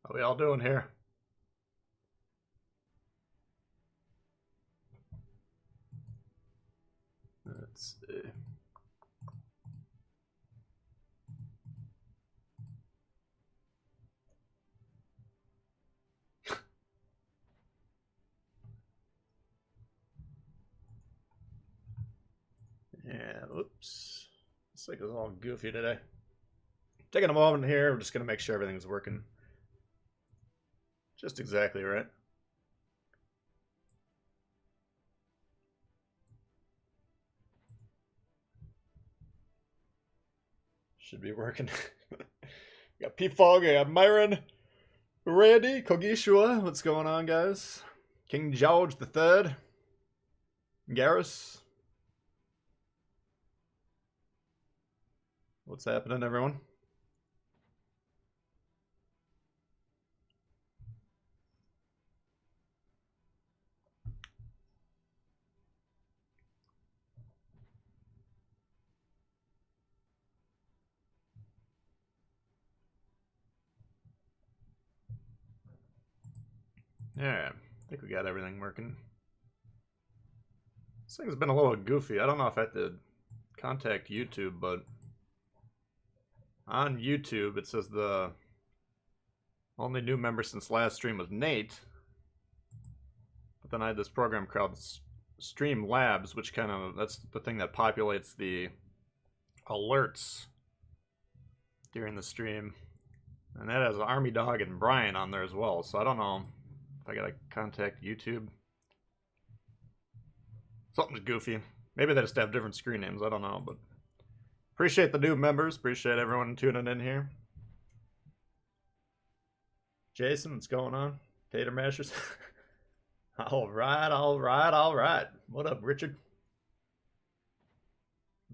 How we all doing here? Let's see. Yeah, whoops. Looks like it's all goofy today. Taking a moment here, we're just gonna make sure everything's working just exactly right. Should be working. Got P-Fog, I got Myron, Randy, Kogishua. What's going on, guys? King George the Third, Garrus. What's happening, everyone? Yeah, I think we got everything working. This thing's been a little goofy. I don't know if I have to contact YouTube, but on YouTube it says the only new member since last stream was Nate. But then I had this program called Stream Labs, which kind of, that's the thing that populates the alerts during the stream. And that has Army Dog and Brian on there as well. So I don't know if I gotta contact YouTube. Something's goofy. Maybe they just have different screen names. I don't know, but appreciate the new members. Appreciate everyone tuning in here. Jason, what's going on? Tater Mashers. All right, all right, all right. What up, Richard?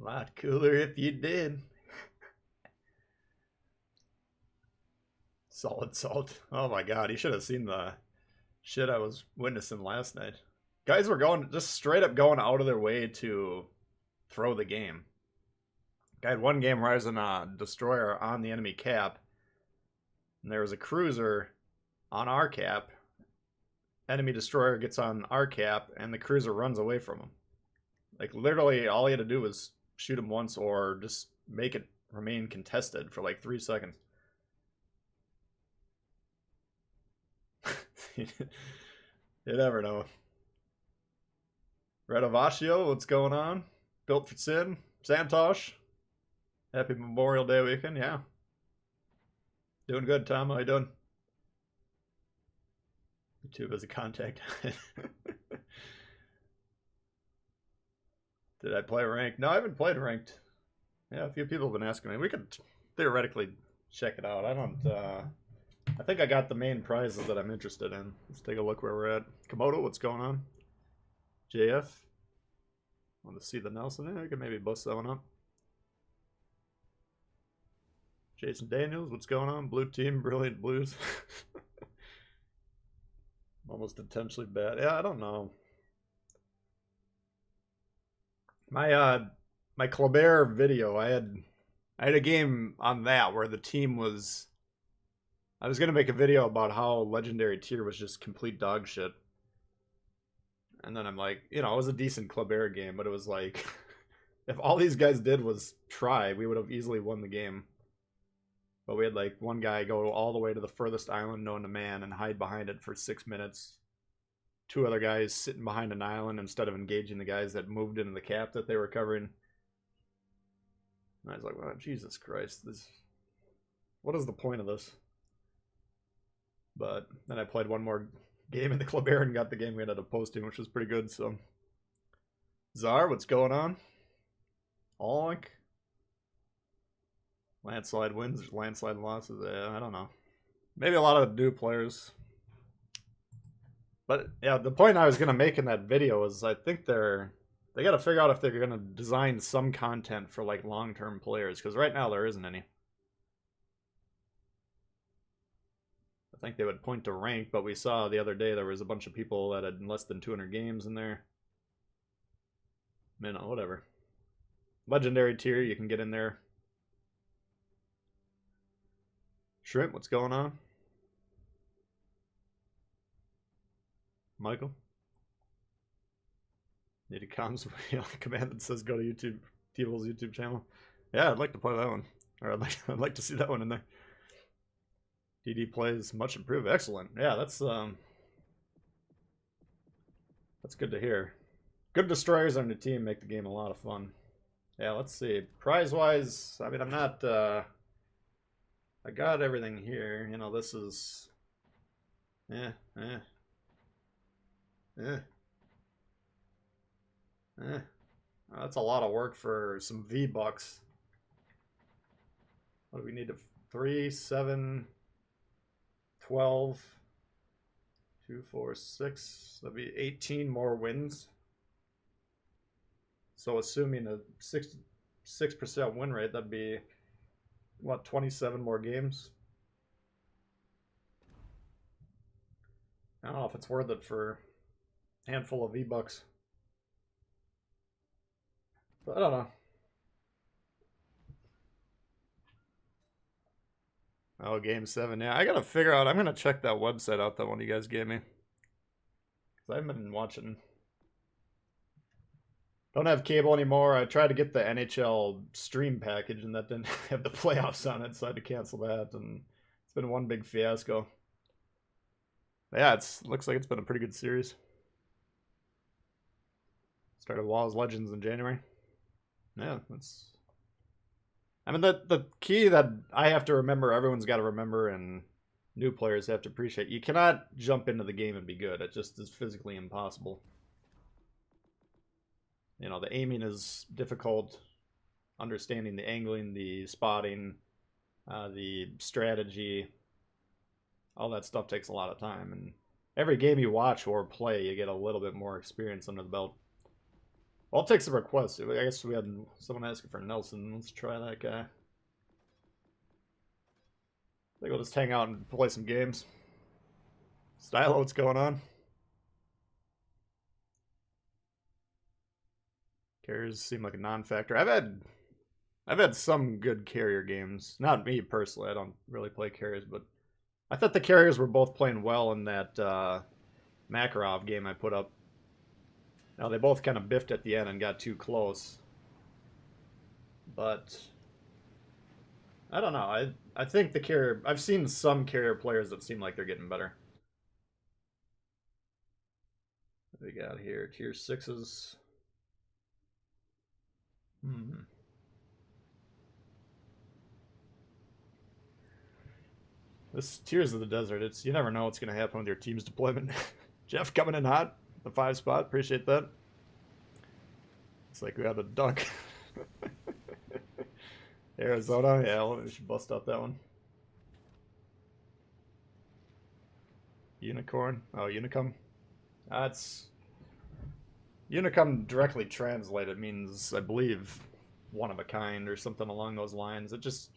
A lot cooler if you did. Solid salt. Oh my god, you should have seen the shit I was witnessing last night. Guys were going, just straight up going out of their way to throw the game. I had one game where I was in a destroyer on the enemy cap, and there was a cruiser on our cap. Enemy destroyer gets on our cap, and the cruiser runs away from him. Like, literally, all he had to do was shoot him once or just make it remain contested for like 3 seconds. You never know. Redovaccio, what's going on? Built for Sin, Santosh. Happy Memorial Day weekend, yeah. Doing good, Tom. How you doing? YouTube as a contact. Did I play ranked? No, I haven't played ranked. Yeah, a few people have been asking me. We could theoretically check it out. I don't, I think I got the main prizes that I'm interested in. Let's take a look where we're at. Komodo, what's going on? JF? Want to see the Nelson? Yeah, I could maybe bust that one up. Jason Daniels, what's going on? Blue team, brilliant blues. Almost intentionally bad. Yeah, I don't know. My Colbert video, I had a game on that where the team was, I was gonna make a video about how legendary tier was just complete dog shit. And then I'm like, you know, it was a decent Colbert game, but it was like if all these guys did was try, we would have easily won the game. But we had like one guy go all the way to the furthest island known to man and hide behind it for 6 minutes. Two other guys sitting behind an island instead of engaging the guys that moved into the cap that they were covering. And I was like, well, Jesus Christ, what is the point of this? But then I played one more game in the Colbert and got the game we ended up posting, which was pretty good. So, Czar, what's going on? Onk. Landslide wins, landslide losses. I don't know. Maybe a lot of new players. But yeah, the point I was gonna make in that video is I think they got to figure out if they're gonna design some content for like long-term players, because right now there isn't any. I think they would point to rank, but we saw the other day there was a bunch of people that had less than 200 games in there. Man, whatever. Legendary tier, you can get in there. Shrimp, what's going on? Michael? Need a comms command that says go to YouTube, Tbull's YouTube channel. Yeah, I'd like to play that one. Or I'd like to see that one in there. DD plays much improved. Excellent. Yeah, that's good to hear. Good destroyers on your team make the game a lot of fun. Yeah, let's see. Prize-wise, I mean, I'm not, I got everything here. You know, this is, that's a lot of work for some V-Bucks. What do we need to, 3, 7, 12, 2, 4, 6, that'd be 18 more wins. So assuming a 66% win rate, that'd be, what, 27 more games? I don't know if it's worth it for a handful of V-Bucks. But I don't know. Oh, game 7. Yeah, I gotta figure out. I'm gonna check that website out that one you guys gave me. Because I've been watching. Don't have cable anymore. I tried to get the NHL stream package and that didn't have the playoffs on it, so I had to cancel that. And it's been one big fiasco. Yeah, looks like it's been a pretty good series. Started Walls Legends in January. Yeah, that's. I mean, the key that I have to remember, everyone's got to remember, and new players have to appreciate, you cannot jump into the game and be good. It just is physically impossible. You know, the aiming is difficult, understanding the angling, the spotting, the strategy, all that stuff takes a lot of time. And every game you watch or play, you get a little bit more experience under the belt. I'll take some requests. I guess we had someone asking for Nelson. Let's try that guy. I think we'll just hang out and play some games. Stylo, what's going on? Carriers seem like a non-factor. I've had some good carrier games. Not me personally. I don't really play carriers, but I thought the carriers were both playing well in that Makarov game I put up. Now, they both kind of biffed at the end and got too close. But I don't know. I think the carrier... I've seen some carrier players that seem like they're getting better. What do we got here? Tier 6s. This Tears of the Desert, you never know what's going to happen with your team's deployment. Jeff coming in hot. The 5 spot. Appreciate that. It's like we have a dunk. Arizona. Yeah, we should bust out that one. Unicorn. Oh, Unicum. That's... Unicum directly translated means, I believe, one of a kind or something along those lines. It just...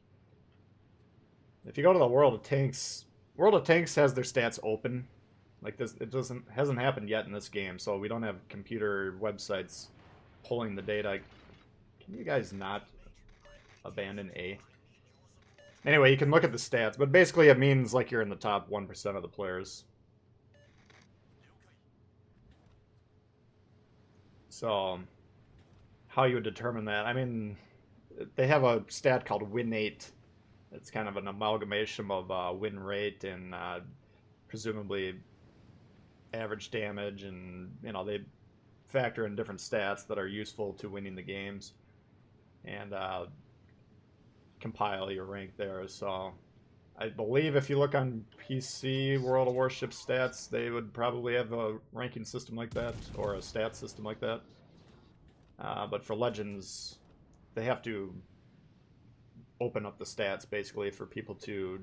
If you go to the World of Tanks has their stats open. Like this, hasn't happened yet in this game, so we don't have computer websites pulling the data. Can you guys not abandon A? Anyway, you can look at the stats, but basically it means like you're in the top 1% of the players. So, how you would determine that? I mean, they have a stat called win rate. It's kind of an amalgamation of win rate and presumably average damage, and you know they factor in different stats that are useful to winning the games, and compile your rank there. So I believe if you look on PC World of Warships stats, they would probably have a ranking system like that or a stat system like that. But for Legends, they have to open up the stats basically for people to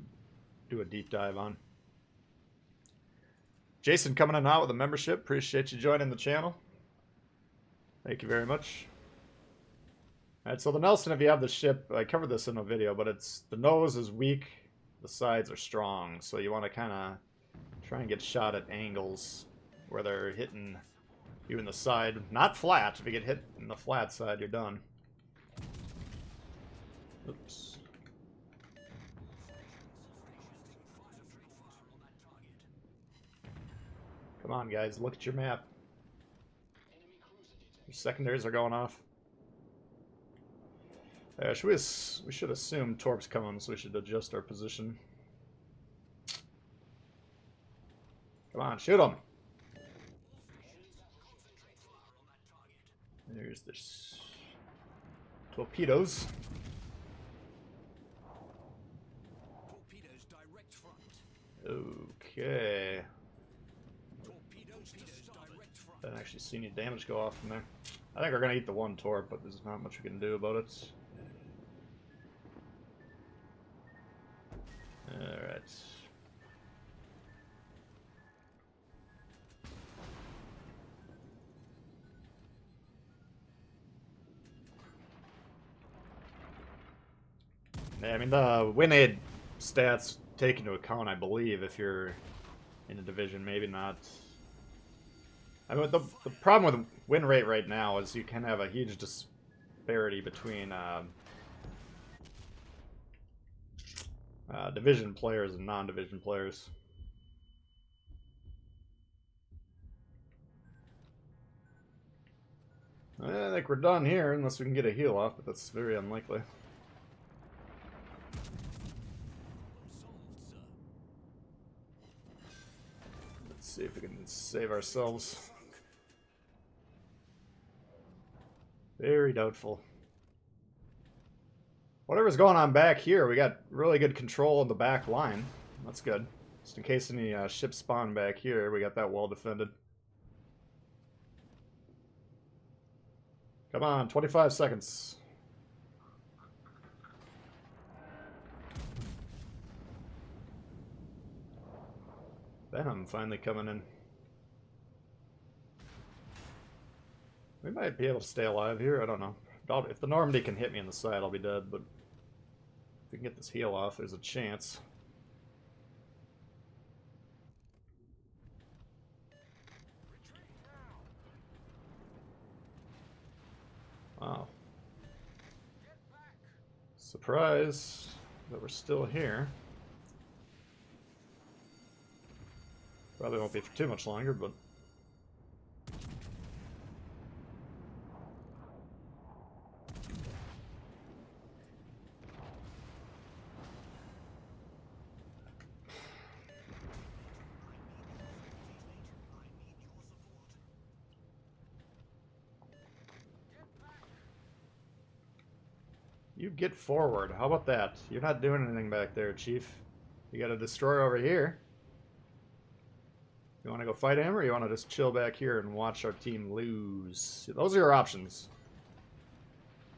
do a deep dive on. Jason coming in out with a membership. Appreciate you joining the channel. Thank you very much. Alright, so the Nelson, if you have the ship, I covered this in a video, but the nose is weak, the sides are strong, so you want to kind of try and get shot at angles where they're hitting you in the side. Not flat. If you get hit in the flat side, you're done. Oops. Come on, guys, look at your map. Your secondaries are going off. We should assume Torp's coming, so we should adjust our position. Come on, shoot him! There's this torpedoes. Okay. Didn't actually see any damage go off from there. I think we're gonna eat the one torp, but there's not much we can do about it. Alright. Yeah, I mean, the win aid stats take into account, I believe, if you're in a division, maybe not. I mean, the problem with win rate right now is you can have a huge disparity between division players and non-division players. I think we're done here, unless we can get a heal off, but that's very unlikely. Let's see if we can save ourselves. Very doubtful. Whatever's going on back here, we got really good control of the back line. That's good. Just in case any ships spawn back here, we got that well defended. Come on, 25 seconds. Venom finally coming in. We might be able to stay alive here, I don't know. If the Normandy can hit me in the side, I'll be dead, but if we can get this heal off, there's a chance. Wow. Surprise that we're still here. Probably won't be for too much longer, but... You get forward. How about that? You're not doing anything back there, Chief. You got a destroyer over here. You want to go fight him, or you want to just chill back here and watch our team lose? Those are your options.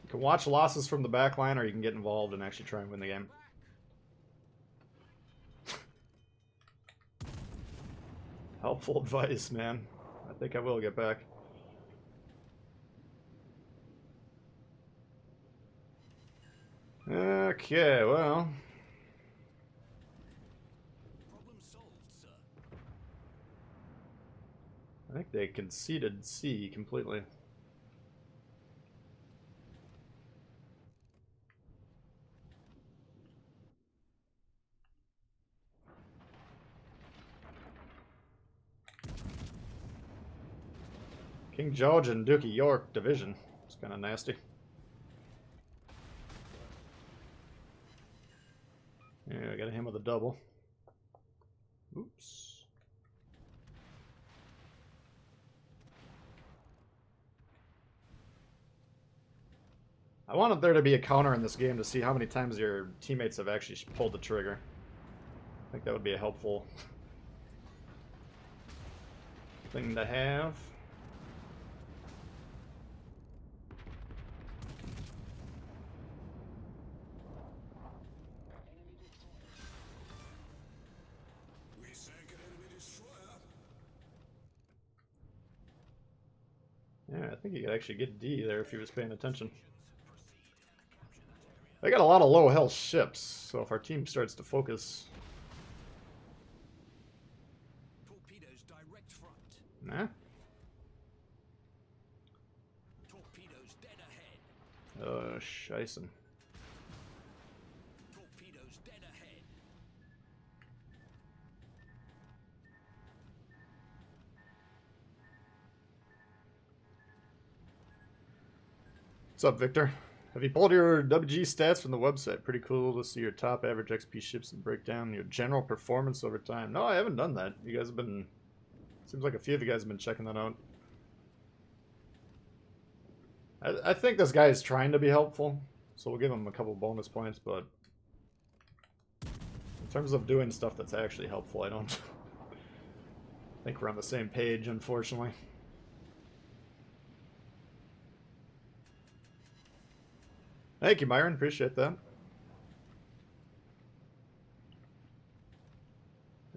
You can watch losses from the back line, or you can get involved and actually try and win the game. Helpful advice, man. I think I will get back. Okay, well... Problem solved, sir. I think they conceded C completely. King George and Duke of York division. It's kind of nasty. Yeah, I got him with a double. Oops. I wanted there to be a counter in this game to see how many times your teammates have actually pulled the trigger. I think that would be a helpful thing to have. Yeah, I think he could actually get D there if he was paying attention. They got a lot of low health ships, so if our team starts to focus... Torpedoes direct front. Nah. Torpedoes dead ahead. Scheisse. Torpedoes dead ahead. What's up, Victor? Have you pulled your WG stats from the website? Pretty cool to see your top average XP ships and break down your general performance over time. No, I haven't done that. You guys have been... Seems like a few of you guys have been checking that out. I think this guy is trying to be helpful, so we'll give him a couple bonus points, but... In terms of doing stuff that's actually helpful, I don't think we're on the same page, unfortunately. Thank you, Myron. Appreciate that.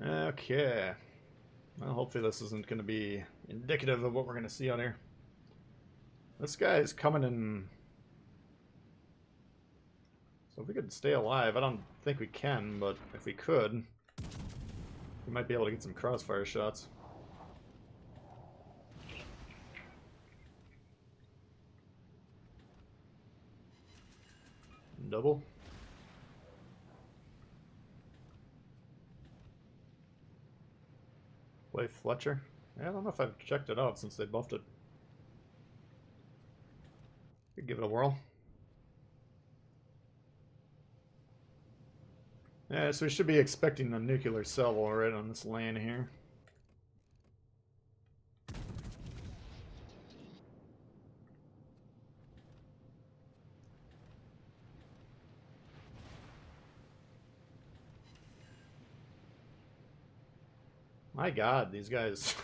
Okay. Well, hopefully this isn't going to be indicative of what we're going to see on here. This guy is coming in... So if we could stay alive, I don't think we can, but if we could, we might be able to get some crossfire shots. Double. Play Fletcher. Yeah, I don't know if I've checked it out since they buffed it. Could give it a whirl. Yeah, so we should be expecting a nuclear salvo right on this lane here. My god, these guys...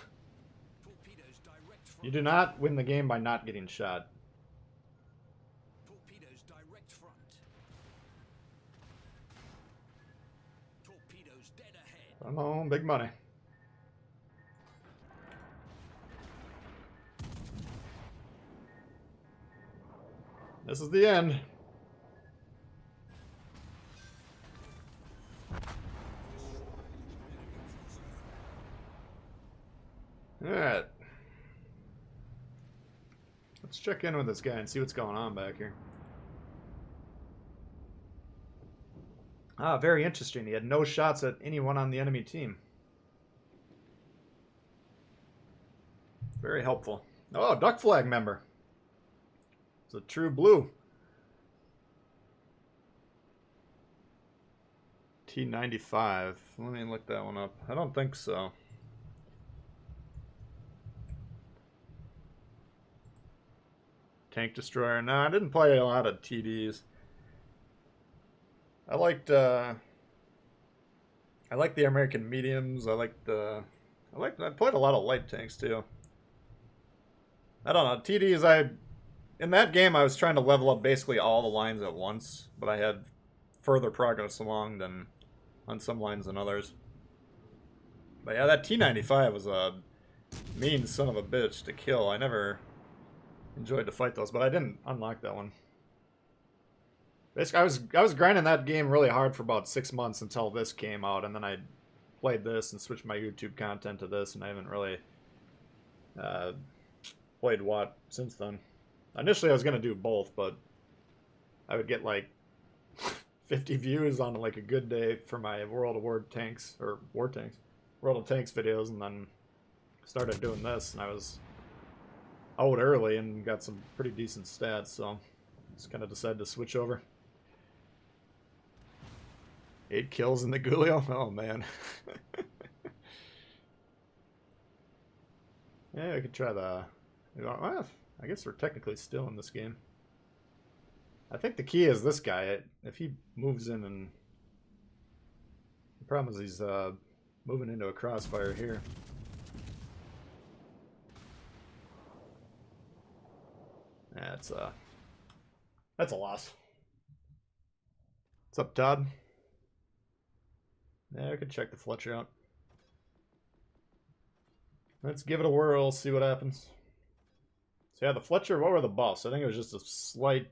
Torpedoes direct front. You do not win the game by not getting shot. Torpedoes direct front. Torpedoes dead ahead. Come on, big money. This is the end. Alright. Let's check in with this guy and see what's going on back here. Ah, very interesting. He had no shots at anyone on the enemy team. Very helpful. Oh, duck flag member. It's a true blue. T95. Let me look that one up. I don't think so. Tank destroyer. No, I didn't play a lot of TDs. I liked the American mediums. I played a lot of light tanks too. I don't know. TDs, in that game I was trying to level up basically all the lines at once, but I had further progress along than on some lines than others. But yeah, that T95 was a mean son of a bitch to kill. I never enjoyed to fight those, but I didn't unlock that one. Basically, I was grinding that game really hard for about 6 months until this came out, and then I played this and switched my YouTube content to this, and I haven't really played WoT since then. Initially, I was gonna do both, but I would get like 50 views on like a good day for my World of Tanks videos, and then started doing this, and I was out early and got some pretty decent stats, so just kind of decided to switch over. 8 kills in the Gulio? Oh man. Yeah, I could try the... Well, I guess we're technically still in this game. I think the key is this guy. If he moves in and... The problem is he's moving into a crossfire here. That's a loss. What's up, Todd? Yeah, I could check the Fletcher out. Let's give it a whirl, see what happens. So yeah, the Fletcher, what were the buffs? I think it was just a slight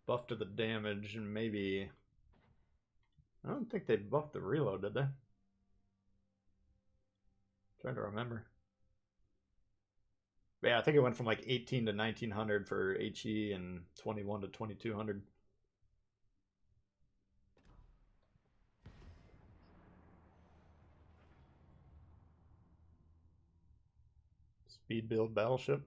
buff to the damage, and maybe... I don't think they buffed the reload, did they? Trying to remember. But yeah, I think it went from like 18 to 1900 for HE and 21 to 2200. Speed build battleship.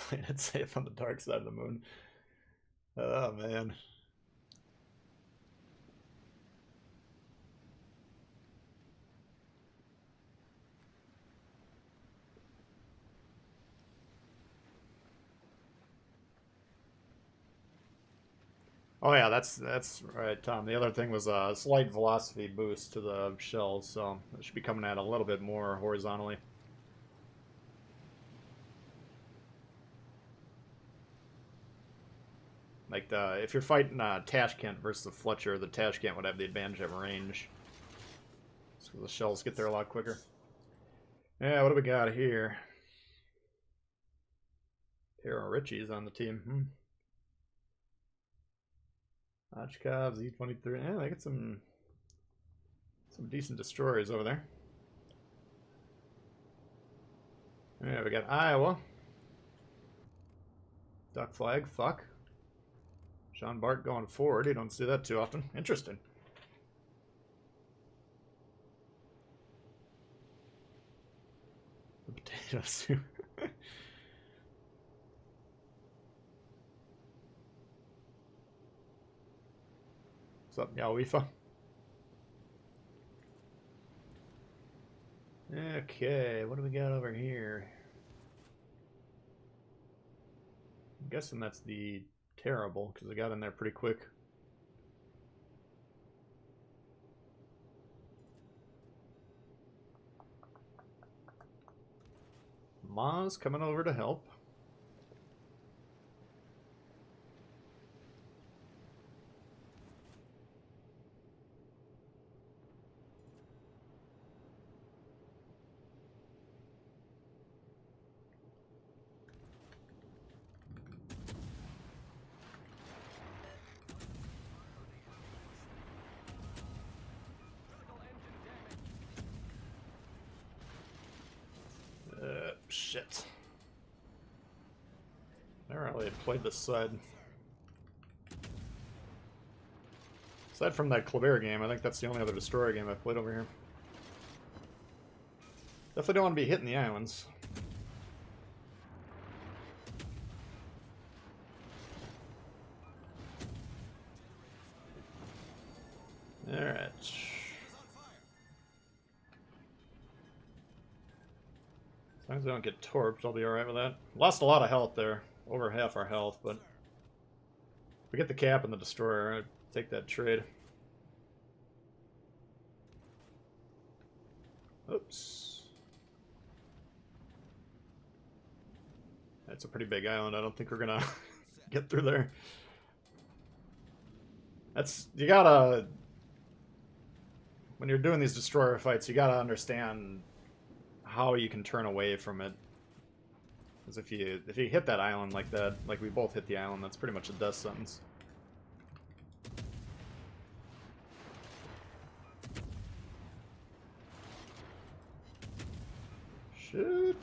Playing it safe on the dark side of the moon. Oh, man. Oh yeah, that's right, Tom. The other thing was a slight velocity boost to the shells, so it should be coming at a little bit more horizontally. Like if you're fighting Tashkent versus the Fletcher, the Tashkent would have the advantage of range, so the shells get there a lot quicker. Yeah, what do we got here? Tara Ritchie's on the team. Ochkov, Z-23. Yeah, they got some decent destroyers over there. Yeah, we got Iowa. Duck flag, fuck. Sean Bart going forward. You don't see that too often. Interesting. The potato soup. What's up, Yawifa? Okay, what do we got over here? I'm guessing that's the terrible, because I got in there pretty quick. Ma's coming over to help. Shit. Never really played this side. Aside from that Kleber game, I think that's the only other destroyer game I've played over here. Definitely don't want to be hitting the islands. Alright. As long as I don't get torped, I'll be alright with that. Lost a lot of health there. Over half our health, but if we get the cap and the destroyer, I'd take that trade. Oops. That's a pretty big island. I don't think we're gonna get through there. That's... You gotta... When you're doing these destroyer fights, you gotta understand how you can turn away from it. Because if you hit that island like that, like we both hit the island, that's pretty much a death sentence. Shoot.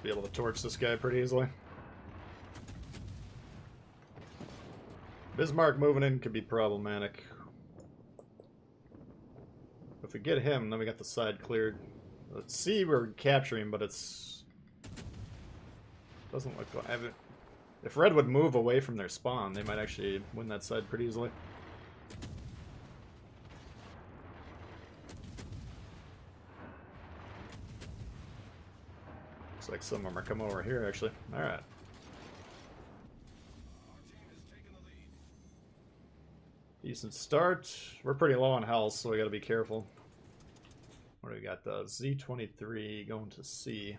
Be able to torch this guy pretty easily. Bismarck moving in could be problematic. If we get him, then we got the side cleared. Let's see, we're capturing, but it's... Doesn't look like... If Red would move away from their spawn, they might actually win that side pretty easily. Looks like some of them are coming over here, actually. Alright. Decent start. We're pretty low on health, so we gotta be careful. What do we got? The Z-23 going to C.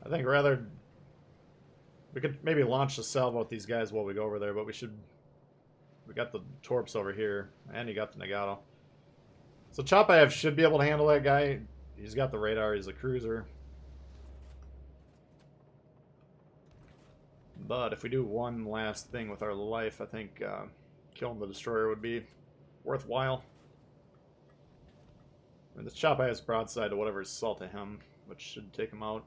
I think rather... We could maybe launch the salvo with these guys while we go over there, but we should... We got the Torps over here, and you got the Nagato. So Chapayev should be able to handle that guy. He's got the radar, he's a cruiser. But if we do one last thing with our life, I think killing the destroyer would be worthwhile. I mean, this chop has broadside to whatever's salt to him, which should take him out.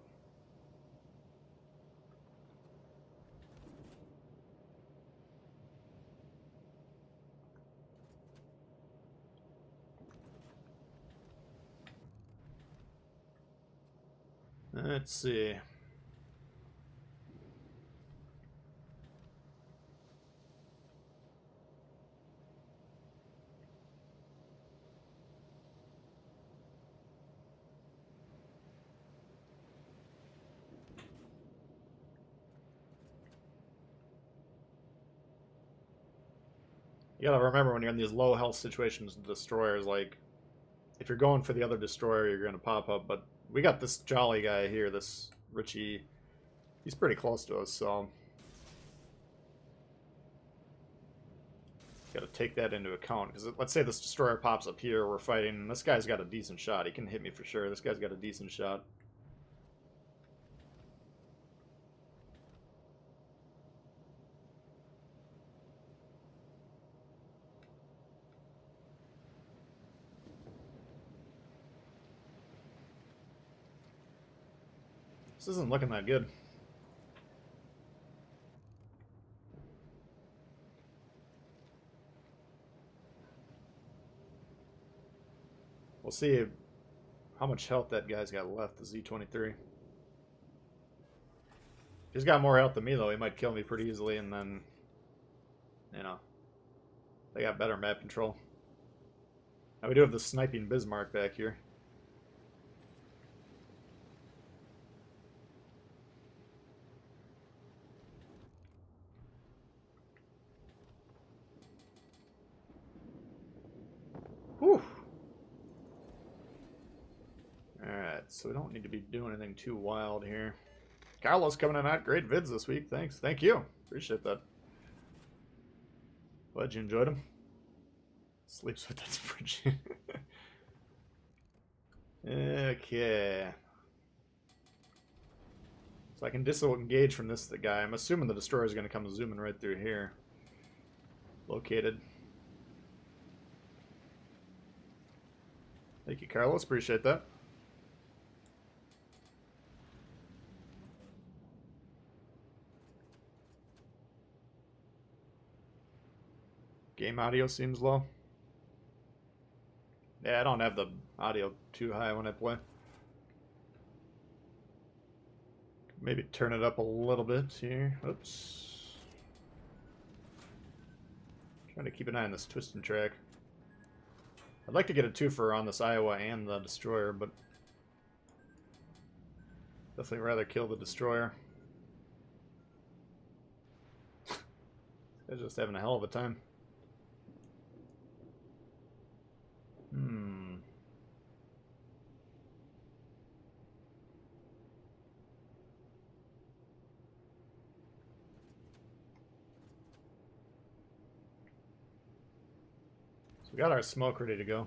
Let's see. You gotta remember when you're in these low health situations, the destroyers, like, if you're going for the other destroyer, you're gonna pop up, but we got this jolly guy here, this Richie. He's pretty close to us, so gotta take that into account. Because let's say this destroyer pops up here, we're fighting, and this guy's got a decent shot. He can hit me for sure. This guy's got a decent shot. This isn't looking that good. We'll see how much health that guy's got left, the Z-23. He's got more health than me, though. He might kill me pretty easily, and then, you know, they got better map control. Now, we do have the sniping Bismarck back here. Whew. Alright, so we don't need to be doing anything too wild here. Carlos coming in out. Great vids this week. Thanks. Thank you. Appreciate that. Glad you enjoyed them. Sleeps with that spreadsheet. Okay. So I can disengage from this guy. I'm assuming the destroyer is going to come zooming right through here. Located. Thank you, Carlos. Appreciate that. Game audio seems low. Yeah, I don't have the audio too high when I play. Maybe turn it up a little bit here. Oops. Trying to keep an eye on this twisting track. I'd like to get a twofer on this Iowa and the destroyer, but definitely rather kill the destroyer. They're just having a hell of a time. So we got our smoke ready to go.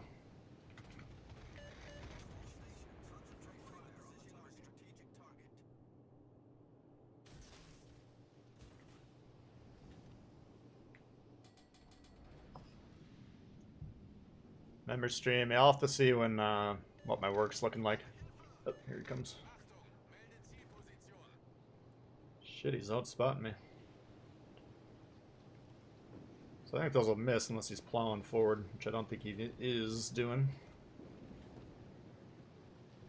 Member stream. I'll have to see when what my work's looking like. Oh, here he comes. Shit, he's outspotting me. So I think those will miss unless he's plowing forward, which I don't think he is doing.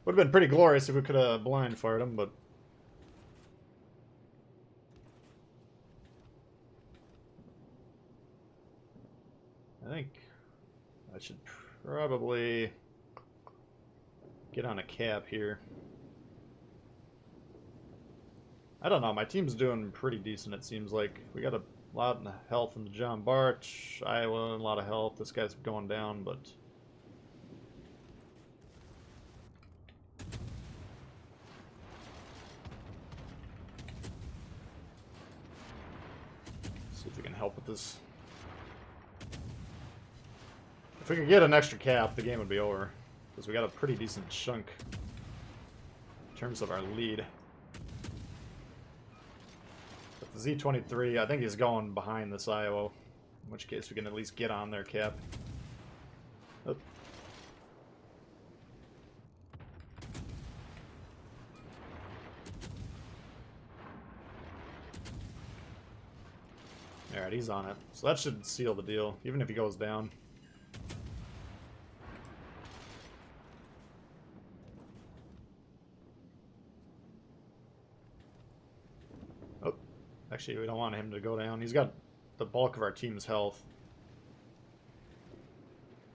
Would have been pretty glorious if we could have blind fired him, but I think I should probably get on a cap here. I don't know, my team's doing pretty decent, it seems like. We got a lot of health in the John Barch, Iowa, a lot of health. This guy's going down, but see if we can help with this. If we could get an extra cap, the game would be over. Because we got a pretty decent chunk in terms of our lead. But the Z-23, I think he's going behind this Iowa. In which case we can at least get on their cap. Oh. Alright, he's on it. So that should seal the deal, even if he goes down. Oh, actually, we don't want him to go down. He's got the bulk of our team's health.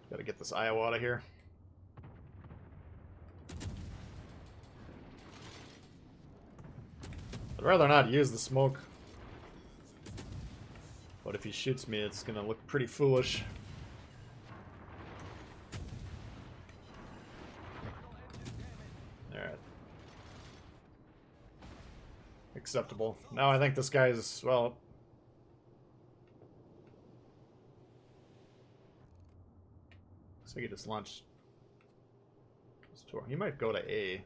Gotta get this Iowa out of here. I'd rather not use the smoke. But if he shoots me, it's gonna look pretty foolish. Alright. Acceptable. Now I think this guy's, well... looks like he just launched his tour. He might go to A.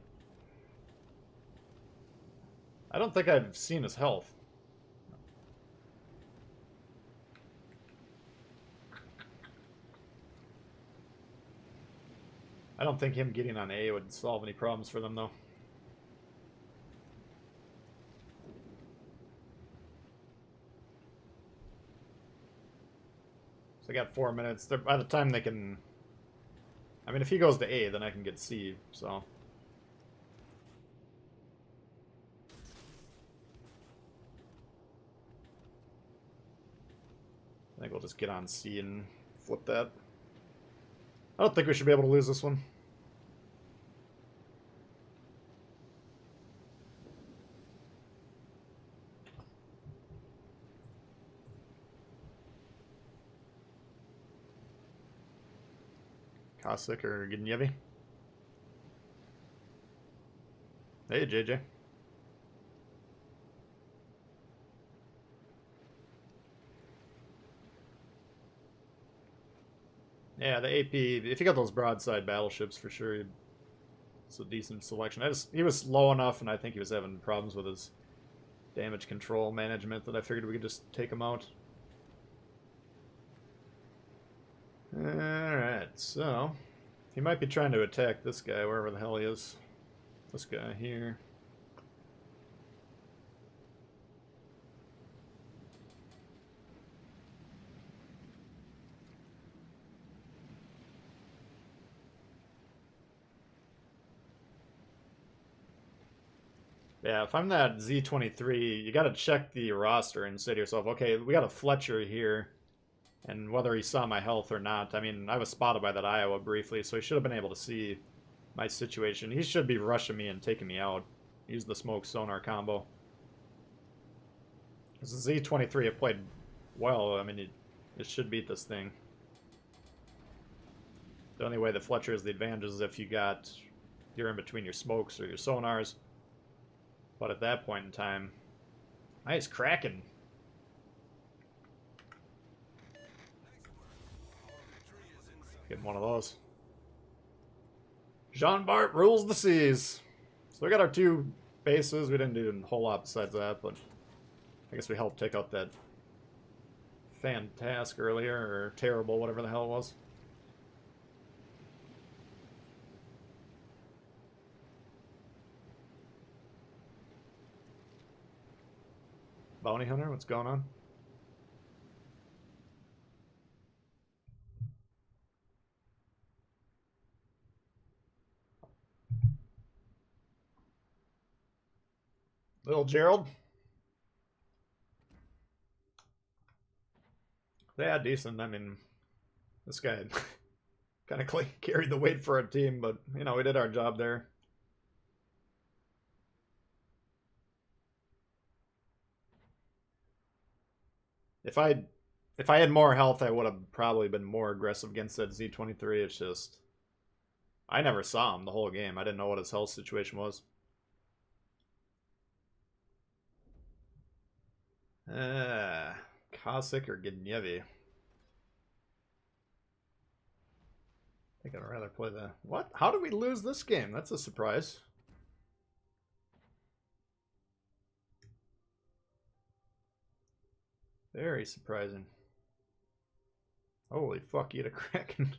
I don't think I've seen his health. I don't think him getting on A would solve any problems for them, though. So I got 4 minutes. By the time they can... I mean, if he goes to A, then I can get C, so... I think we'll just get on C and flip that. I don't think we should be able to lose this one. Cossack or Gnievi. Hey, JJ. Yeah, the AP, if you got those broadside battleships, for sure, it's a decent selection. He was low enough, and I think he was having problems with his damage control management that I figured we could just take him out. Alright, so he might be trying to attack this guy, wherever the hell he is. This guy here. Yeah, if I'm that Z23, you gotta check the roster and say to yourself, okay, we got a Fletcher here, and whether he saw my health or not, I mean, I was spotted by that Iowa briefly, so he should have been able to see my situation. He should be rushing me and taking me out. Use the smoke sonar combo. Because the Z23 have played well. I mean, it should beat this thing. The only way the Fletcher is the advantage is if you're in between your smokes or your sonars. But at that point in time, nice Kraken. Getting one of those. Jean Bart rules the seas. So we got our 2 bases. We didn't do a whole lot besides that, but I guess we helped take out that Fantask earlier, or Terrible, whatever the hell it was. Bounty Hunter, what's going on? Little Gerald? Yeah, decent. I mean, this guy kind of carried the weight for our team, but, you know, we did our job there. If I had more health, I would have probably been more aggressive against that Z23. It's just... I never saw him the whole game. I didn't know what his health situation was. Cossack or Gnievi? I think I'd rather play the... What? How did we lose this game? That's a surprise. Very surprising. Holy fuck, eat a Kraken.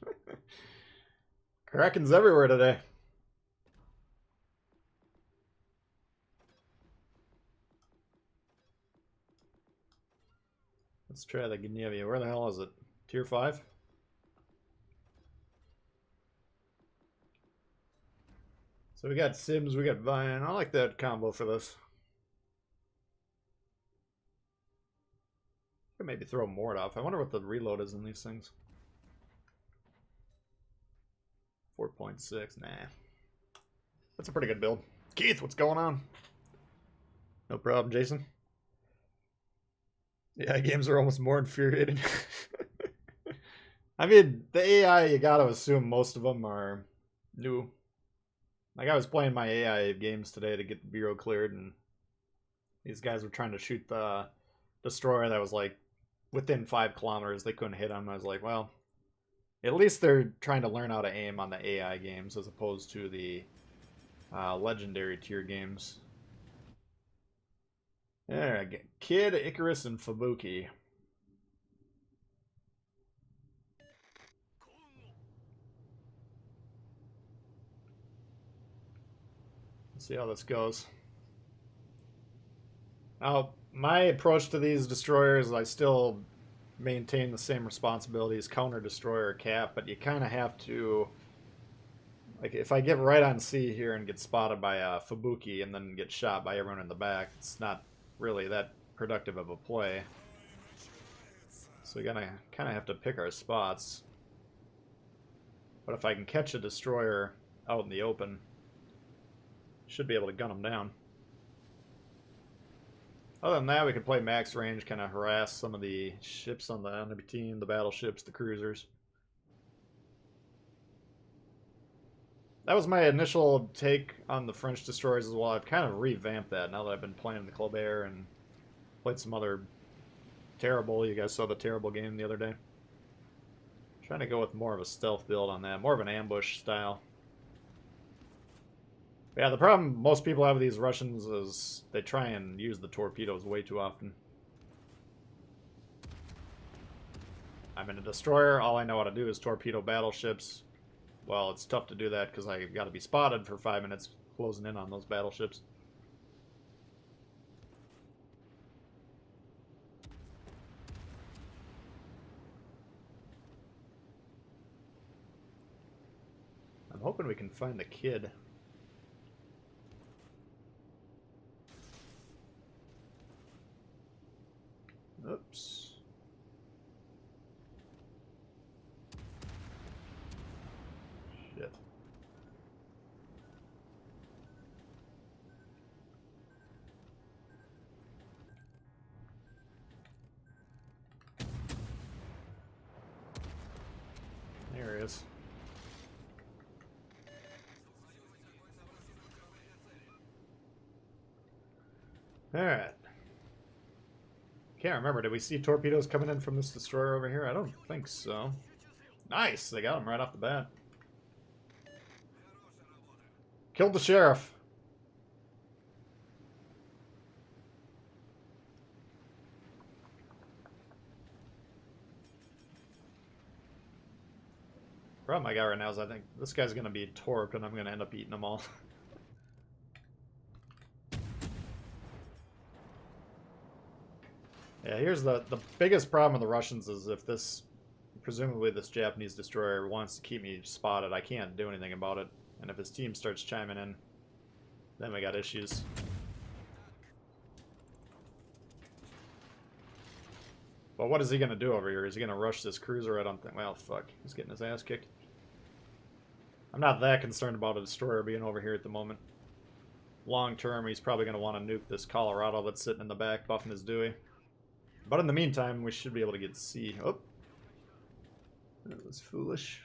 Kraken's everywhere today. Let's try the Gnevia. Where the hell is it? Tier 5? So we got Sims, we got Vine. I like that combo for this. Could maybe throw Mort off. I wonder what the reload is in these things. 4.6, nah. That's a pretty good build. Keith, what's going on? No problem, Jason. Yeah, games are almost more infuriating. I mean, the AI, you gotta assume most of them are new. Like, I was playing my AI games today to get the bureau cleared, and these guys were trying to shoot the destroyer that was, like, within 5 kilometers. They couldn't hit him. I was like, well, at least they're trying to learn how to aim on the AI games as opposed to the legendary tier games. There, I get Kid, Icarus, and Fubuki. Let's see how this goes. Now, my approach to these destroyers, I still maintain the same responsibilities, counter destroyer cap, but you kind of have to, like, if I get right on C here and get spotted by a Fubuki and then get shot by everyone in the back, it's not really that productive of a play. So we gotta kind of have to pick our spots. But if I can catch a destroyer out in the open, should be able to gun them down. Other than that, we can play max range, kind of harass some of the ships on the enemy team, the battleships, the cruisers. That was my initial take on the French destroyers as well. I've kind of revamped that now that I've been playing the Club Air and played some other Terrible. You guys saw the Terrible game the other day. Trying to go with more of a stealth build on that, more of an ambush style. Yeah, the problem most people have with these Russians is they try and use the torpedoes way too often. I'm in a destroyer, all I know how to do is torpedo battleships. Well, it's tough to do that because I've got to be spotted for 5 minutes closing in on those battleships. I'm hoping we can find the kid. Oops. Shit. There he is. Alright. Can't remember. Did we see torpedoes coming in from this destroyer over here? I don't think so. Nice! They got him right off the bat. Killed the sheriff. Problem I got right now is I think this guy's going to be torped and I'm going to end up eating them all. Yeah, here's the biggest problem with the Russians is if this, presumably this Japanese destroyer wants to keep me spotted, I can't do anything about it. And if his team starts chiming in, then we got issues. But what is he going to do over here? Is he going to rush this cruiser? I don't think. Well, fuck. He's getting his ass kicked. I'm not that concerned about a destroyer being over here at the moment. Long term, he's probably going to want to nuke this Colorado that's sitting in the back, buffing his Dewey. But in the meantime, we should be able to get C. Oh. That was foolish.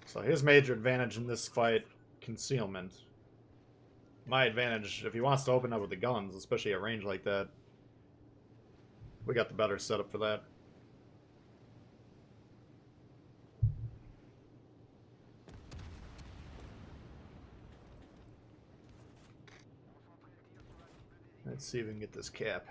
So his major advantage in this fight, concealment. My advantage, if he wants to open up with the guns, especially at range like that, we got the better setup for that. Let's see if we can get this cap.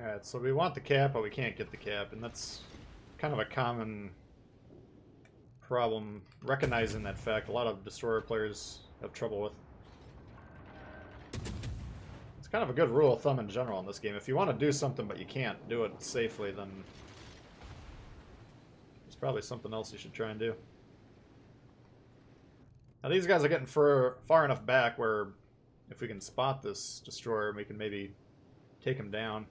Alright, so we want the cap, but we can't get the cap, and that's kind of a common problem, recognizing that fact. A lot of destroyer players have trouble with. It's kind of a good rule of thumb in general in this game. If you want to do something but you can't do it safely, then there's probably something else you should try and do. Now these guys are getting far enough back where if we can spot this destroyer, we can maybe take him down.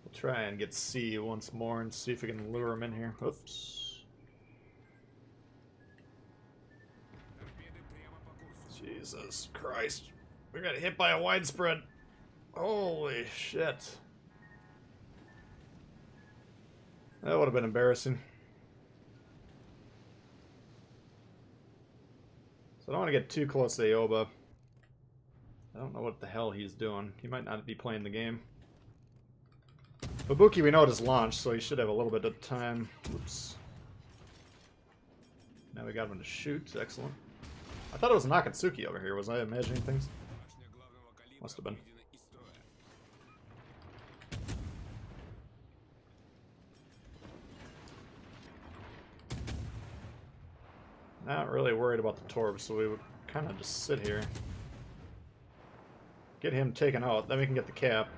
We'll try and get C once more and see if we can lure him in here. Oops. Jesus Christ. We got hit by a widespread. Holy shit. That would have been embarrassing. So I don't want to get too close to Aoba. I don't know what the hell he's doing. He might not be playing the game. Ibuki we know it is launched, so he should have a little bit of time. Oops. Now we got him to shoot. Excellent. I thought it was Nakatsuki over here. Was I imagining things? Must have been. Not really worried about the Torb, so we would kind of just sit here. Get him taken out, then we can get the cap.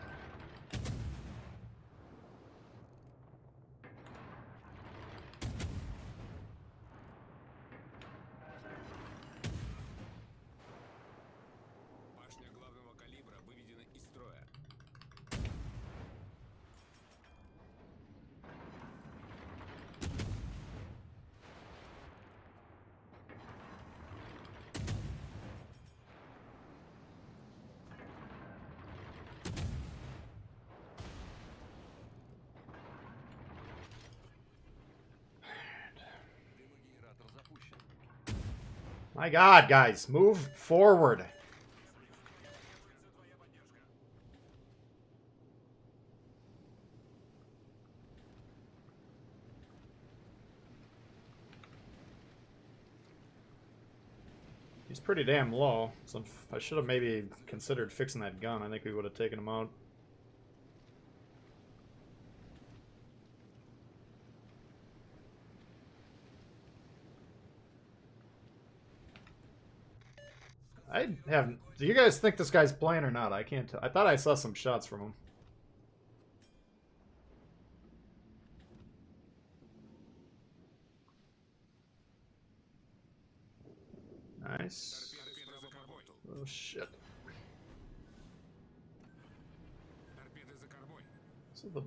My God, guys, move forward. He's pretty damn low, so I should have maybe considered fixing that gun. I think we would have taken him out. I haven't. Do you guys think this guy's playing or not? I can't tell. I thought I saw some shots from him. Nice. Oh shit. This is the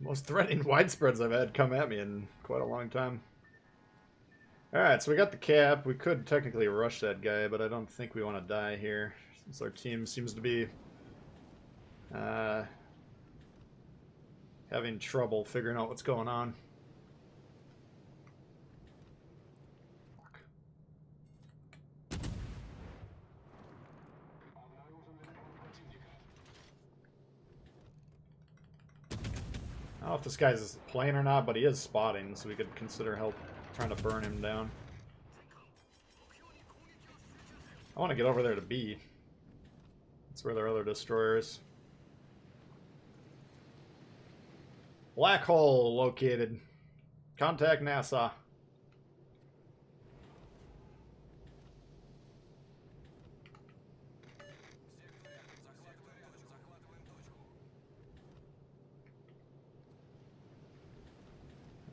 most threatening widespreads I've had come at me in quite a long time. Alright, so we got the cap. We could technically rush that guy, but I don't think we want to die here, since our team seems to be having trouble figuring out what's going on. Fuck. I don't know if this guy's playing or not, but he is spotting, so we could consider help trying to burn him down. I want to get over there to B. That's where their other destroyer is. Black hole located. Contact NASA.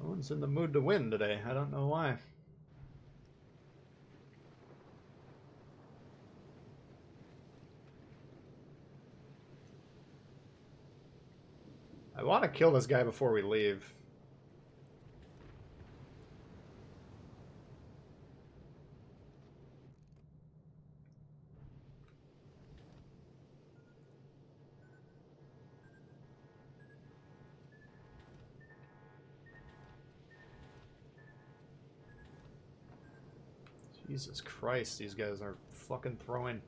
No one's in the mood to win today. I don't know why. I want to kill this guy before we leave. Jesus Christ, these guys are fucking throwing.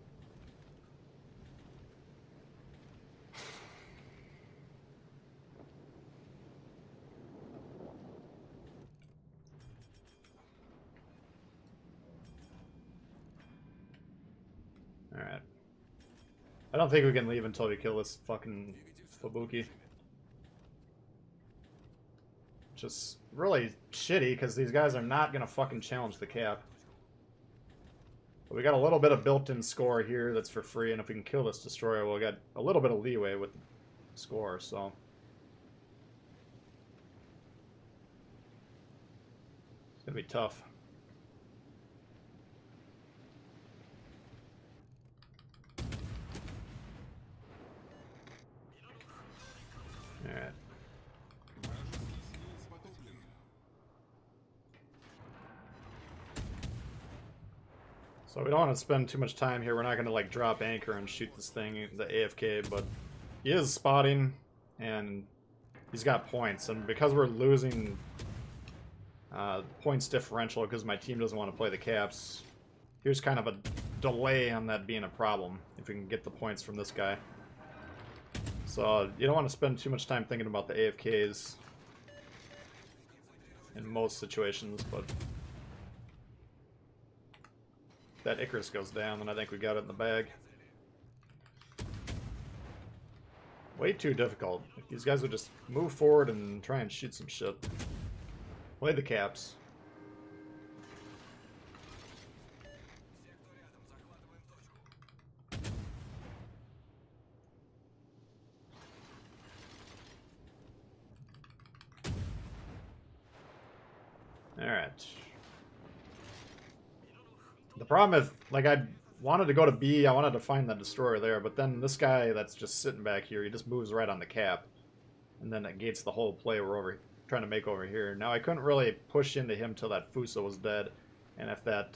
I don't think we can leave until we kill this fucking Fubuki. Just really shitty, because these guys are not going to fucking challenge the cap. But we got a little bit of built-in score here that's for free, and if we can kill this destroyer, we'll get a little bit of leeway with the score, so... It's going to be tough. Alright. So we don't want to spend too much time here. We're not going to like drop anchor and shoot this thing, the AFK, but he is spotting and he's got points. And because we're losing points differential because my team doesn't want to play the caps, here's kind of a delay on that being a problem if we can get the points from this guy. So you don't want to spend too much time thinking about the AFKs in most situations, but if that Icarus goes down, then I think we got it in the bag. Way too difficult. If these guys would just move forward and try and shoot some shit. Play the caps. Alright. The problem is, like, I wanted to go to B, I wanted to find that destroyer there, but then this guy that's just sitting back here, he just moves right on the cap. And then it gates the whole play we're over trying to make over here. Now, I couldn't really push into him till that Fuso was dead, and if that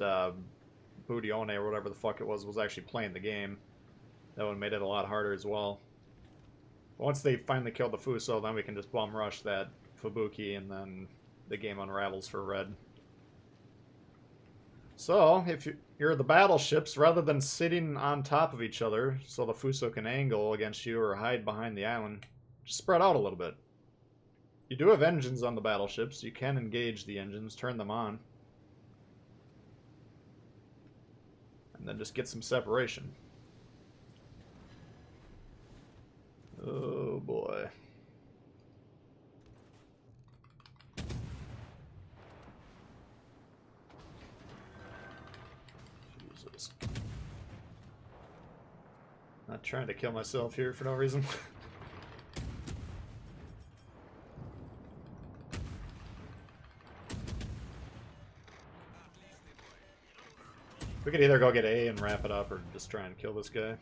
Budione or whatever the fuck it was actually playing the game, that would have made it a lot harder as well. But once they finally killed the Fuso, then we can just bum rush that Fubuki, and then the game unravels for red. So, if you're the battleships, rather than sitting on top of each other so the Fuso can angle against you or hide behind the island, just spread out a little bit. You do have engines on the battleships. You can engage the engines, turn them on. And then just get some separation. Oh boy. Jesus. Not trying to kill myself here for no reason. We could either go get A and wrap it up or just try and kill this guy.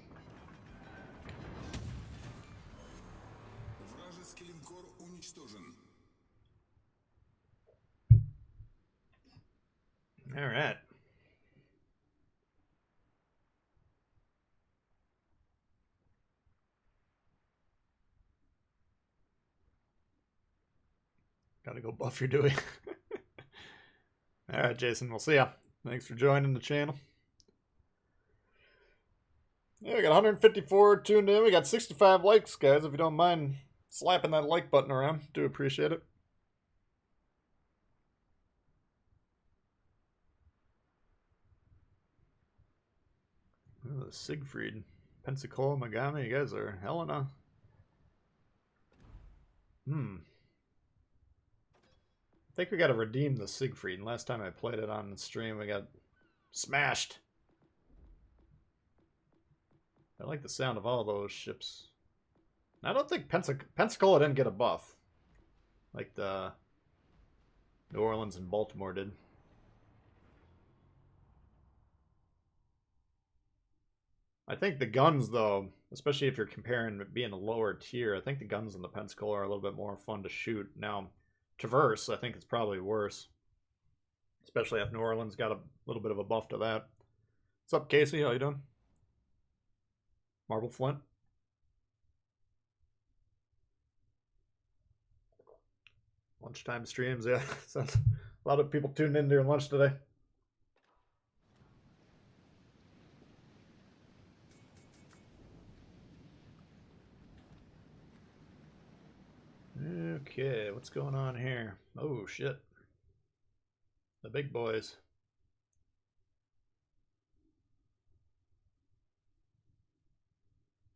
Alright. Gotta go buff your Dewey. Alright, Jason, we'll see ya. Thanks for joining the channel. Yeah, we got 154 tuned in. We got 65 likes, guys. If you don't mind slapping that like button around, do appreciate it. Oh, Siegfried, Pensacola, Megami, you guys are Helena. I think we got to redeem the Siegfried. Last time I played it on the stream, we got smashed. I like the sound of all those ships. I don't think Pensacola didn't get a buff like the New Orleans and Baltimore did. I think the guns, though, especially if you're comparing it being a lower tier, I think the guns in the Pensacola are a little bit more fun to shoot. Now, Traverse, I think it's probably worse. Especially if New Orleans got a little bit of a buff to that. What's up, Casey? How you doing? Marble Flint. Lunchtime streams, yeah. Sounds a lot of people tuned in during lunch today. Okay, what's going on here? Oh, shit. The big boys.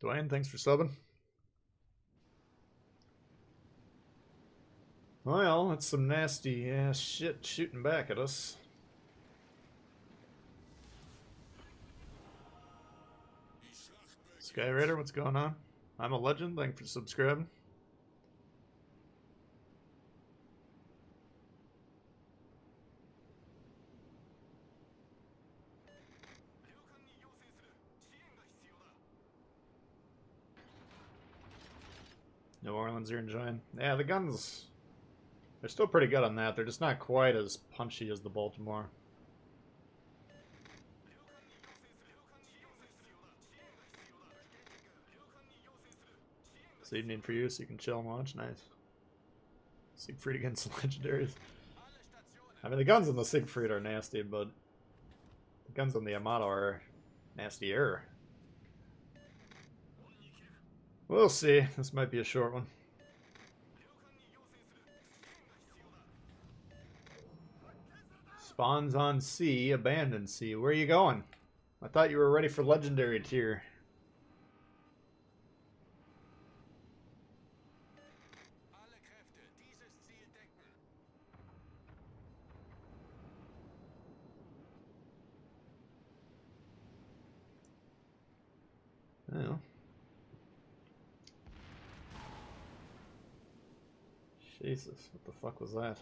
Dwayne, thanks for subbing. Well, that's some nasty ass shit shooting back at us. Sky Raider, what's going on? I'm a legend, thanks for subscribing. New Orleans, you're enjoying. Yeah, the guns, they're still pretty good on that. They're just not quite as punchy as the Baltimore. It's evening for you, so you can chill and watch. Nice. Siegfried against legendaries. I mean, the guns on the Siegfried are nasty, but the guns on the Yamato are nastier. We'll see. This might be a short one. Spawns on sea, abandoned sea. Where are you going? I thought you were ready for legendary tier. Oh. Jesus, what the fuck was that?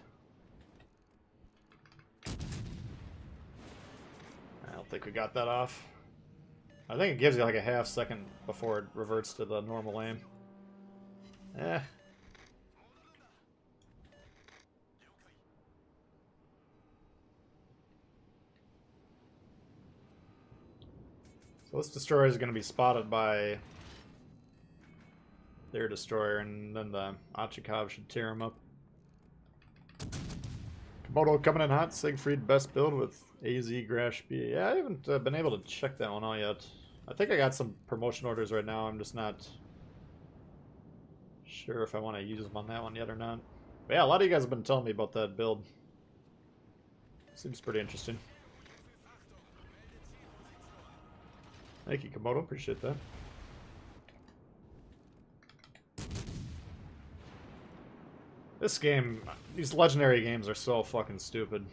I don't think we got that off. I think it gives you like a half second before it reverts to the normal aim. Eh. So this destroyer is going to be spotted by their destroyer, and then the Achikov should tear him up. Komodo coming in hot. Siegfried best build with AZ Grash B. Yeah, I haven't been able to check that one out yet. I think I got some promotion orders right now. I'm just not sure if I want to use them on that one yet or not. But yeah, a lot of you guys have been telling me about that build. Seems pretty interesting. Thank you, Komodo. Appreciate that. This game, these legendary games are so fucking stupid.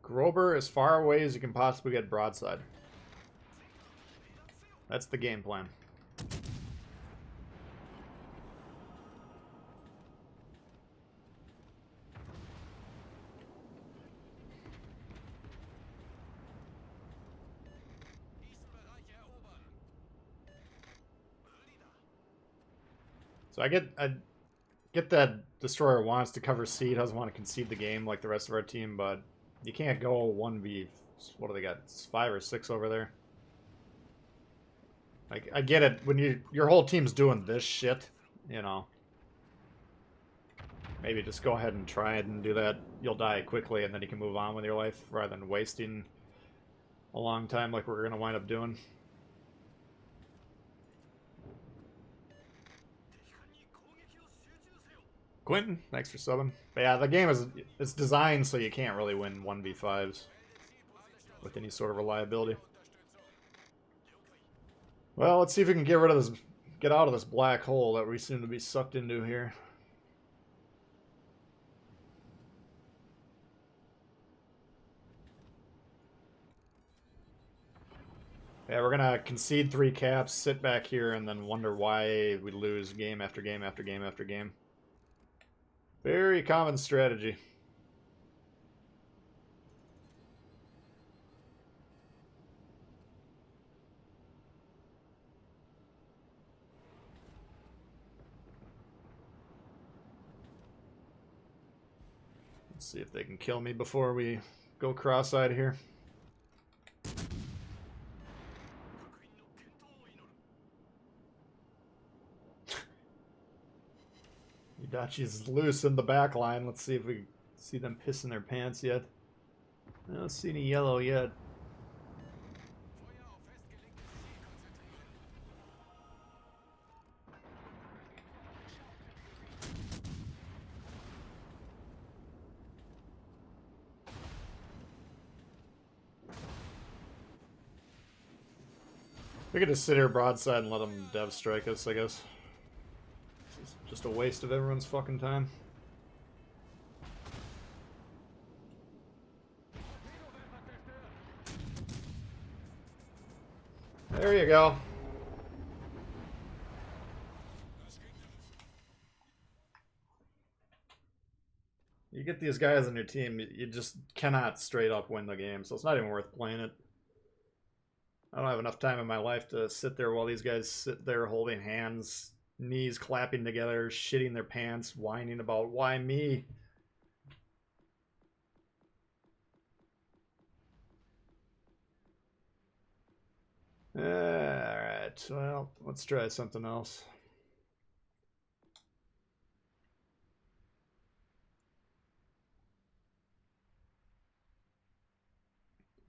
Grober as far away as you can possibly get broadside. That's the game plan. So I get that Destroyer wants to cover C, doesn't want to concede the game like the rest of our team, but you can't go 1v... What do they got? It's 5 or 6 over there. I get it. When your whole team's doing this shit, you know. Maybe just go ahead and try it and do that. You'll die quickly and then you can move on with your life rather than wasting a long time like we're going to wind up doing. Quentin, thanks for subbing. But yeah, the game it's designed so you can't really win 1v5s with any sort of reliability. Well, let's see if we can get out of this black hole that we seem to be sucked into here. Yeah, we're gonna concede 3 caps, sit back here, and then wonder why we lose game after game after game after game. Very common strategy. Let's see if they can kill me before we go cross-eyed here. Itachi's loose in the back line. Let's see if we see them pissing their pants yet. I don't see any yellow yet. We could just sit here broadside and let them dev strike us, I guess. It's just a waste of everyone's fucking time. There you go. You get these guys on your team, you just cannot straight up win the game, so it's not even worth playing it. I don't have enough time in my life to sit there while these guys sit there holding hands, knees clapping together, shitting their pants, whining about why me. Alright, well, let's try something else.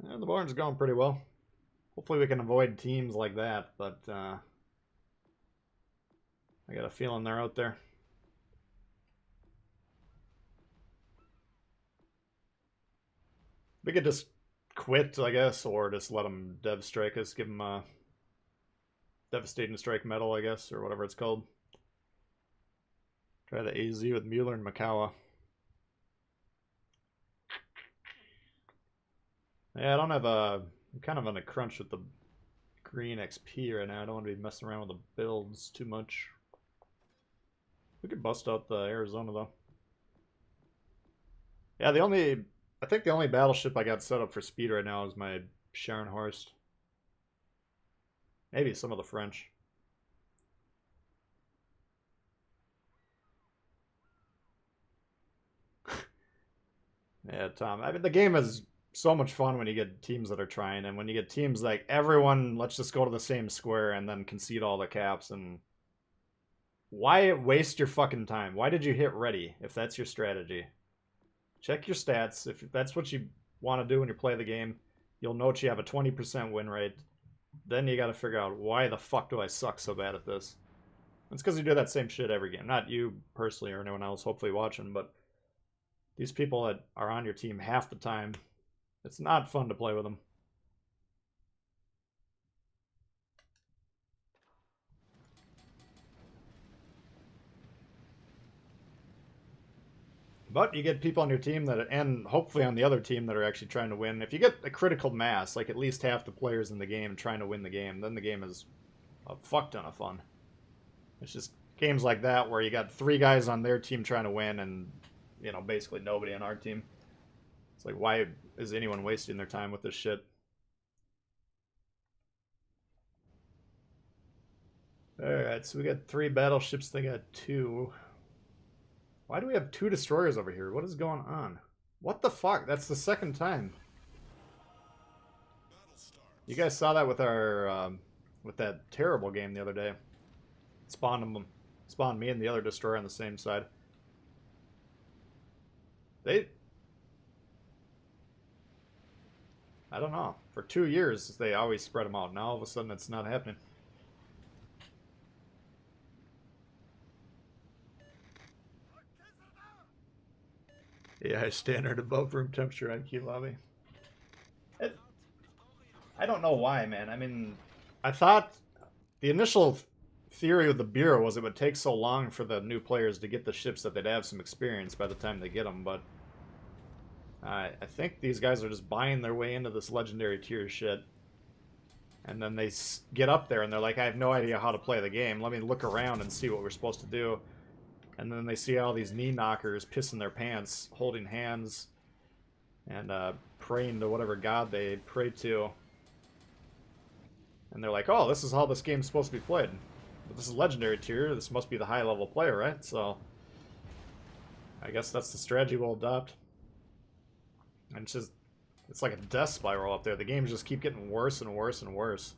Yeah, the barn's going pretty well. Hopefully we can avoid teams like that, but I got a feeling they're out there. We could just quit, I guess, or just let them dev strike us, give them a devastating strike medal, I guess, or whatever it's called. Try the AZ with Mueller and Makawa. Yeah, I don't have a... I'm kind of on a crunch with the green XP right now. I don't want to be messing around with the builds too much. We could bust out the Arizona, though. Yeah, I think the only battleship I got set up for speed right now is my Scharnhorst. Maybe some of the French. Yeah, Tom. I mean, the game is so much fun when you get teams that are trying, and when you get teams like everyone, let's just go to the same square and then concede all the caps. And why waste your fucking time? Why did you hit ready if that's your strategy? Check your stats. If that's what you want to do when you play the game, you'll note you have a 20% win rate. Then you got to figure out, why the fuck do I suck so bad at this? It's because you do that same shit every game. Not you personally or anyone else hopefully watching, but these people that are on your team half the time, it's not fun to play with them. But you get people on your team that, and hopefully on the other team, that are actually trying to win. If you get a critical mass, like at least half the players in the game trying to win the game, then the game is a fuck ton of fun. It's just games like that where you got 3 guys on their team trying to win and, you know, basically nobody on our team. It's like, why is anyone wasting their time with this shit? Alright, so we got 3 battleships, they got 2. Why do we have 2 destroyers over here? What is going on? What the fuck? That's the second time. You guys saw that with our, with that terrible game the other day. Spawned me and the other destroyer on the same side. I don't know. For 2 years, they always spread them out. Now all of a sudden, it's not happening. Yeah, standard above room temperature IQ lobby. I don't know why, man. I mean, I thought the initial theory of the Bureau was it would take so long for the new players to get the ships that they'd have some experience by the time they get them, but I think these guys are just buying their way into this legendary tier shit. And then they get up there and they're like, I have no idea how to play the game. Let me look around and see what we're supposed to do. And then they see all these knee knockers pissing their pants, holding hands, and praying to whatever god they pray to. And they're like, oh, this is how this game's supposed to be played. But this is legendary tier. This must be the high-level player, right? So I guess that's the strategy we'll adopt. And it's like a death spiral up there. The games just keep getting worse and worse and worse.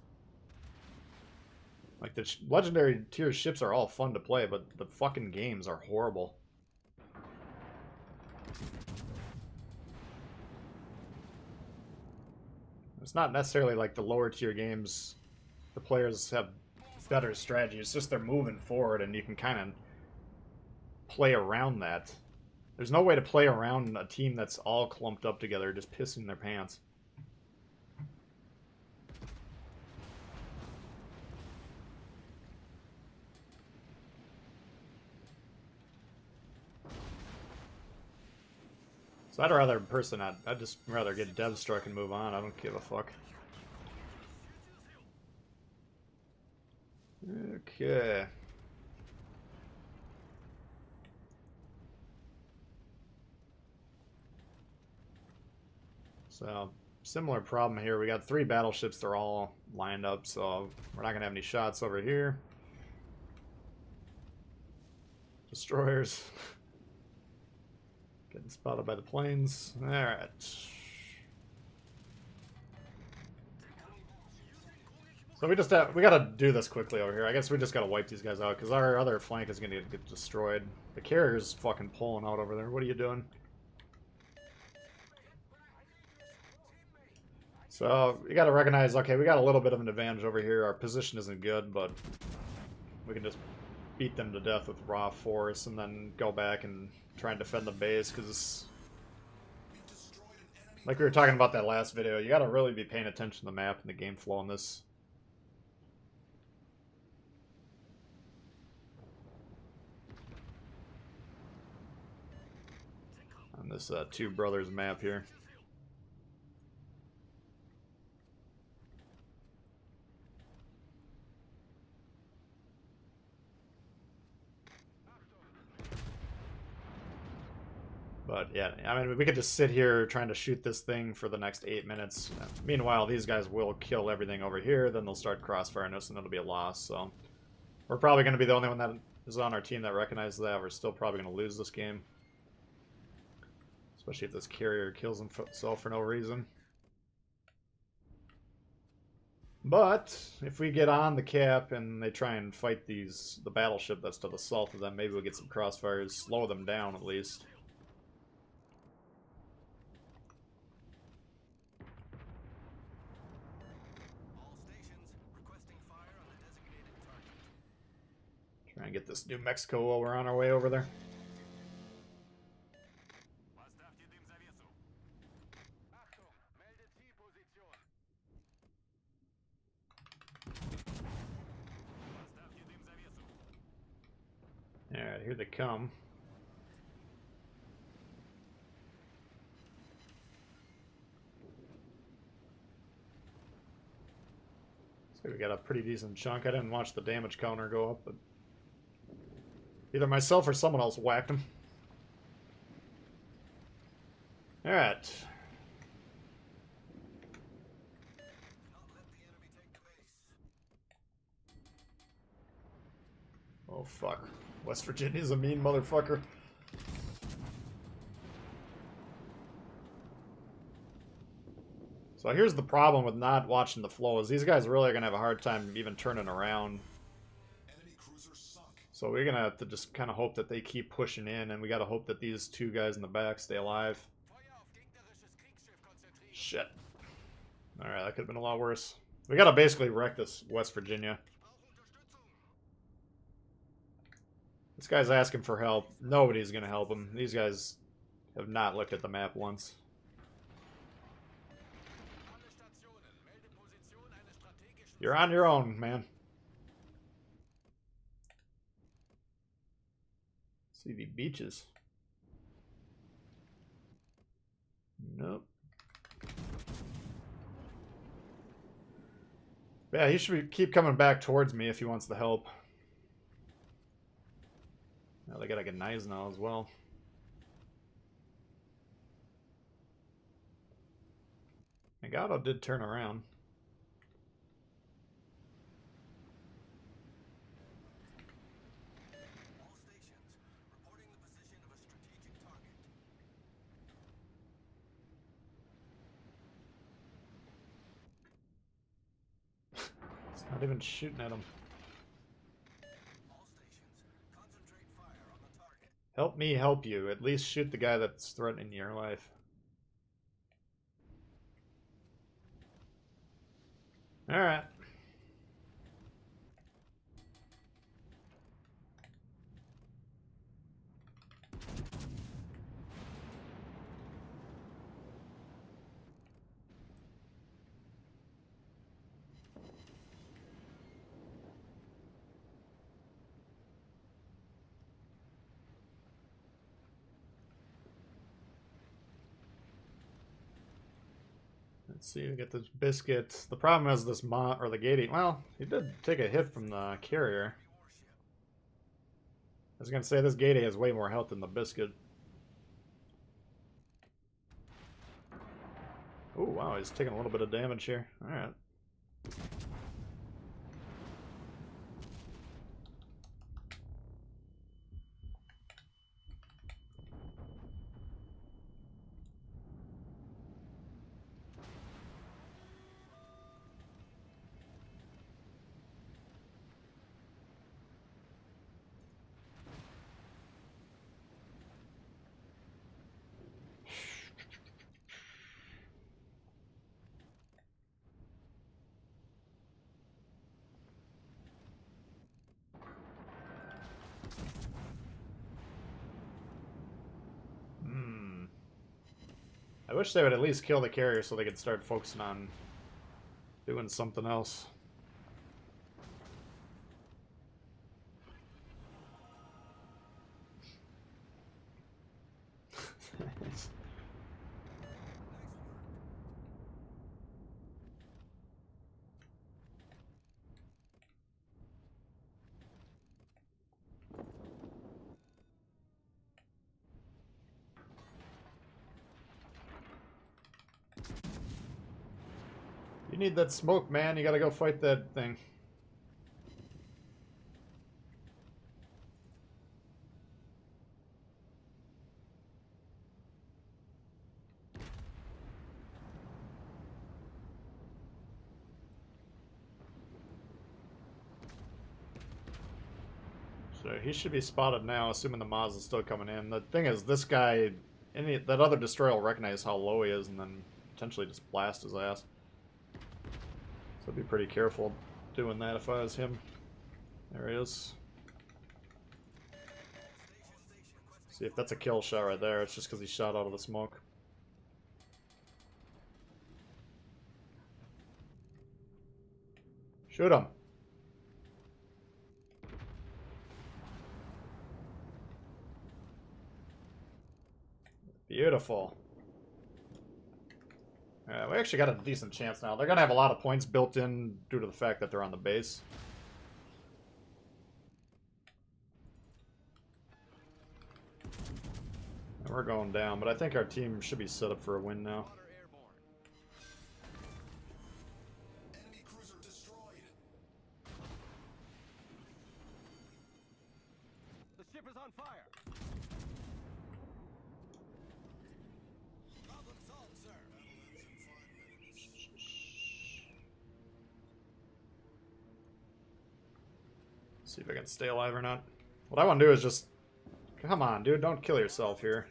Like, the legendary tier ships are all fun to play, but the fucking games are horrible. It's not necessarily like the lower tier games, the players have better strategy. It's just they're moving forward and you can kind of play around that. There's no way to play around a team that's all clumped up together, just pissing their pants. So I'd rather I'd just rather get dev struck and move on. I don't give a fuck. Okay. So, similar problem here. We got 3 battleships. They're all lined up, so we're not going to have any shots over here. Destroyers. Getting spotted by the planes. Alright. So we gotta do this quickly over here. I guess we just gotta wipe these guys out, because our other flank is gonna get destroyed. The carrier's fucking pulling out over there. What are you doing? So, you gotta recognize, okay, we got a little bit of an advantage over here. Our position isn't good, but we can just beat them to death with raw force and then go back and try and defend the base, because like we were talking about that last video, you gotta really be paying attention to the map and the game flow in this. On this Two Brothers map here. But yeah, I mean, we could just sit here trying to shoot this thing for the next 8 minutes. Meanwhile, these guys will kill everything over here, then they'll start crossfiring us and it'll be a loss. So we're probably going to be the only one that is on our team that recognizes that. We're still probably going to lose this game. Especially if this carrier kills himself for no reason. But if we get on the cap and they try and fight the battleship that's to the south of them, maybe we'll get some crossfires, slow them down at least. Try and get this New Mexico while we're on our way over there. Alright, here they come. So we got a pretty decent chunk. I didn't watch the damage counter go up, but either myself or someone else whacked him. Alright. Oh fuck. West Virginia's a mean motherfucker. So here's the problem with not watching the flow, is these guys really are going to have a hard time even turning around. So we're going to have to just kind of hope that they keep pushing in, and we got to hope that these 2 guys in the back stay alive. Shit. Alright, that could have been a lot worse. We got to basically wreck this West Virginia. This guy's asking for help. Nobody's going to help him. These guys have not looked at the map once. You're on your own, man. CV beaches. Nope. Yeah, he should keep coming back towards me if he wants the help. Now they got like a knives now as well. Nagato did turn around. It's not even shooting at him. Help me help you. At least shoot the guy that's threatening your life. Alright. Let's see, we get this biscuit. The problem is this or the gating. Well, he did take a hit from the carrier. I was gonna say this gating has way more health than the biscuit. Oh wow, he's taking a little bit of damage here. Alright. I wish they would at least kill the carrier so they could start focusing on doing something else. You need that smoke, man. You gotta go fight that thing. So he should be spotted now, assuming the Maz is still coming in. The thing is, this guy, that other destroyer will recognize how low he is and then potentially just blast his ass. So I'd be pretty careful doing that if I was him. There he is. See if that's a kill shot right there. It's just because he shot out of the smoke. Shoot him. Beautiful. Alright, we actually got a decent chance now. They're going to have a lot of points built in due to the fact that they're on the base. And we're going down, but I think our team should be set up for a win now. Enemy cruiser destroyed. The ship is on fire. Problem solved, sir. See if I can stay alive or not. What I want to do is just... Come on, dude, don't kill yourself here.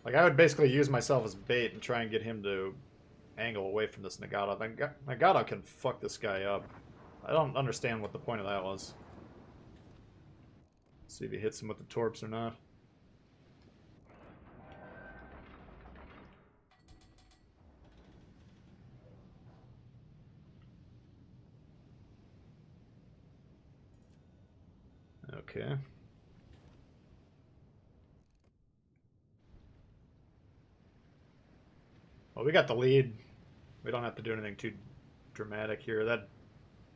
Like, I would basically use myself as bait and try and get him to angle away from this Nagato. Nagato can fuck this guy up. I don't understand what the point of that was. See if he hits him with the torps or not. Okay. Well, we got the lead. We don't have to do anything too dramatic here. That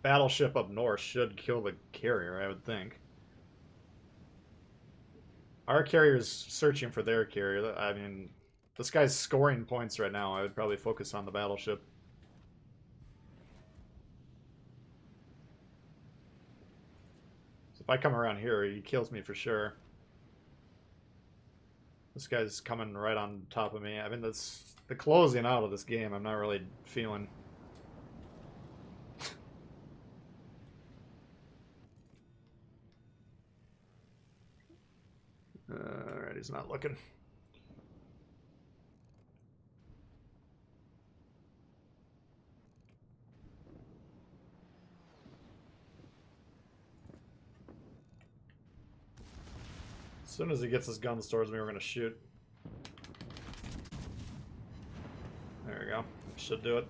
battleship up north should kill the carrier, I would think. Our carrier's searching for their carrier. I mean, this guy's scoring points right now. I would probably focus on the battleship. So if I come around here, he kills me for sure. This guy's coming right on top of me. I mean, that's the closing out of this game. I'm not really feeling. Alright, he's not looking. As soon as he gets his guns towards me, we're going to shoot. There we go. Should do it.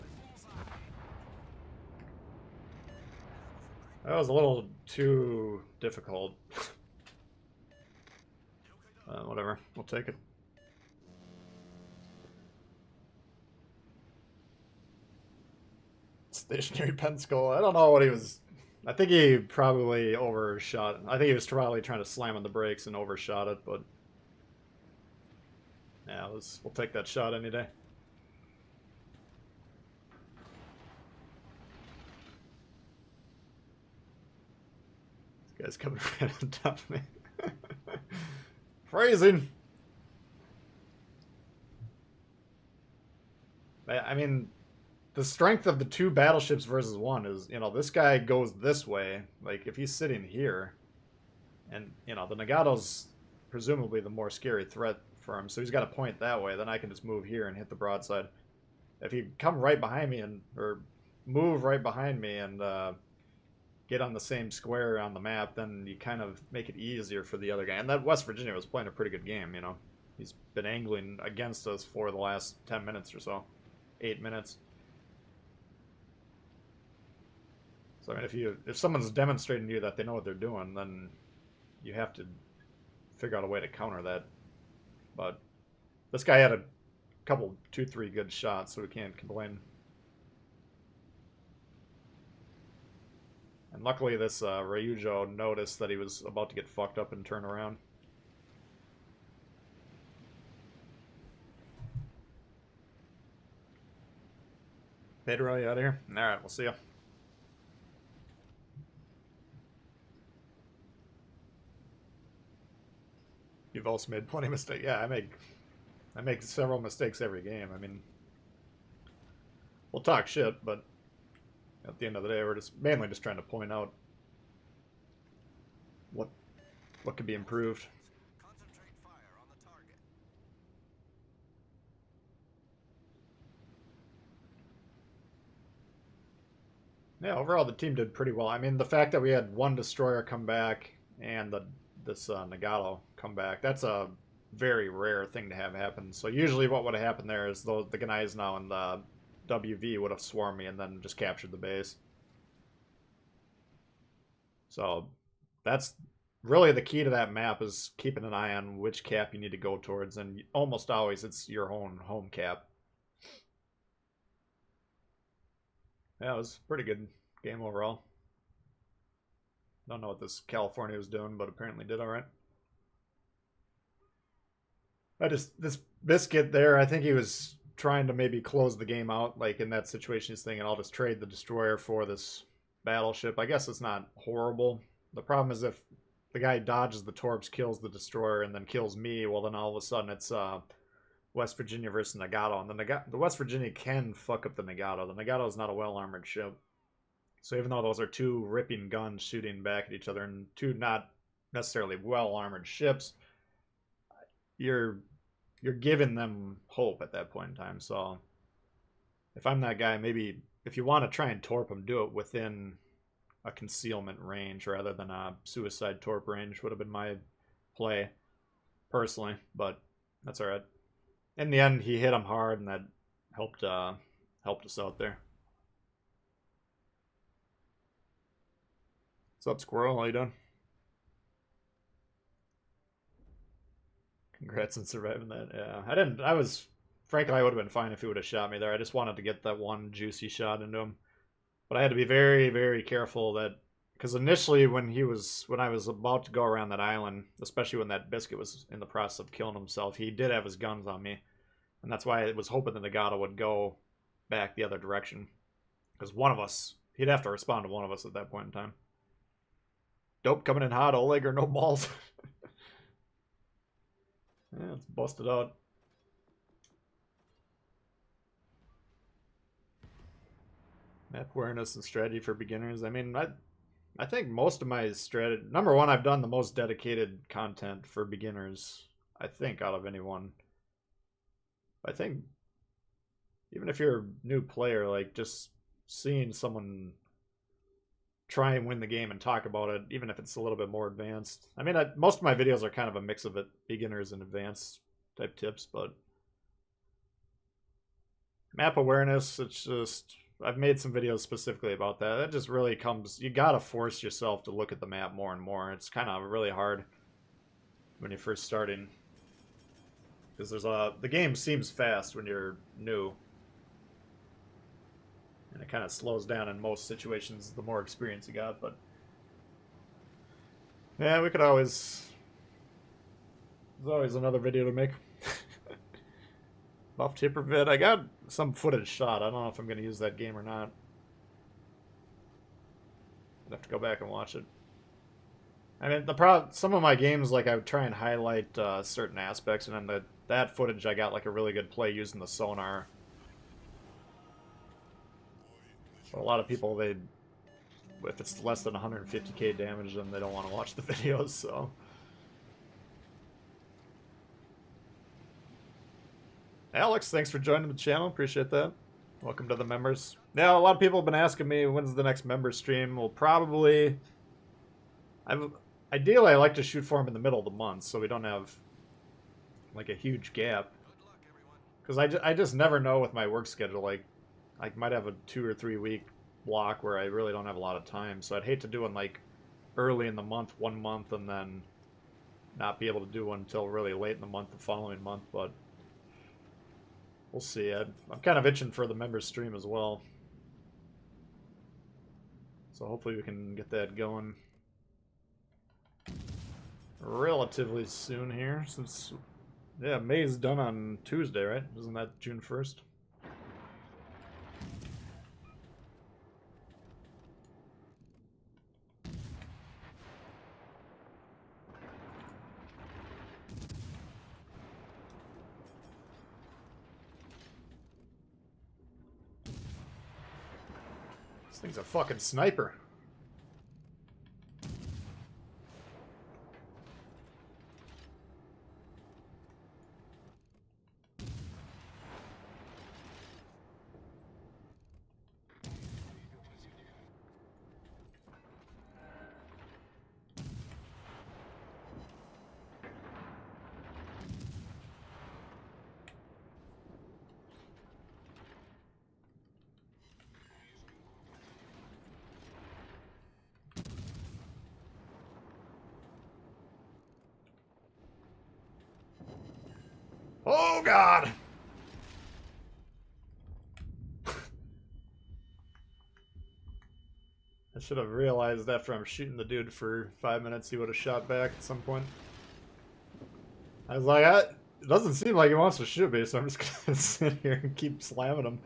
That was a little too difficult. Whatever. We'll take it. Stationary pencil. I don't know what he was. I think he probably overshot. I think he was probably trying to slam on the brakes and overshot it, but yeah, we'll take that shot any day. This guy's coming right on top of me. Phrasing. I mean, the strength of the two battleships versus one is, you know, this guy goes this way. Like, if he's sitting here, and, you know, the Nagato's presumably the more scary threat for him, so he's got to point that way, then I can just move here and hit the broadside. If he come right behind me or move right behind me and get on the same square on the map, then you kind of make it easier for the other guy. And that West Virginia was playing a pretty good game, you know. He's been angling against us for the last 10 minutes or so. 8 minutes. So I mean, if someone's demonstrating to you that they know what they're doing, then you have to figure out a way to counter that. But this guy had a couple, 2-3 good shots, so we can't complain. And luckily, this Ryujo noticed that he was about to get fucked up and turn around. Pedro, you out of here? Alright, we'll see you. You've also made plenty of mistakes. Yeah, I make several mistakes every game. I mean, we'll talk shit, but at the end of the day, we're just mainly just trying to point out what could be improved. Concentrate fire on the target. Yeah, overall the team did pretty well. I mean, the fact that we had one destroyer come back and this Nagato come back, that's a very rare thing to have happen. So usually what would have happened there is the guys now in the WV would have swarmed me and then just captured the base. So that's really the key to that map, is keeping an eye on which cap you need to go towards, and almost always it's your own home cap. Yeah, it was a pretty good game overall. Don't know what this California was doing, but apparently did alright. This Biscuit there, I think he was trying to maybe close the game out, like in that situation he's thinking, I'll just trade the destroyer for this battleship. I guess it's not horrible. The problem is if the guy dodges the torps, kills the destroyer, and then kills me, well then all of a sudden it's West Virginia versus Nagato, and the West Virginia can fuck up the Nagato. The Nagato is not a well-armored ship. So even though those are two ripping guns shooting back at each other, and two not necessarily well-armored ships, you're giving them hope at that point in time. So if I'm that guy, maybe if you want to try and torp them, do it within a concealment range rather than a suicide torp range would have been my play personally, but that's alright. In the end, he hit him hard, and that helped us out there. What's up, Squirrel? How you doing? Congrats on surviving that. Yeah, I was, frankly, I would have been fine if he would have shot me there. I just wanted to get that one juicy shot into him. But I had to be very, very careful that, because initially when I was about to go around that island, especially when that Biscuit was in the process of killing himself, he did have his guns on me. And that's why I was hoping the Nagato would go back the other direction. Because one of us, he'd have to respond to one of us at that point in time. Dope coming in hot, Oleg or no balls. Yeah, it's busted out. Map awareness and strategy for beginners. I mean, I think most of my strategy... Number one, I've done the most dedicated content for beginners, I think, out of anyone. I think even if you're a new player, like, just seeing someone try and win the game and talk about it, even if it's a little bit more advanced. I mean, most of my videos are kind of a mix of it, beginners and advanced type tips, but map awareness, it's just... I've made some videos specifically about that. That just really comes... You gotta force yourself to look at the map more and more. It's kind of really hard when you're first starting. Because the game seems fast when you're new. And it kind of slows down in most situations the more experience you got, but yeah, we could always... There's always another video to make. Buff Tipper vid. I got some footage shot. I don't know if I'm going to use that game or not. I'd have to go back and watch it. I mean, some of my games, like, I would try and highlight certain aspects, and then that footage I got, like, a really good play using the sonar. But a lot of people, if it's less than 150k damage, then they don't want to watch the videos, so... Alex, thanks for joining the channel. Appreciate that. Welcome to the members. Now, a lot of people have been asking me, when's the next member stream? Well, probably... Ideally, I like to shoot for them in the middle of the month, so we don't have, like, a huge gap. Because I just never know with my work schedule. Like, I might have a 2 or 3 week block where I really don't have a lot of time. So I'd hate to do one, like, early in the month, 1 month, and then not be able to do one until really late in the month the following month, but... We'll see. I'm kind of itching for the members stream as well. So hopefully we can get that going relatively soon here. Since, yeah, May's done on Tuesday, right? Isn't that June 1st? This thing's a fucking sniper. Oh, God! I should have realized after I'm shooting the dude for 5 minutes he would have shot back at some point. I was like, it doesn't seem like he wants to shoot me, so I'm just gonna sit here and keep slamming him.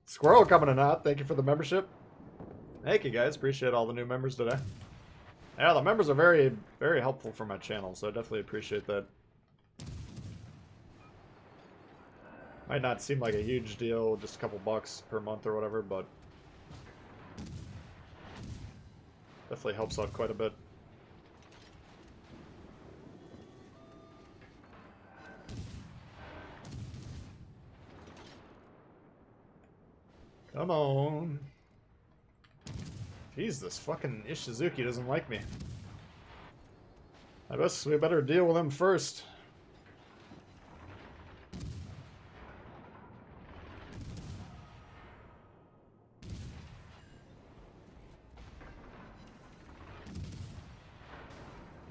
Squirrel coming in hot, thank you for the membership. Thank you guys, appreciate all the new members today. Yeah, the members are very, very helpful for my channel, so I definitely appreciate that. Might not seem like a huge deal, just a couple bucks per month or whatever, but definitely helps out quite a bit. Come on. Jeez, this fucking Ishizuki doesn't like me. I guess we better deal with him first.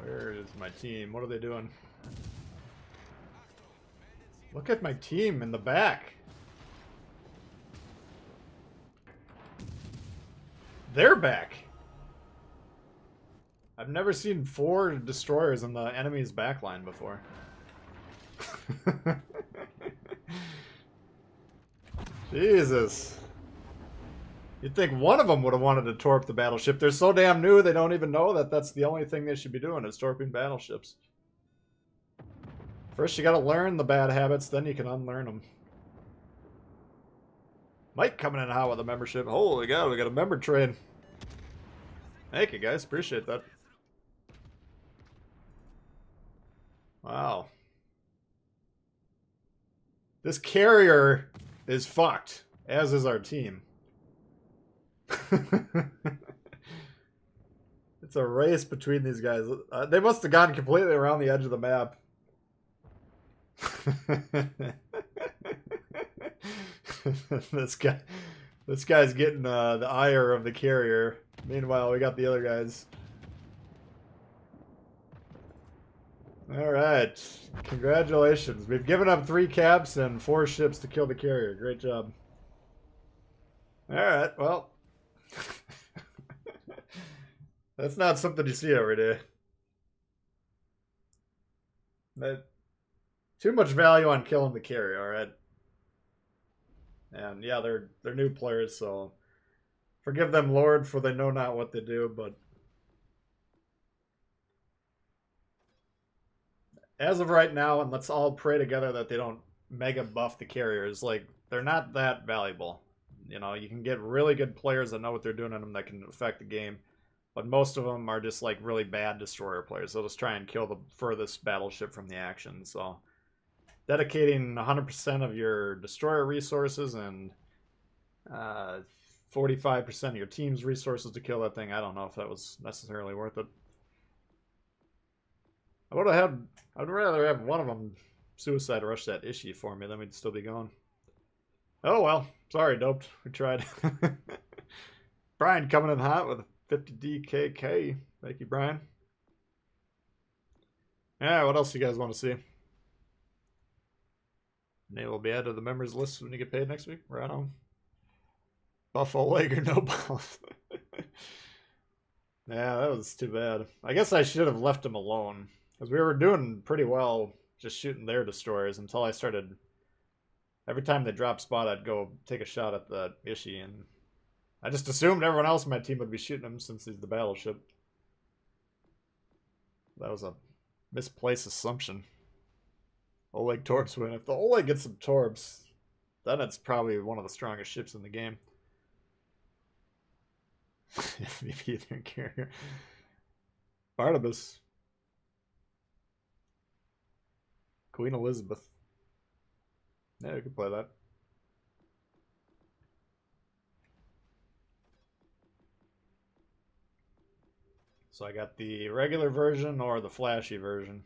Where is my team? What are they doing? Look at my team in the back. They're back. I've never seen 4 destroyers in the enemy's backline before. Jesus. You'd think one of them would have wanted to torp the battleship. They're so damn new, they don't even know that that's the only thing they should be doing is torping battleships. First you gotta learn the bad habits, then you can unlearn them. Mike coming in hot with a membership. Holy God, we got a member train. Thank you guys, appreciate that. Wow. This carrier is fucked, as is our team. It's a race between these guys. They must have gone completely around the edge of the map. This guy's getting the ire of the carrier. Meanwhile, we got the other guys. Alright. Congratulations. We've given up 3 caps and 4 ships to kill the carrier. Great job. Alright, well. That's not something you see every day. That, too much value on killing the carry, alright? And yeah, they're new players, so forgive them, Lord, for they know not what they do, but as of right now, and let's all pray together that they don't mega buff the carriers. Like, they're not that valuable. You know, you can get really good players that know what they're doing in them that can affect the game, but most of them are just like really bad destroyer players. They'll just try and kill the furthest battleship from the action. So, dedicating 100% of your destroyer resources and 45% of your team's resources to kill that thing, I don't know if that was necessarily worth it. I'd rather have one of them suicide rush that issue for me, then we'd still be going. Oh well, sorry, doped. We tried. Brian coming in hot with a 50 DKK. Thank you, Brian. Yeah, what else you guys want to see? Name will be added to the members list when you get paid next week. Right on. Buffalo leg or no balls. Yeah, that was too bad. I guess I should have left him alone. Because we were doing pretty well just shooting their destroyers until I started... Every time they dropped spot, I'd go take a shot at the Ishii, and I just assumed everyone else in my team would be shooting him since he's the battleship. That was a misplaced assumption. Oleg Torbs win. If the Oleg gets some Torbs, then it's probably one of the strongest ships in the game. Maybe their carrier. Barnabas. Queen Elizabeth. Yeah, we could play that. So I got the regular version or the flashy version.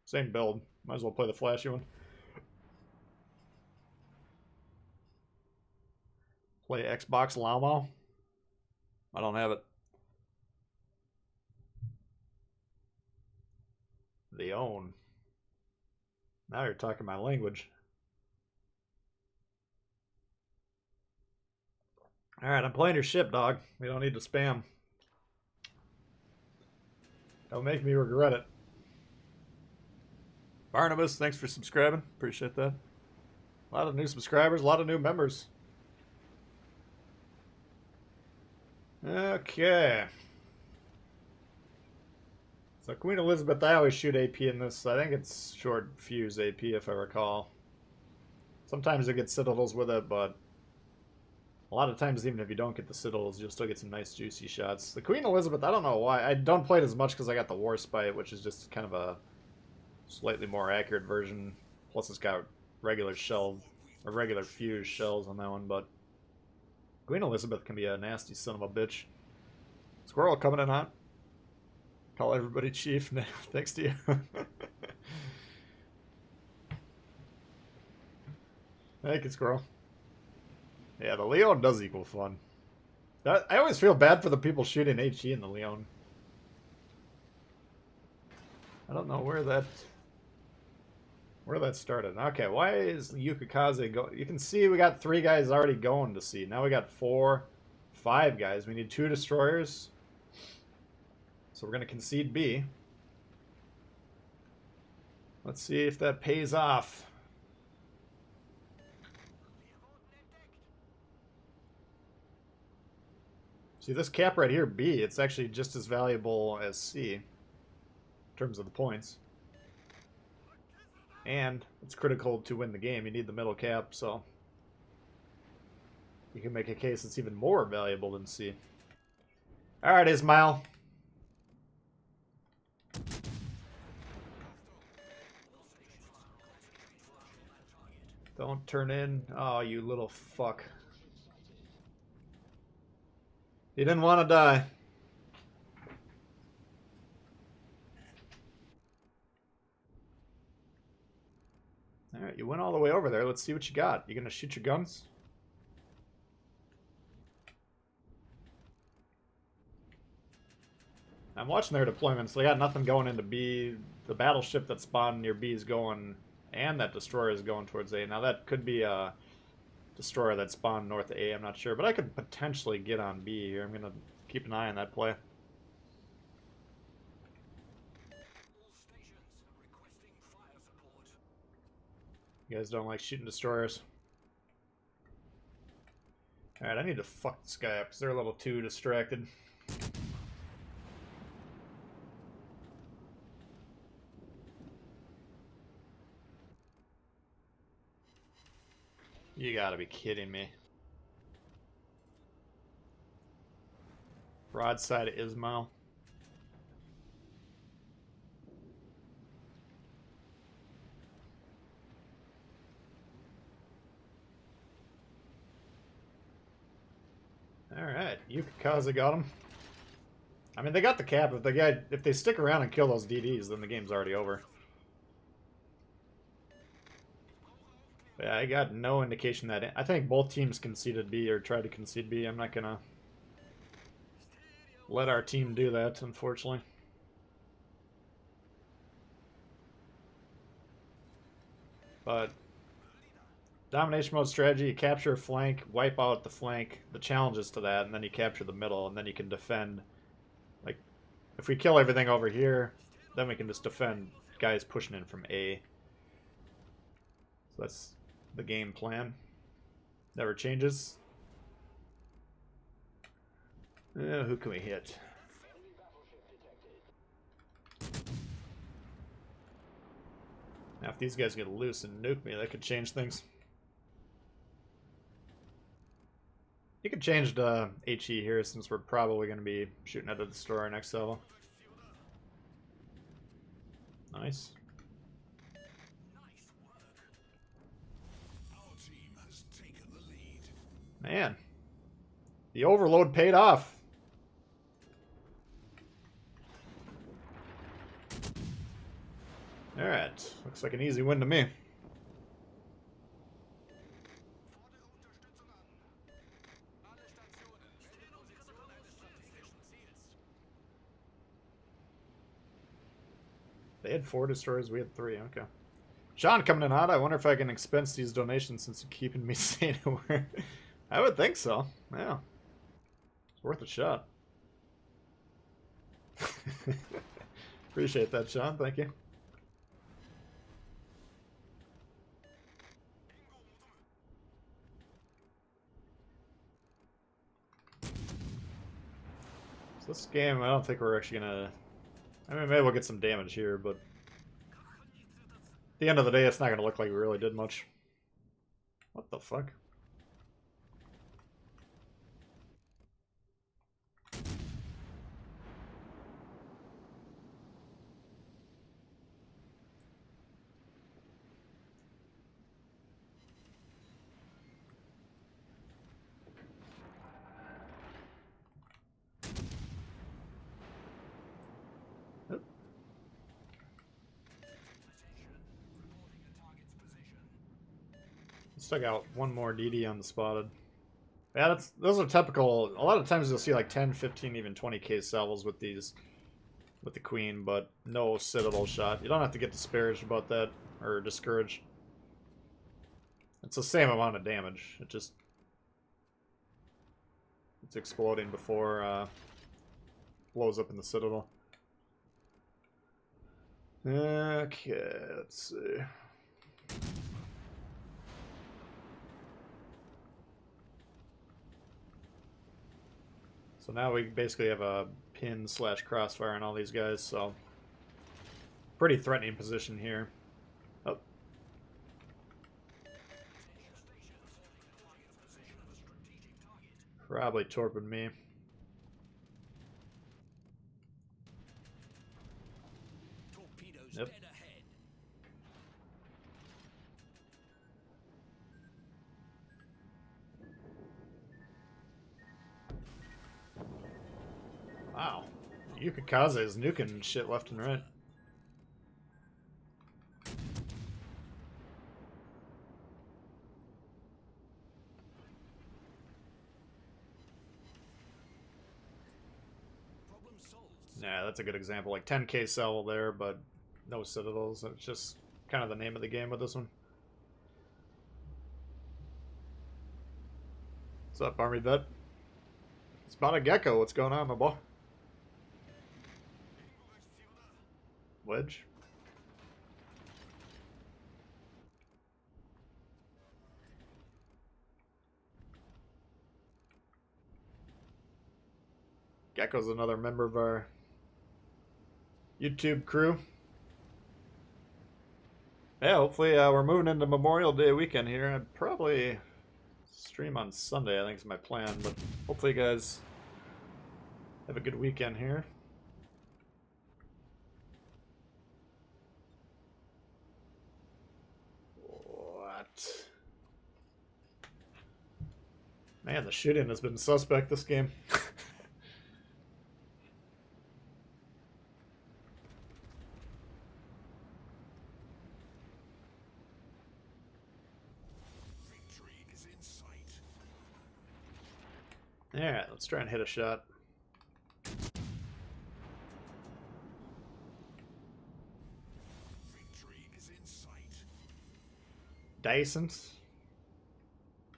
Same build. Might as well play the flashy one. Play Xbox Llama. I don't have it. Leon. Now you're talking my language. Alright, I'm playing your ship, dog. We don't need to spam. Don't make me regret it. Barnabas, thanks for subscribing. Appreciate that. A lot of new subscribers, a lot of new members. Okay. So Queen Elizabeth, I always shoot AP in this. I think it's short fuse AP if I recall. Sometimes you get citadels with it, but a lot of times even if you don't get the citadels, you'll still get some nice juicy shots. The Queen Elizabeth, I don't know why. I don't play it as much because I got the War Spite, which is just kind of a slightly more accurate version. Plus it's got regular shell, or regular fuse shells on that one, but Queen Elizabeth can be a nasty son of a bitch. Squirrel coming in hot. Call everybody chief. Thanks to you. Thank you, Squirrel. Yeah, the Leon does equal fun. I always feel bad for the people shooting HE in the Leon. I don't know where that started. Okay, why is Yukikaze go? You can see we got 3 guys already going to sea. Now we got 4, 5 guys. We need 2 destroyers. So we're going to concede B. Let's see if that pays off. See, this cap right here, B, it's actually just as valuable as C in terms of the points. And it's critical to win the game. You need the middle cap, so you can make a case it's even more valuable than C. Alright, Ismail. Don't turn in. Oh, you little fuck. You didn't want to die. Alright, you went all the way over there. Let's see what you got. You gonna shoot your guns? I'm watching their deployments. They got nothing going into B. The battleship that spawned near B is going, and that destroyer is going towards A. Now that could be a destroyer that spawned north of A. I'm not sure, but I could potentially get on B here. I'm gonna keep an eye on that play. All stations requesting fire support. You guys don't like shooting destroyers. Alright, I need to fuck this guy up because they're a little too distracted. You gotta be kidding me. Broadside of Ismail. Alright, Yukikaze got him. I mean, they got the cap. If they stick around and kill those DDs, then the game's already over. But yeah, I got no indication that... I think both teams conceded B or tried to concede B. I'm not gonna let our team do that, unfortunately. But domination mode strategy, you capture a flank, wipe out the flank, the challenges to that, and then you capture the middle, and then you can defend. Like, if we kill everything over here, then we can just defend guys pushing in from A. So that's the game plan. Never changes. Who can we hit? Now, if these guys get loose and nuke me, that could change things. You could change the HE here since we're probably going to be shooting at the destroyer next level. Nice. Man, the overload paid off. Alright, looks like an easy win to me. They had 4 destroyers, we had 3, okay. Sean coming in hot. I wonder if I can expense these donations since you're keeping me sane and aware. I would think so. Yeah. It's worth a shot. Appreciate that, Sean. Thank you. So this game, I don't think we're actually gonna... I mean, maybe we'll get some damage here, but... At the end of the day, it's not gonna look like we really did much. What the fuck? Still got one more DD on the spotted. Yeah, those are typical. A lot of times you'll see like 10, 15, even 20k salvos with these, with the queen, but no citadel shot. You don't have to get disparaged about that or discouraged. It's the same amount of damage. It's exploding before blows up in the citadel. Okay, let's see. So now we basically have a pin / crossfire on all these guys, so pretty threatening position here. Oh. Probably torpid me. Yep. Wow. Yukikaze is nuking shit left and right. Yeah, that's a good example. Like 10k cell there, but no citadels. It's just kind of the name of the game with this one. What's up, Army Vet? It's about a gecko. What's going on, my boy? Wedge? Gecko's another member of our YouTube crew. Yeah, hopefully we're moving into Memorial Day weekend here. I'd probably stream on Sunday, I think is my plan, but hopefully you guys have a good weekend here. What? Man, the shooting has been suspect this game. Alright, let's try and hit a shot. Decent.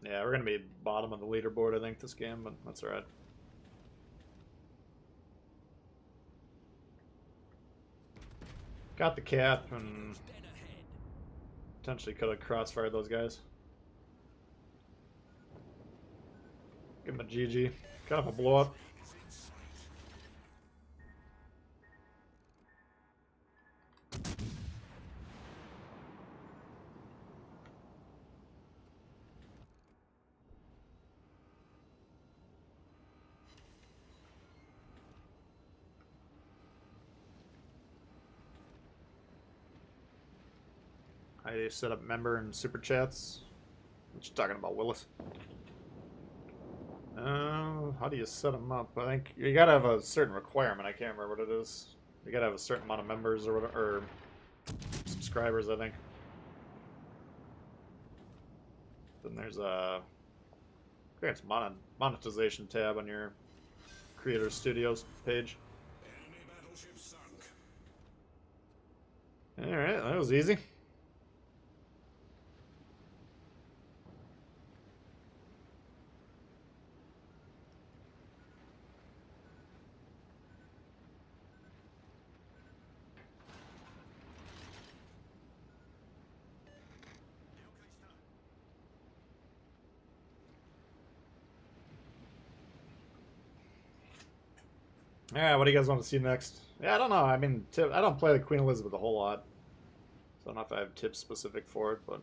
Yeah, we're going to be bottom of the leaderboard, I think, this game, but that's alright. Got the cap and potentially could have crossfired those guys. Give him a GG. Kind of a blow up. I set up member and super chats. What you talking about, Willis? How do you set them up? I think you gotta have a certain requirement. I can't remember what it is. You gotta have a certain amount of members or whatever, or subscribers, I think. Then there's a it's monetization tab on your Creator Studios page. All right, that was easy. Yeah, what do you guys want to see next? Yeah, I don't know. I mean, I don't play the Queen Elizabeth a whole lot, so I don't know if I have tips specific for it, but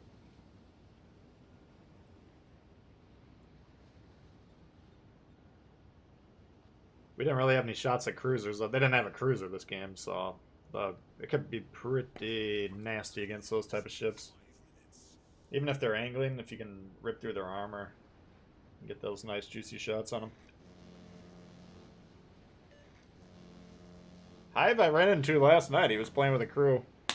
we didn't really have any shots at cruisers. They didn't have a cruiser this game, so it could be pretty nasty against those type of ships. Even if they're angling, if you can rip through their armor and get those nice juicy shots on them. Hive I ran into last night. He was playing with a crew. I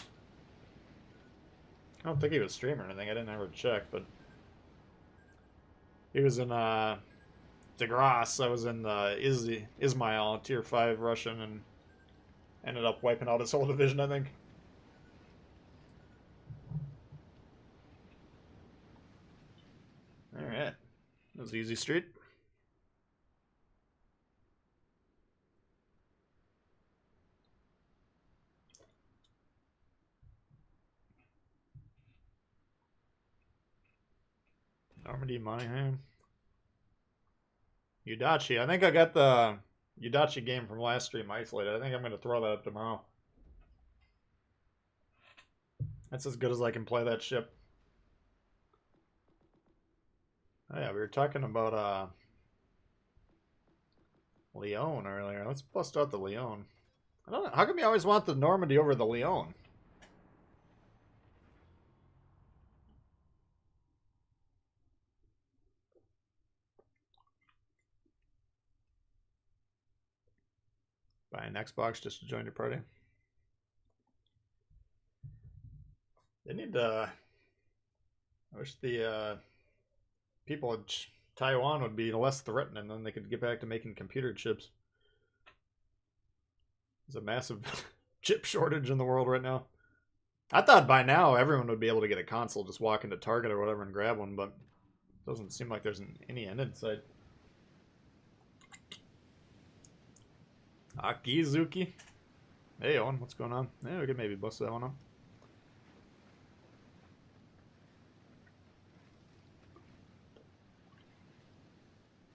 don't think he was streaming or anything. I didn't ever check, but he was in DeGrasse. I was in Ismail, tier 5 Russian, and ended up wiping out his whole division, I think. Alright. That was easy street. Normandy, Monahan. Udachi. I think I got the Udachi game from last stream isolated. I think I'm going to throw that up tomorrow. That's as good as I can play that ship. Oh yeah, we were talking about Leon earlier. Let's bust out the Leon. I don't know. How come you always want the Normandy over the Leon? Buy an Xbox just to join your party. They need to... I wish the people in Taiwan would be less threatening, and then they could get back to making computer chips. There's a massive chip shortage in the world right now. I thought by now everyone would be able to get a console, just walk into Target or whatever and grab one, but Doesn't seem like there's any end in sight. Akizuki. Hey, Owen, what's going on? Yeah, we could maybe bust that one up.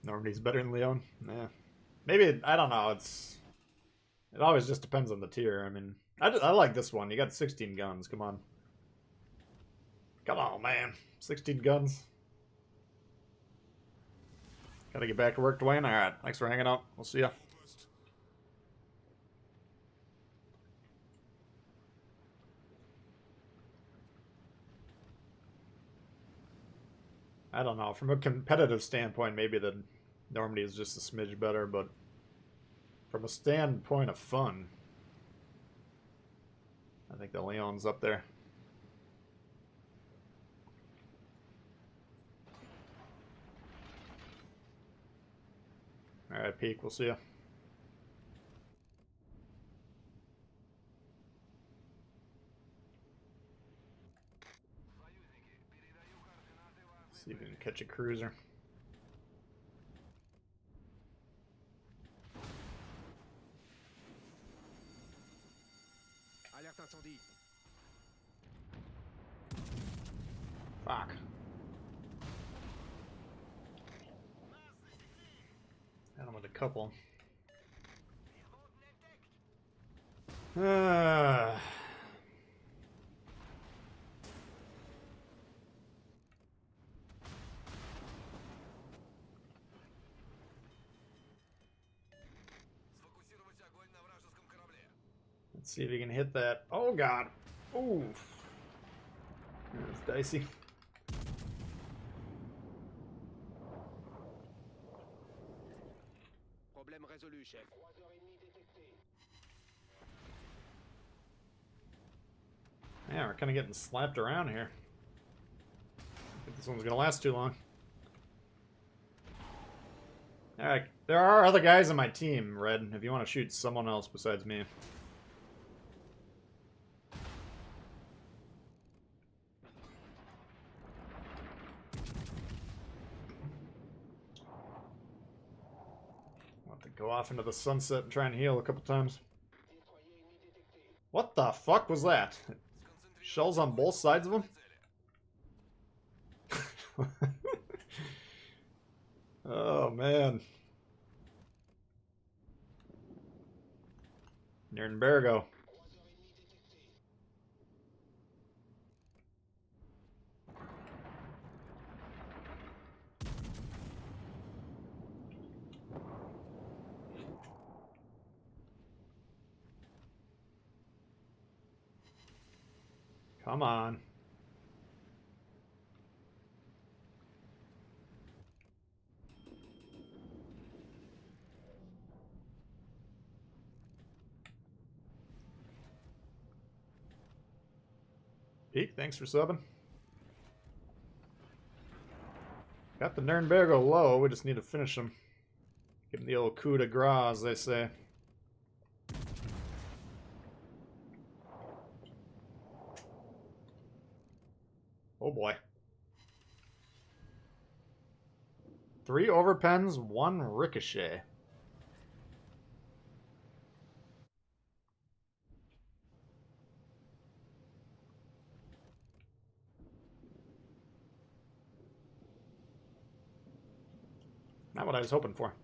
Normandy's better than Leon? Yeah. Maybe, I don't know, it always just depends on the tier. I mean, I like this one. You got 16 guns, come on. Come on, man. 16 guns. Gotta get back to work, Dwayne. Alright, thanks for hanging out. We'll see ya. I don't know. From a competitive standpoint, maybe the Normandy is just a smidge better, but from a standpoint of fun, I think the Leon's up there. Alright, Peak, we'll see ya. See if we can catch a cruiser. Alerte incendie. Fuck. Hit him with a couple. Let's see if he can hit that. Oh god. Oof. That's dicey. Problème résolu, chef. Yeah, we're kind of getting slapped around here. I think this one's gonna last too long. Alright, there are other guys on my team, Red, if you want to shoot someone else besides me. I'll have to go off into the sunset and try and heal a couple times. What the fuck was that? Shells on both sides of them? Oh, man. Nürnbergo. Come on. Peak, thanks for subbing. Got the Nürnbergo low, we just need to finish him. Give him the old coup de grace, as they say. Oh boy. 3 overpens, 1 ricochet. Not what I was hoping for.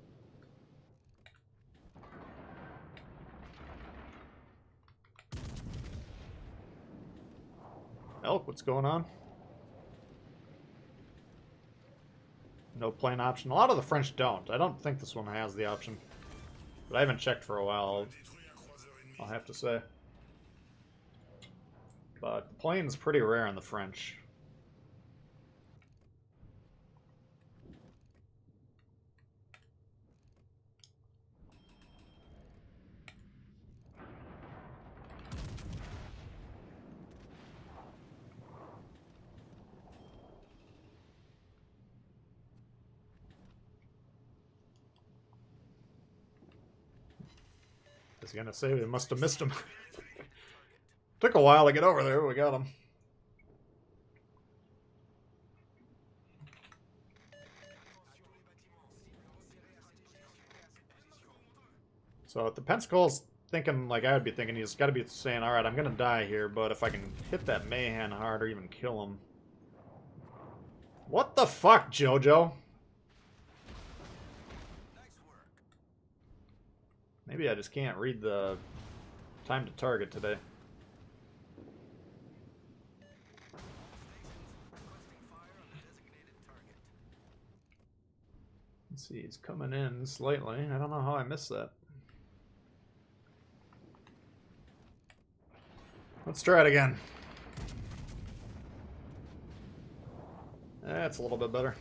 Elk, what's going on? No plane option. A lot of the French don't. I don't think this one has the option. But I haven't checked for a while, I'll have to say. But the plane's pretty rare in the French. I was gonna say we must have missed him. Took a while to get over there, we got him. So if the Pensacle's thinking like I would be thinking, he's got to be saying, all right, I'm going to die here, but if I can hit that Mayhem hard or even kill him. What the fuck, Jojo? Maybe I just can't read the time to target today. Let's see, he's coming in slightly. I don't know how I missed that. Let's try it again. That's a little bit better.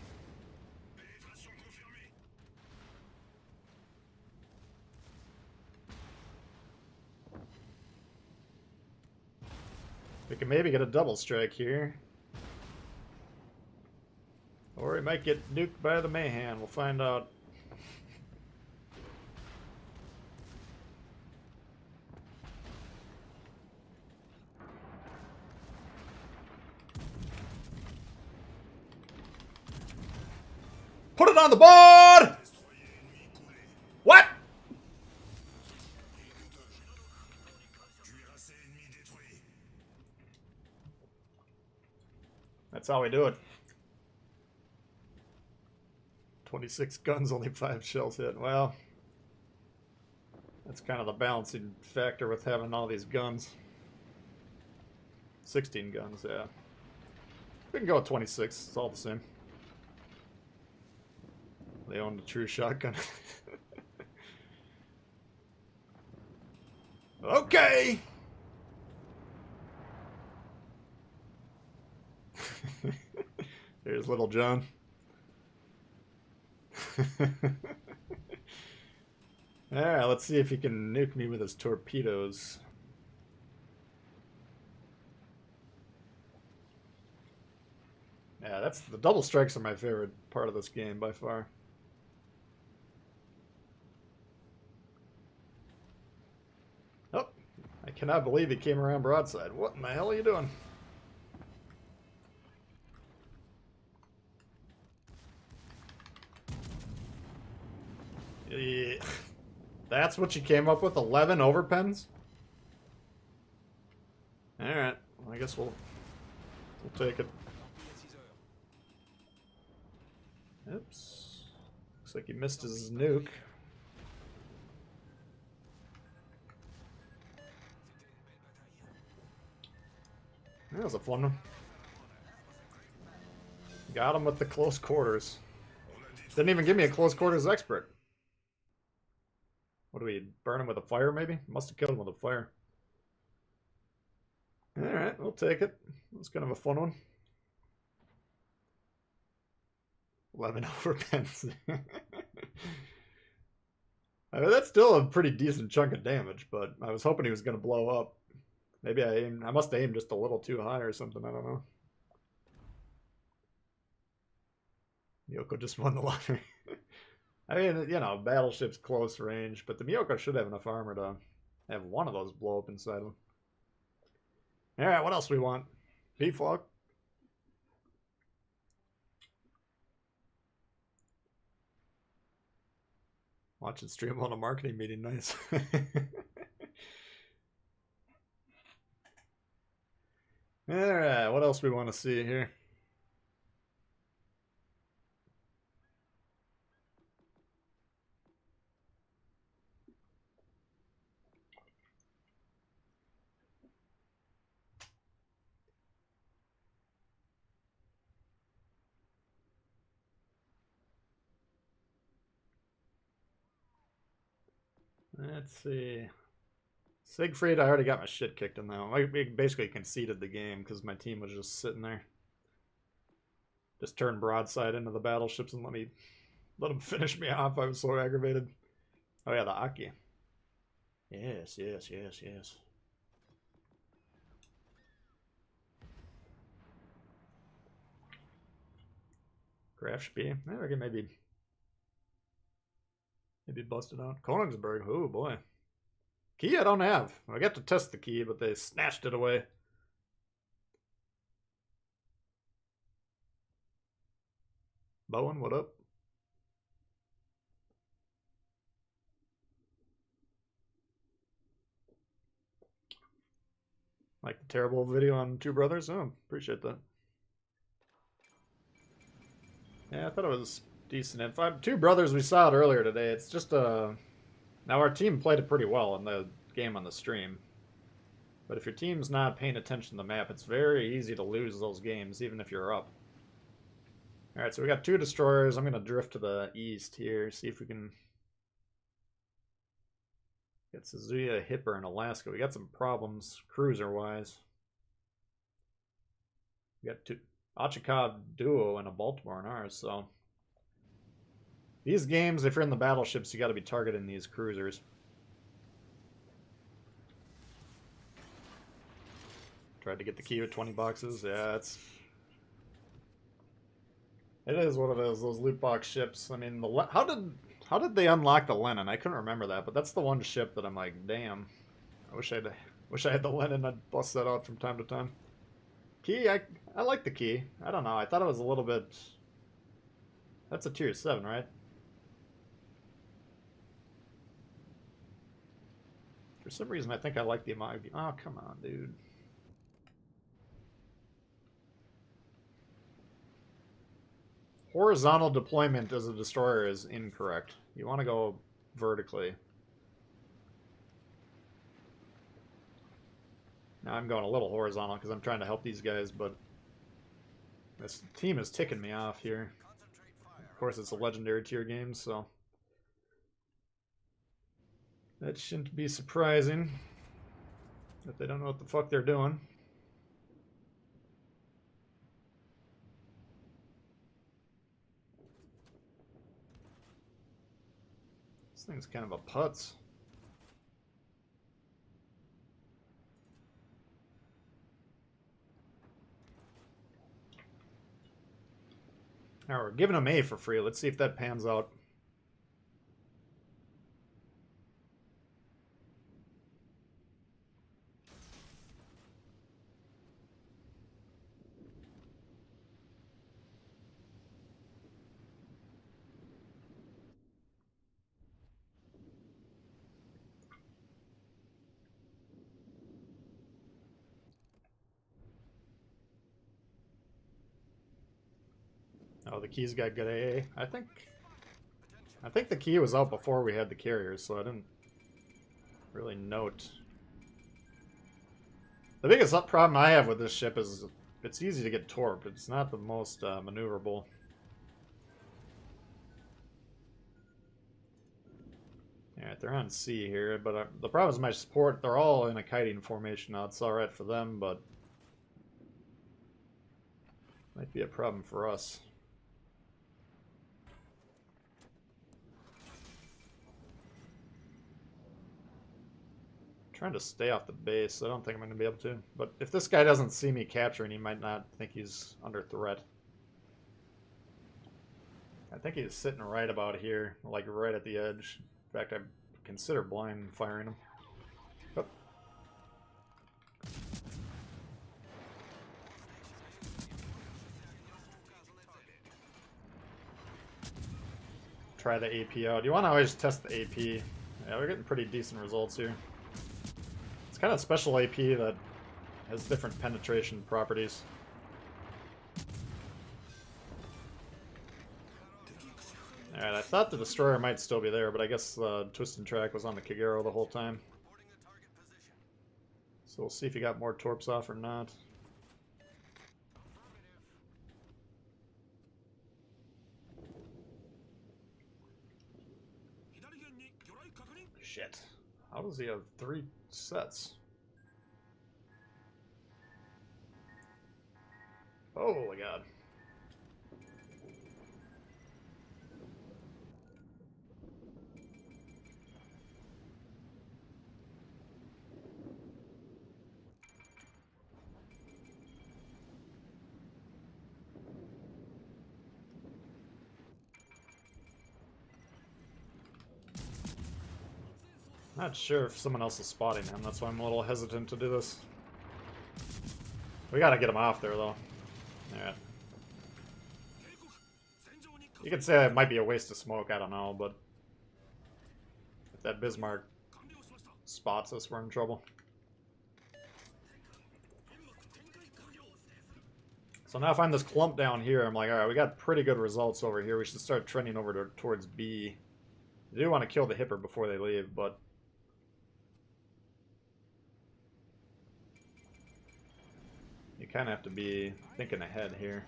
We can maybe get a double strike here. Or he might get nuked by the Mayhem. We'll find out. Put it on the board! What? That's how we do it. 26 guns, only 5 shells hit. Well, that's kind of the balancing factor with having all these guns. 16 guns, yeah. We can go with 26, it's all the same. They own the true shotgun. Okay! There's Little John. Alright, let's see if he can nuke me with his torpedoes. Yeah, that's the double strikes are my favorite part of this game by far. Oh, I cannot believe he came around broadside. What in the hell are you doing? Yeah. That's what you came up with? 11 overpens? Alright, well, I guess we'll take it. Oops. Looks like he missed his nuke. That was a fun one. Got him with the close quarters. Didn't even give me a close quarters expert. What do we burn him with a fire, maybe? Must have killed him with a fire. Alright, we'll take it. That's kind of a fun one. 11 overpens. I mean, that's still a pretty decent chunk of damage, but I was hoping he was going to blow up. Maybe I must have aimed just a little too high or something, I don't know. Miyoko just won the lottery. I mean, you know, battleships close range, but the Miyoko should have enough armor to have one of those blow up inside them. Alright, what else we want? P-Flog? Watching stream on a marketing meeting, nice. Alright, what else we want to see here? Let's see. Siegfried, I already got my shit kicked in that one. I basically conceded the game because my team was just sitting there. Just turned broadside into the battleships and let them finish me off. I was so aggravated. Oh yeah, the Aki. Yes, yes, yes, yes. Grafspee. I can maybe bust it out. Königsberg. Oh boy. Key I don't have. I got to test the key, but they snatched it away. Bowen, what up? Like the terrible video on Two Brothers? Oh, appreciate that. Yeah, I thought it was decent. In fact, Two Brothers, we saw it earlier today. It's just now our team played it pretty well in the game on the stream. But if your team's not paying attention to the map, it's very easy to lose those games, even if you're up. Alright, so we got 2 destroyers. I'm going to drift to the east here, see if we can get Suzuya, Hipper, and Alaska. We got some problems cruiser-wise. We got 2 Achikov Duo and a Baltimore in ours, so these games, if you're in the battleships, you got to be targeting these cruisers. Tried to get the key with 20 boxes. Yeah, it is what it is. Those loot box ships. I mean, how did they unlock the Lenin? I couldn't remember that, but that's the one ship that I'm like, damn. I wish I had the Lenin. I'd bust that out from time to time. Key, I like the key. I don't know. I thought it was a little bit. That's a tier 7, right? For some reason, I think I like the amount. Oh, come on, dude. Horizontal deployment as a destroyer is incorrect. You want to go vertically. Now I'm going a little horizontal because I'm trying to help these guys, but this team is ticking me off here. Of course, it's a legendary tier game, so that shouldn't be surprising that they don't know what the fuck they're doing. This thing's kind of a putz. Now we're giving them A for free. Let's see if that pans out. Oh, the keys got good AA. I think the key was out before we had the carriers, so I didn't really note. The biggest problem I have with this ship is it's easy to get torped. It's not the most maneuverable. Alright, they're on C here, but the problem is my support, they're all in a kiting formation now. It's alright for them, but might be a problem for us. Trying to stay off the base. I don't think I'm going to be able to. But if this guy doesn't see me capturing, he might not think he's under threat. I think he's sitting right about here, like right at the edge. In fact, I consider blind firing him. Oh. Try the AP out. You want to always test the AP. Yeah, we're getting pretty decent results here. It's kind of special AP that has different penetration properties. Alright, I thought the destroyer might still be there, but I guess the twisting track was on the Kagero the whole time. So we'll see if he got more torps off or not. Shit. How does he have 3 sets? Holy God. Not sure if someone else is spotting him, that's why I'm a little hesitant to do this. We gotta get him off there, though. Alright. You could say it might be a waste of smoke, I don't know, but if that Bismarck spots us, we're in trouble. So now if I'm this clump down here, I'm like, alright, we got pretty good results over here. We should start trending over towards B. I do want to kill the hipper before they leave, but... you kind of have to be thinking ahead here.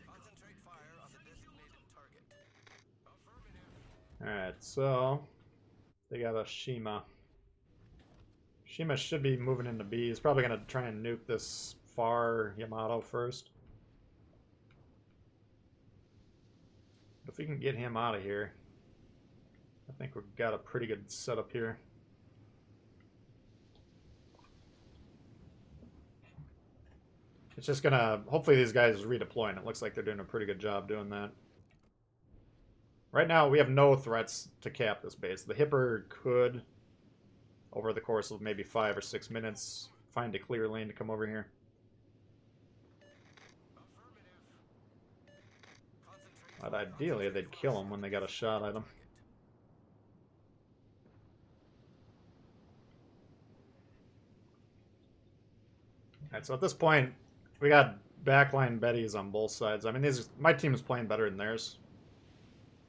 Concentrate fire on the designated target. Affirmative. Alright, so... they got a Shima. Shima should be moving into B. He's probably going to try and nuke this far Yamato first. But if we can get him out of here, I think we've got a pretty good setup here. It's just gonna... hopefully these guys are redeploying. It looks like they're doing a pretty good job doing that. Right now, we have no threats to cap this base. The hipper could, over the course of maybe 5 or 6 minutes, find a clear lane to come over here. But ideally, they'd kill him when they got a shot at him. Alright, so at this point, we got backline Bettys on both sides. I mean, my team is playing better than theirs.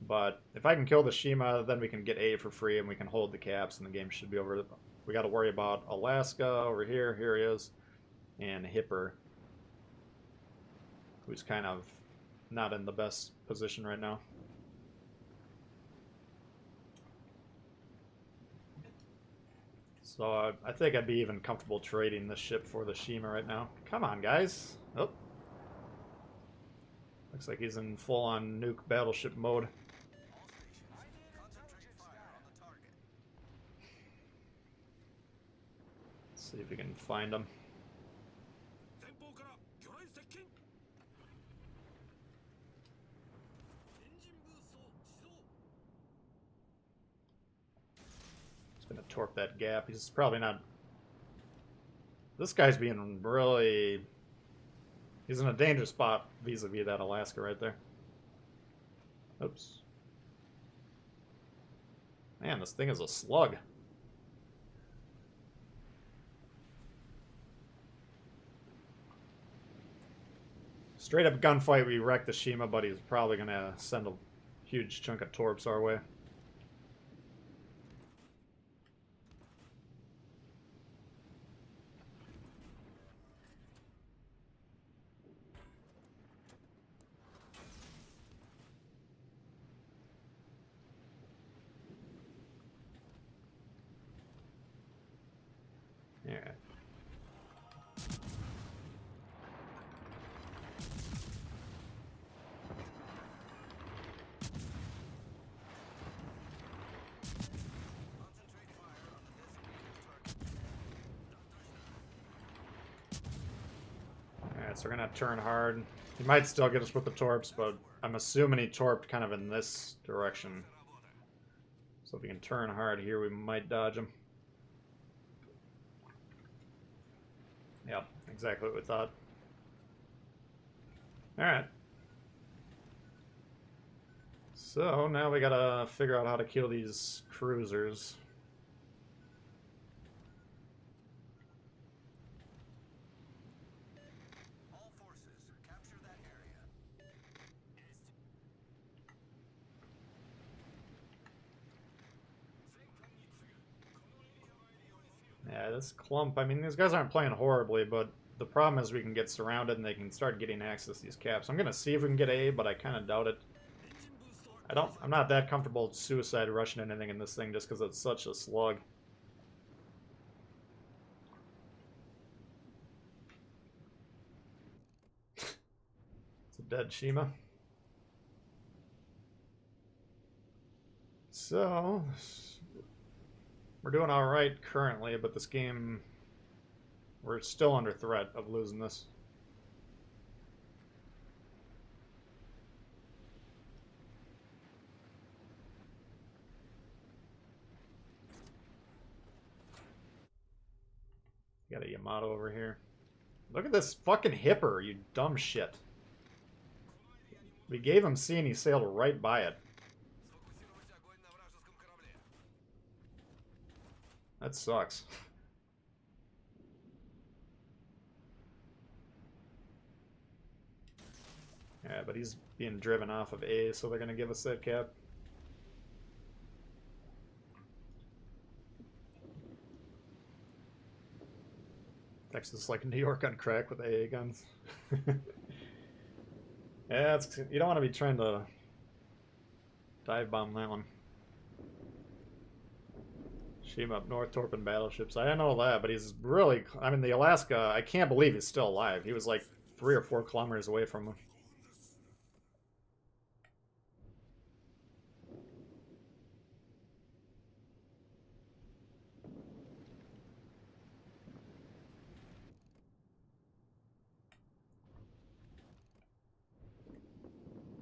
But if I can kill the Shima, then we can get A for free and we can hold the caps and the game should be over. We got to worry about Alaska over here. Here he is. And Hipper, who's kind of not in the best position right now. So I think I'd be even comfortable trading this ship for the Shima right now. Come on, guys. Oh. Looks like he's in full-on nuke battleship mode. Let's see if we can find him. Gonna torque that gap. He's probably not... this guy's being really... he's in a dangerous spot vis-a-vis that Alaska right there. Oops. Man, this thing is a slug. Straight up gunfight, we wrecked the Shima, but he's probably gonna send a huge chunk of torps our way. Yeah. Alright, so we're gonna turn hard. He might still get us with the torps, but I'm assuming he torped kind of in this direction. So if we can turn hard here, we might dodge him. Yep, exactly what we thought. Alright. So now we gotta figure out how to kill these cruisers. All forces, capture that area. Yeah, this clump, I mean, these guys aren't playing horribly, but the problem is we can get surrounded and they can start getting access to these caps. I'm gonna see if we can get A, but I kind of doubt it. I'm not that comfortable suicide rushing anything in this thing just because it's such a slug. It's a dead Shima. So, we're doing alright currently, but this game, we're still under threat of losing this. Got a Yamato over here. Look at this fucking hipper, you dumb shit. We gave him C and he sailed right by it. Сфокусировать огонь на вражеском корабле. That sucks. Yeah, but he's being driven off of A, so they're going to give us that cap. Texas like New York on crack with AA guns. Yeah, it's, you don't want to be trying to dive bomb that one. Shima up north, torping battleships. I didn't know that, but he's really... I mean, the Alaska, I can't believe he's still alive. He was like 3 or 4 kilometers away from him.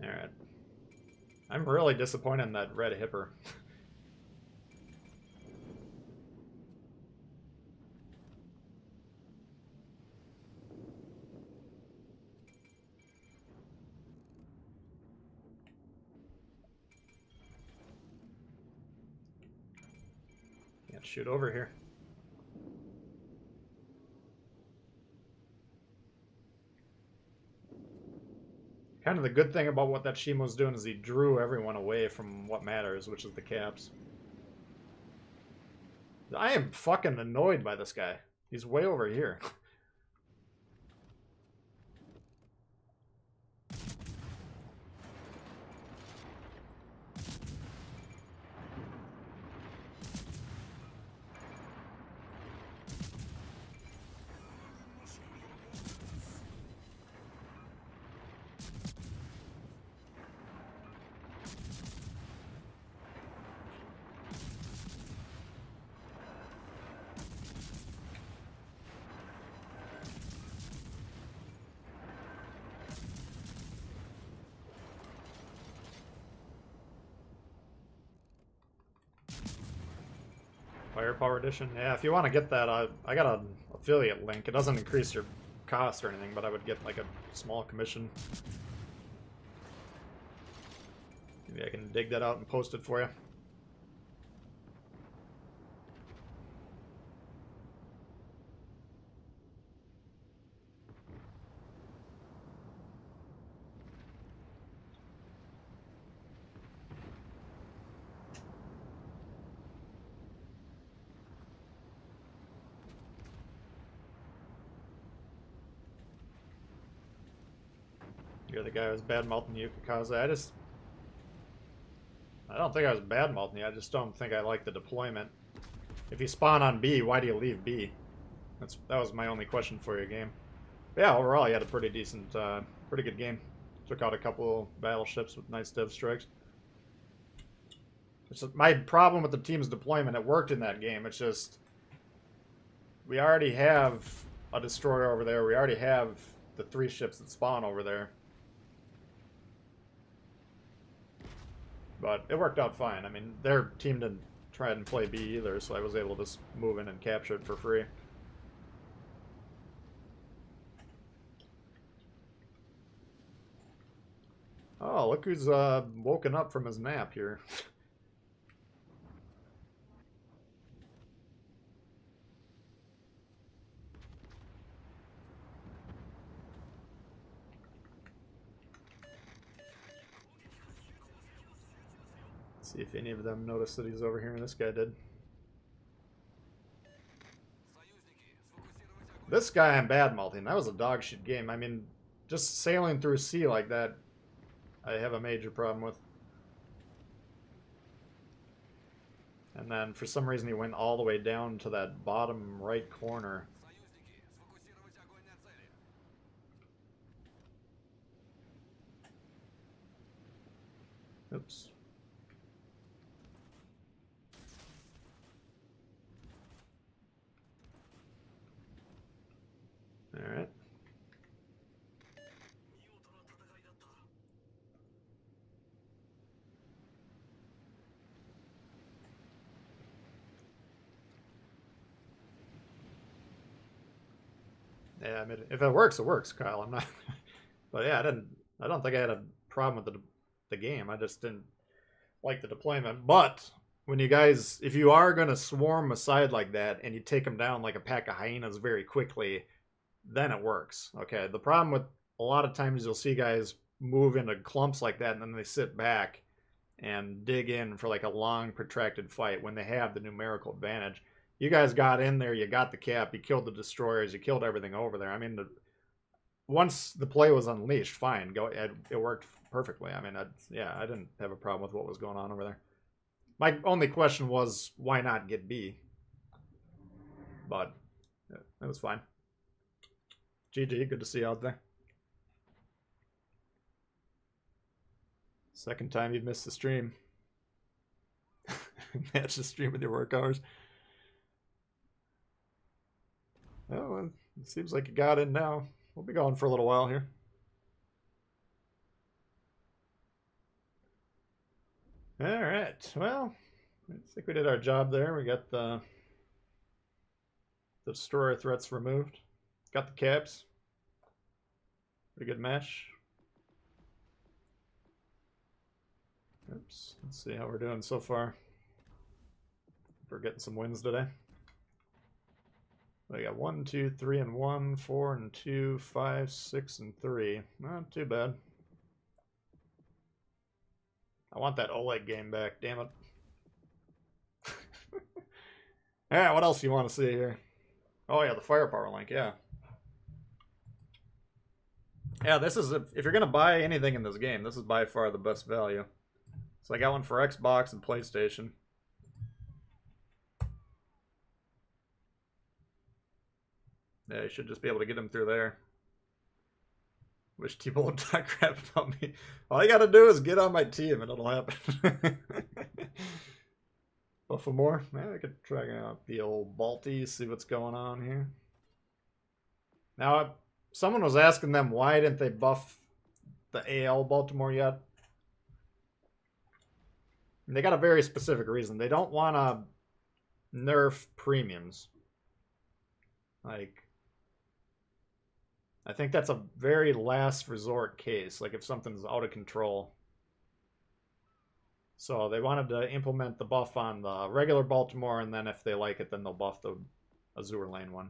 Alright. I'm really disappointed in that red hipper. Can't shoot over here. Kind of the good thing about what that Shima was doing is he drew everyone away from what matters, which is the caps. I am fucking annoyed by this guy. He's way over here. Firepower edition. Yeah, if you want to get that, I got an affiliate link. It doesn't increase your cost or anything, but I would get like a small commission. Maybe I can dig that out and post it for you. You're the guy who's bad-mouthing Yukikaze. I don't think I was bad-mouthing you. I just don't think I like the deployment. If you spawn on B, why do you leave B? That was my only question for your game. But yeah, overall, you had a pretty decent, pretty good game. Took out a couple battleships with nice div strikes. My problem with the team's deployment, it worked in that game. It's just we already have a destroyer over there. We already have the 3 ships that spawn over there. But it worked out fine. I mean, their team didn't try and play B either, so I was able to just move in and capture it for free. Oh, look who's woken up from his nap here. See if any of them noticed that he's over here. This guy did. This guy I'm bad-mouthing. That was a dog shit game. I mean, just sailing through sea like that, I have a major problem with. And then for some reason he went all the way down to that bottom right corner. Oops. Alright. Yeah, I mean, if it works, Kyle. I'm not. But yeah, I don't think I had a problem with the game. I just didn't like the deployment. But when you guys, if you are going to swarm a side like that and you take them down like a pack of hyenas very quickly, then it works. Okay, the problem with a lot of times you'll see guys move into clumps like that and then they sit back and dig in for like a long protracted fight when they have the numerical advantage. You guys got in there, you got the cap, you killed the destroyers, you killed everything over there. I mean, once the play was unleashed, fine, it worked perfectly. I mean, I didn't have a problem with what was going on over there. My only question was, why not get B? But yeah, it was fine. GG, good to see you out there. Second time you've missed the stream. Match the stream with your work hours. Oh, it seems like you got in now. We'll be going for a little while here. Alright, well, I think we did our job there. We got the destroyer threats removed. Got the caps. Pretty good match. Oops, let's see how we're doing so far. We're getting some wins today. We got 1, 2, 3, and 1, 4, and 2, 5, 6, and 3. Not too bad. I want that Oleg game back, damn it. Alright, what else do you want to see here? Oh yeah, the firepower link, yeah. Yeah, this is, if you're going to buy anything in this game, this is by far the best value. So I got one for Xbox and PlayStation. Yeah, you should just be able to get them through there. Wish Tbull would talk crap about me. All you gotta do is get on my team and it'll happen. But for more, man, I could try out the old Balti, see what's going on here. Now, someone was asking them why didn't they buff the AL Baltimore yet? And they got a very specific reason. They don't want to nerf premiums. Like, I think that's a very last resort case, like if something's out of control. So they wanted to implement the buff on the regular Baltimore, and then if they like it, then they'll buff the Azure Lane one.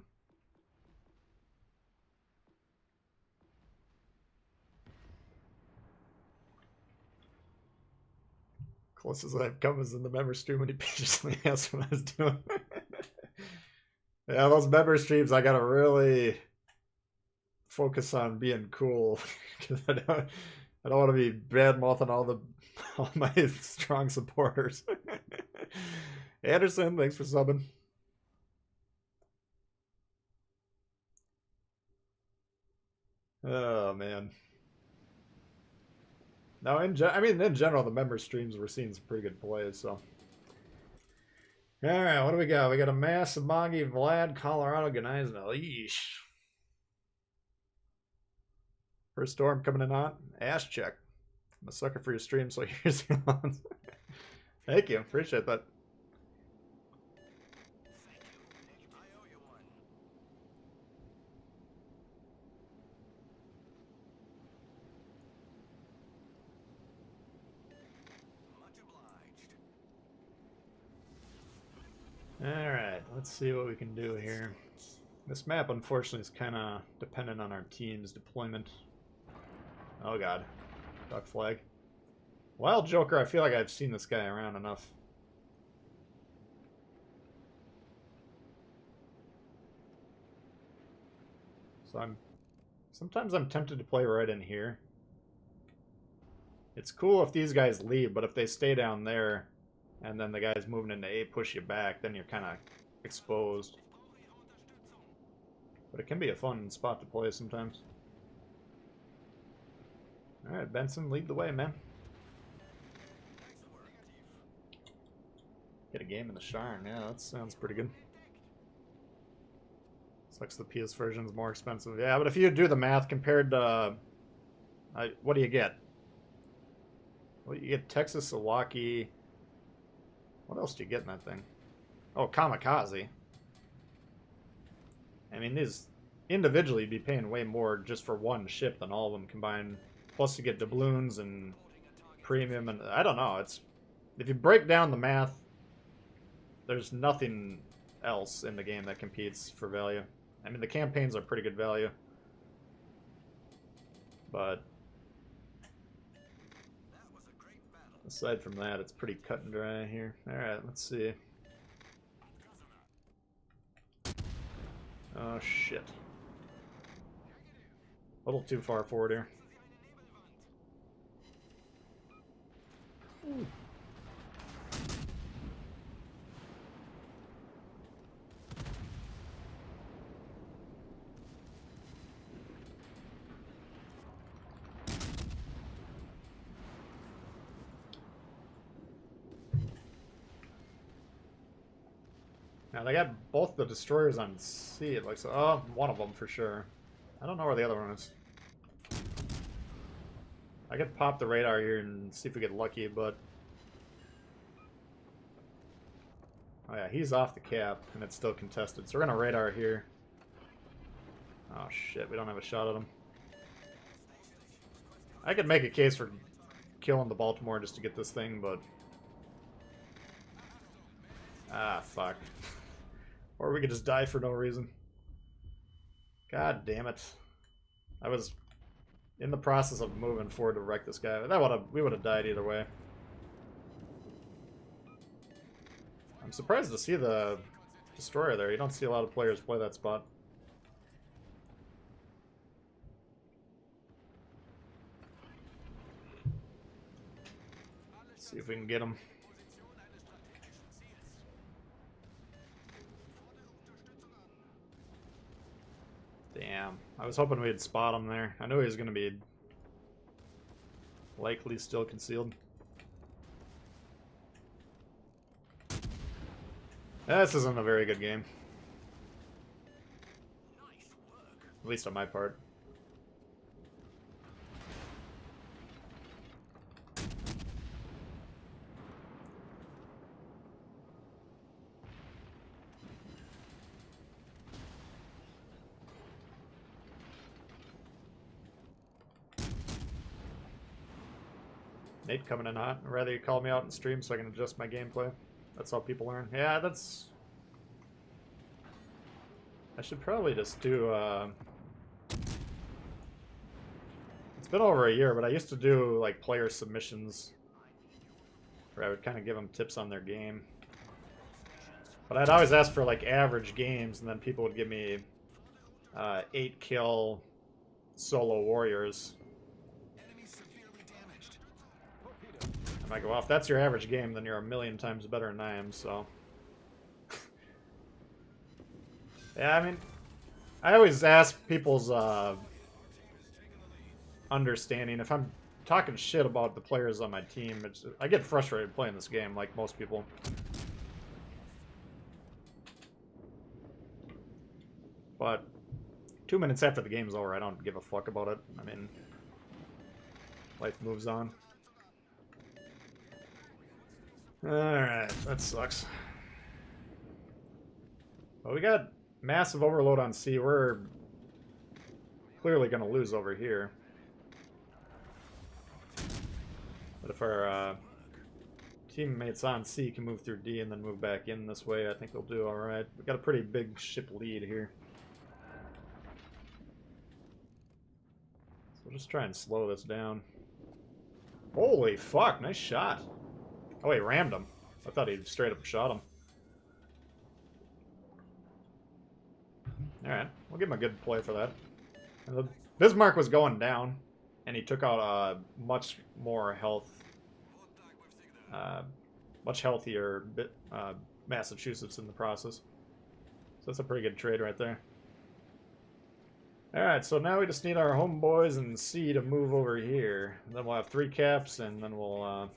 Closest I've come is in the member stream when he patiently asked what I was doing. Yeah, those member streams, I gotta really focus on being cool because I don't want to be bad mouthing all my strong supporters. Anderson, thanks for subbing. Oh man. Now, in general, the member streams we're seeing some pretty good plays. So, all right, what do we got? We got a Mass, Amagi, Vlad, Colorado, Ganais, and Alish. First storm coming in hot. Ash check. I'm a sucker for your stream, so here's your loans. Thank you. Appreciate that. Thank you. I owe you one. Much obliged. Alright, let's see what we can do here. This map, unfortunately, is kind of dependent on our team's deployment. Oh god. Duck flag. Wild Joker, I feel like I've seen this guy around enough. So sometimes I'm tempted to play right in here. It's cool if these guys leave, but if they stay down there, and then the guys moving into A push you back, then you're kind of exposed. But it can be a fun spot to play sometimes. Alright, Benson, lead the way, man. Get a game in the Sharn. Yeah, that sounds pretty good. Sucks the PS version is more expensive. Yeah, but if you do the math compared to... what do you get? Well, you get Texas, Milwaukee... What else do you get in that thing? Oh, Kamikaze. I mean, these individually you'd be paying way more just for one ship than all of them combined Plus you get doubloons and premium, and I don't know. It's if you break down the math, there's nothing else in the game that competes for value. I mean, the campaigns are pretty good value, but aside from that, it's pretty cut and dry here. Alright, let's see. Oh, shit. A little too far forward here. Ooh. Now they got both the destroyers on sea, it looks like. Oh, one of them for sure. I don't know where the other one is. I could pop the radar here and see if we get lucky, but... Oh yeah, he's off the cap, and it's still contested. So we're gonna radar here. Oh shit, we don't have a shot at him. I could make a case for killing the Baltimore just to get this thing, but... Ah, fuck. Or we could just die for no reason. God damn it. I was in the process of moving forward to wreck this guy. We would have died either way. I'm surprised to see the destroyer there. You don't see a lot of players play that spot. Let's see if we can get him. Damn. I was hoping we'd spot him there. I knew he was going to be likely still concealed. This isn't a very good game. At least on my part. Nate coming in hot. I'd rather you call me out in stream so I can adjust my gameplay. That's how people learn. Yeah, that's... I should probably just do, It's been over a year, but I used to do, like, player submissions where I would kind of give them tips on their game. But I'd always ask for, like, average games, and then people would give me 8-kill solo warriors. I might go, well, if that's your average game, then you're a million times better than I am, so... Yeah, I mean, I always ask people's understanding. If I'm talking shit about the players on my team, I get frustrated playing this game, like most people. But 2 minutes after the game's over, I don't give a fuck about it. I mean, life moves on. Alright, that sucks. Well, we got massive overload on sea. We're clearly going to lose over here. But if our teammates on C can move through D and then move back in this way, I think they'll do alright. We've got a pretty big ship lead here. So we'll just try and slow this down. Holy fuck, nice shot. Oh, he rammed him. I thought he straight up shot him. Alright, we'll give him a good play for that. Bismarck was going down, and he took out much more health, much healthier Massachusetts in the process. So that's a pretty good trade right there. Alright, so now we just need our homeboys and C to move over here. Then we'll have 3 caps, and then we'll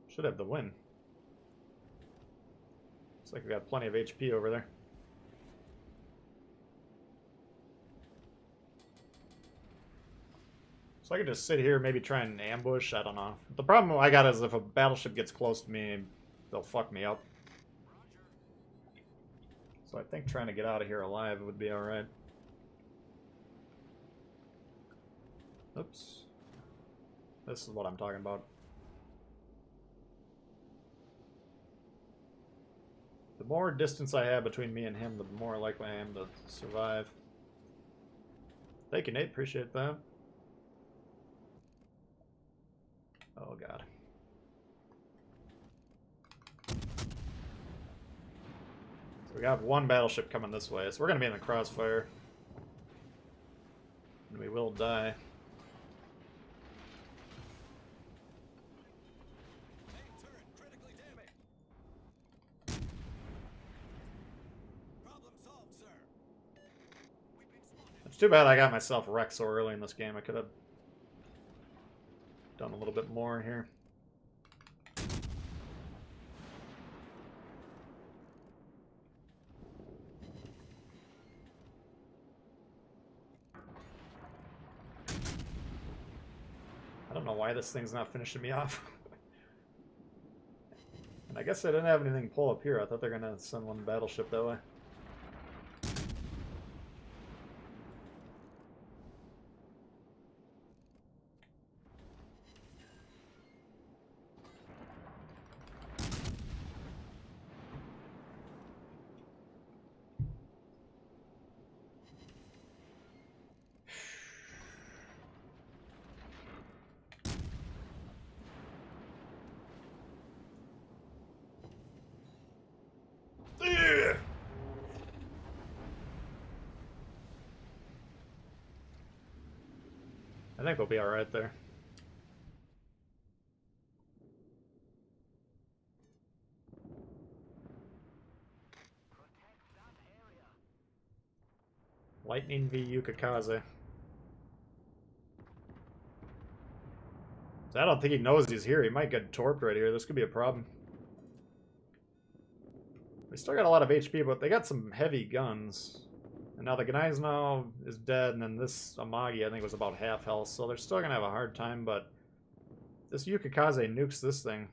should have the win. Looks like we got plenty of HP over there. So I could just sit here, maybe try and ambush. I don't know. The problem I got is if a battleship gets close to me, they'll fuck me up. So I think trying to get out of here alive would be alright. Oops. This is what I'm talking about. The more distance I have between me and him, the more likely I am to survive. Thank you, Nate. Appreciate that. Oh, God. So we got one battleship coming this way, so we're going to be in the crossfire. And we will die. Main turret critically damaged. Problem solved, sir. We've been spotted. It's too bad I got myself wrecked so early in this game. I could have done a little bit more here. I don't know why this thing's not finishing me off. And I guess I didn't have anything pull up here. I thought they were going to send one battleship that way. I think we'll be alright there. Lightning v Yukikaze. So I don't think he knows he's here. He might get torped right here. This could be a problem. They still got a lot of HP, but they got some heavy guns. And now the Gneisno is dead, and then this Amagi, I think, was about half health, so they're still going to have a hard time, but this Yukikaze nukes this thing.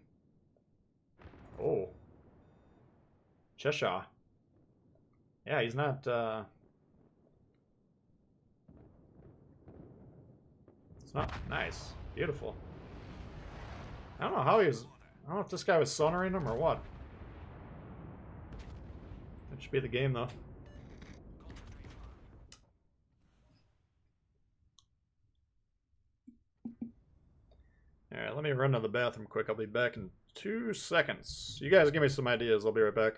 Oh. Cheshire. Yeah, he's not, It's not nice. Beautiful. I don't know how he was... I don't know if this guy was sonaring him or what. That should be the game, though. Alright, let me run to the bathroom quick. I'll be back in 2 seconds. You guys give me some ideas. I'll be right back.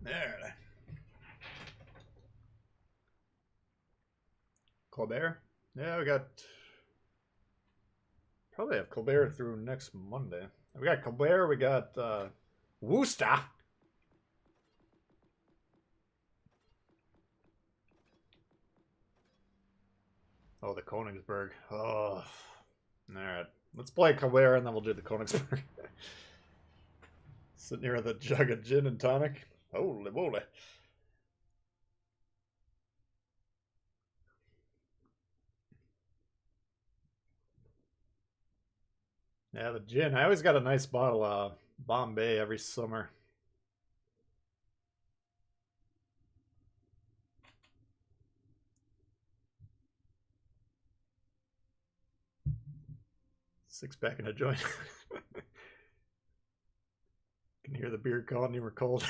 There. Colbert? Yeah, we got... Probably have Colbert through next Monday. We got Colbert, we got Worcester. Oh, the Königsberg. Oh. Alright. Let's play Colbert and then we'll do the Königsberg. Sitting here with a jug of gin and tonic. Holy moly. Yeah, the gin. I always got a nice bottle of Bombay every summer. Six pack in a joint. Can hear the beer calling you were cold.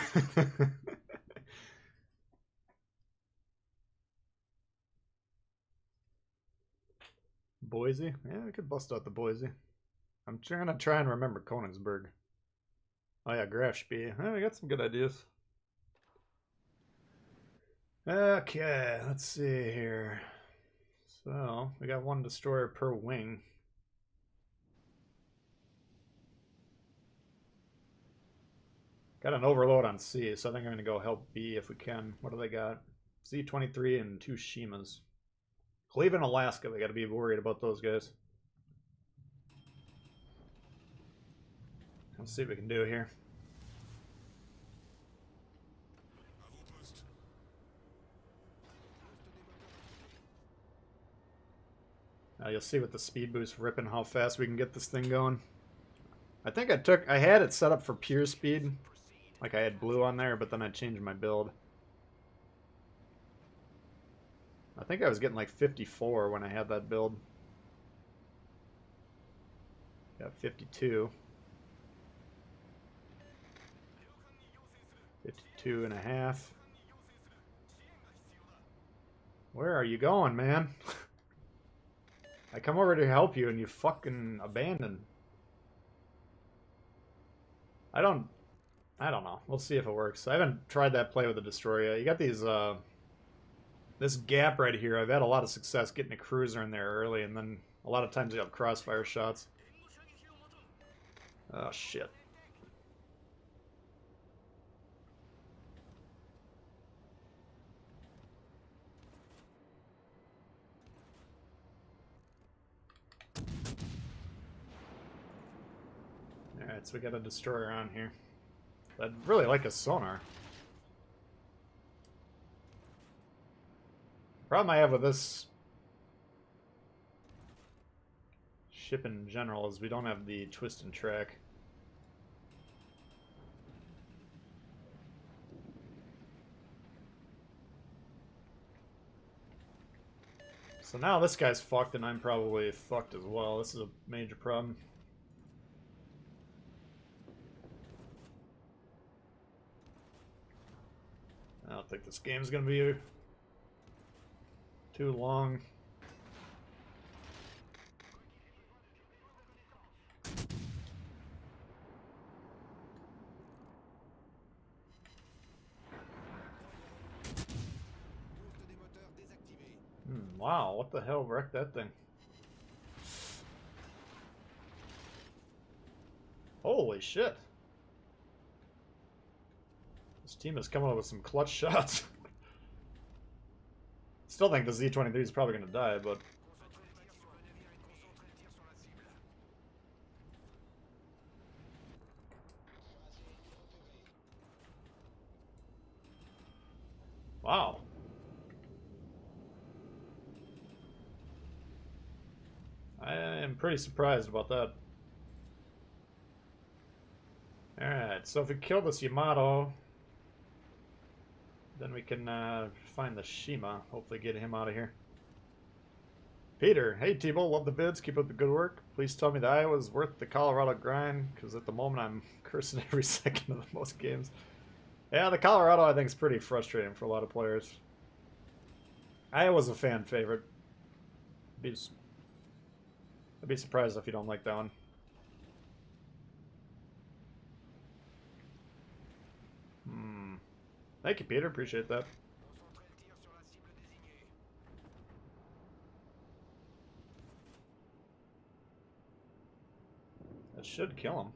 Boise? Yeah, we could bust out the Boise. I'm trying to try and remember Konigsberg. Oh yeah, Grafspee. We got some good ideas. Okay, let's see here. So, we got one destroyer per wing. Got an overload on C, so I think I'm going to go help B if we can. What do they got? Z-23 and 2 Shimas. Cleveland, Alaska, we got to be worried about those guys. Let's see what we can do here. You'll see with the speed boost ripping how fast we can get this thing going. I think I had it set up for pure speed. Like I had blue on there, but then I changed my build. I think I was getting like 54 when I had that build. Got 52. 52 and a half. Where are you going, man? I come over to help you and you fucking abandon. I don't know. We'll see if it works. I haven't tried that play with the destroyer yet. You got these, this gap right here. I've had a lot of success getting a cruiser in there early, and then a lot of times you have crossfire shots. Oh, shit. Alright, so we got a destroyer on here. I'd really like a sonar. Problem I have with this ship in general is we don't have the twist and track. So now this guy's fucked and I'm probably fucked as well. This is a major problem. I don't think this game's gonna be too long. Wow, what the hell wrecked that thing? Holy shit. This team is coming up with some clutch shots. Still think the Z-23 is probably going to die, but... Wow. I am pretty surprised about that. Alright, so if we kill this Yamato, then we can find the Shima. Hopefully get him out of here. Peter, hey Tbull, love the vids. Keep up the good work. Please tell me that Iowa's worth the Colorado grind, because at the moment I'm cursing every second of most games. Yeah, the Colorado I think is pretty frustrating for a lot of players. Iowa's a fan favorite. I'd be surprised if you don't like that one. Thank you, Peter. Appreciate that. That should kill him.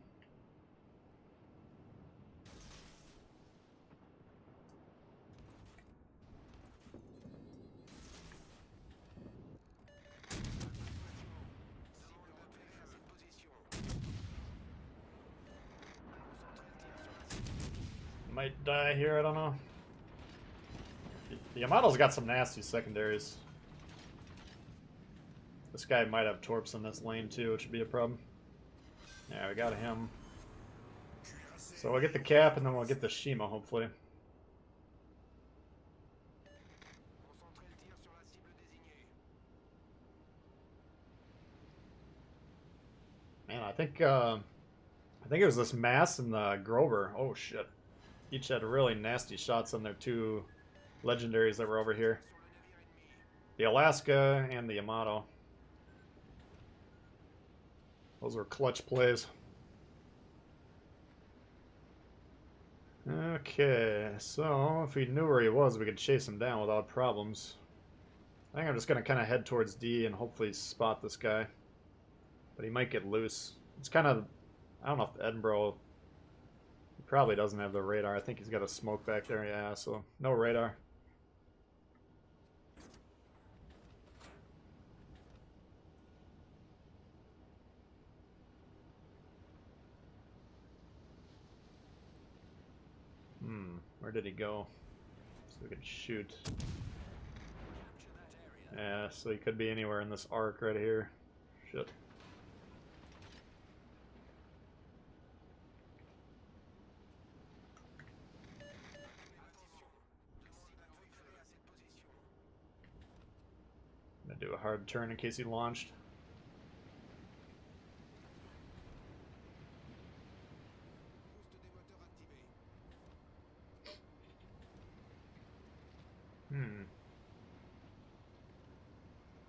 might die here, I don't know. The Yamato's got some nasty secondaries. This guy might have torps in this lane too, which would be a problem. Yeah, we got him. So we'll get the cap and then we'll get the Shima, hopefully. Concentrez le tir sur la cible désignée. Man, I think it was this Mass and the Grover. Oh shit. Each had really nasty shots on their two legendaries that were over here. Sur le navire ennemi. The Alaska and the Yamato. Those were clutch plays. Okay, so if we knew where he was, we could chase him down without problems. I think I'm just going to kind of head towards D and hopefully spot this guy. But he might get loose. It's kind of... I don't know if Edinburgh... He probably doesn't have the radar. I think he's got a smoke back there, yeah, so no radar. Where did he go? So we could shoot. Yeah, so he could be anywhere in this arc right here. Shit. I'm gonna do a hard turn in case he launched.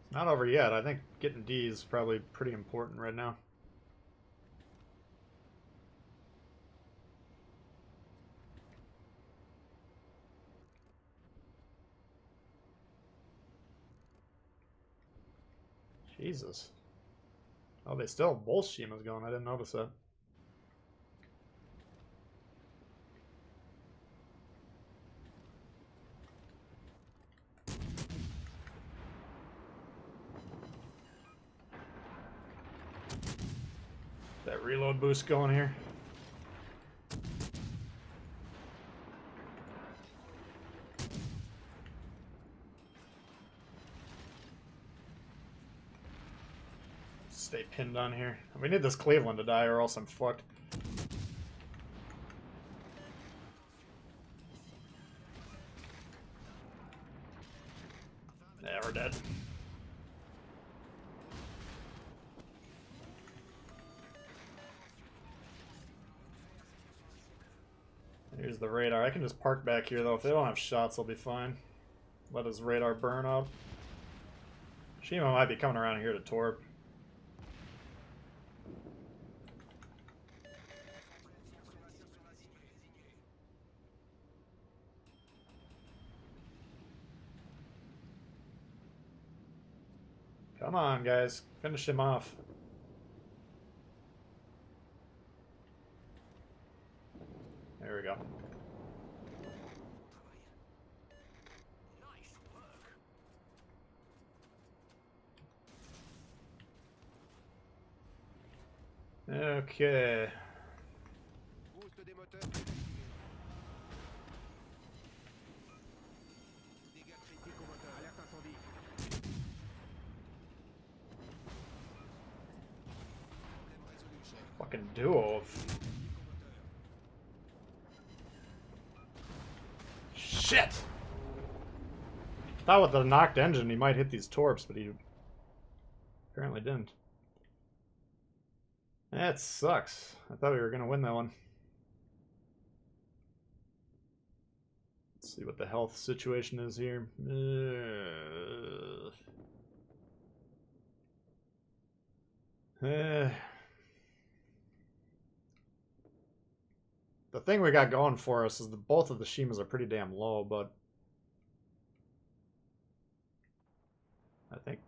It's not over yet. I think getting D is probably pretty important right now. Jesus. Oh, they still have both Shimas going. I didn't notice that. That reload boost going here. Stay pinned on here. We need this Cleveland to die or else I'm fucked. Yeah, we're dead. Here's the radar. I can just park back here though. If they don't have shots, I'll be fine. Let his radar burn up. Shima might be coming around here to torp. Come on, guys. Finish him off. There we go. Nice work. Okay. Boost des moteurs désactivé. Dégâts critiques au moteur. Alerte incendie. Problème résolu, chef. Fucking duo of... Shit! Thought with the knocked engine he might hit these torps, but he apparently didn't. That sucks. I thought we were gonna win that one. Let's see what the health situation is here. The thing we got going for us is that both of the Shimas are pretty damn low, but I think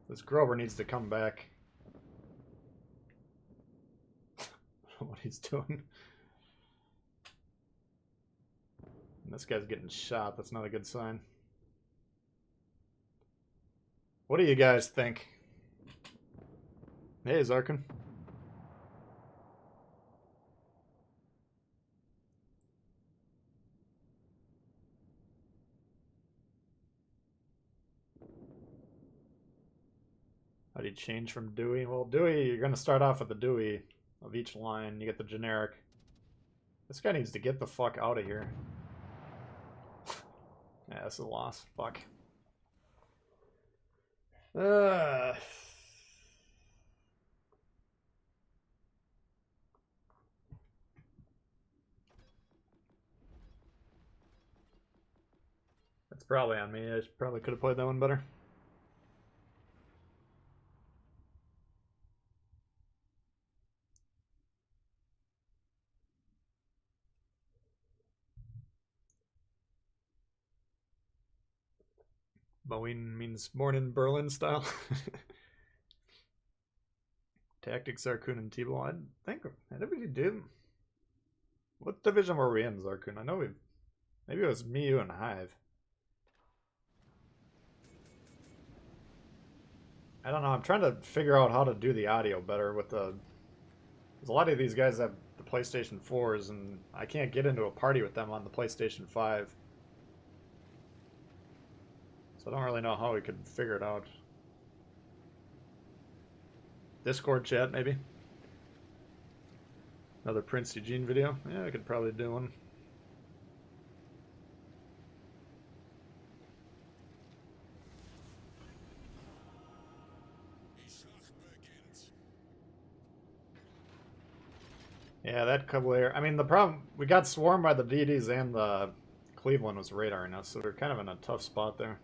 this Grover needs to come back. I don't know what he's doing. And this guy's getting shot. That's not a good sign. What do you guys think? Hey, Zarkin. How do you change from Dewey? Well, Dewey, you're going to start off with the Dewey of each line. You get the generic. This guy needs to get the fuck out of here. Yeah, this is a loss. Fuck. That's probably on me. I probably could have played that one better. Boeing means born in Berlin style. Tactics, Zarkun, and Tbull. I think I never did. What division were we in, Zarkun? I know we. Maybe it was me, you, and Hive. I don't know. I'm trying to figure out how to do the audio better with the. Because a lot of these guys have the PlayStation 4s, and I can't get into a party with them on the PlayStation 5. So I don't really know how we could figure it out. Discord chat, maybe? Another Prince Eugene video? Yeah, I could probably do one. Yeah, that Cavalier. I mean, the problem, we got swarmed by the DDs and the Cleveland was radaring us, so we're kind of in a tough spot there.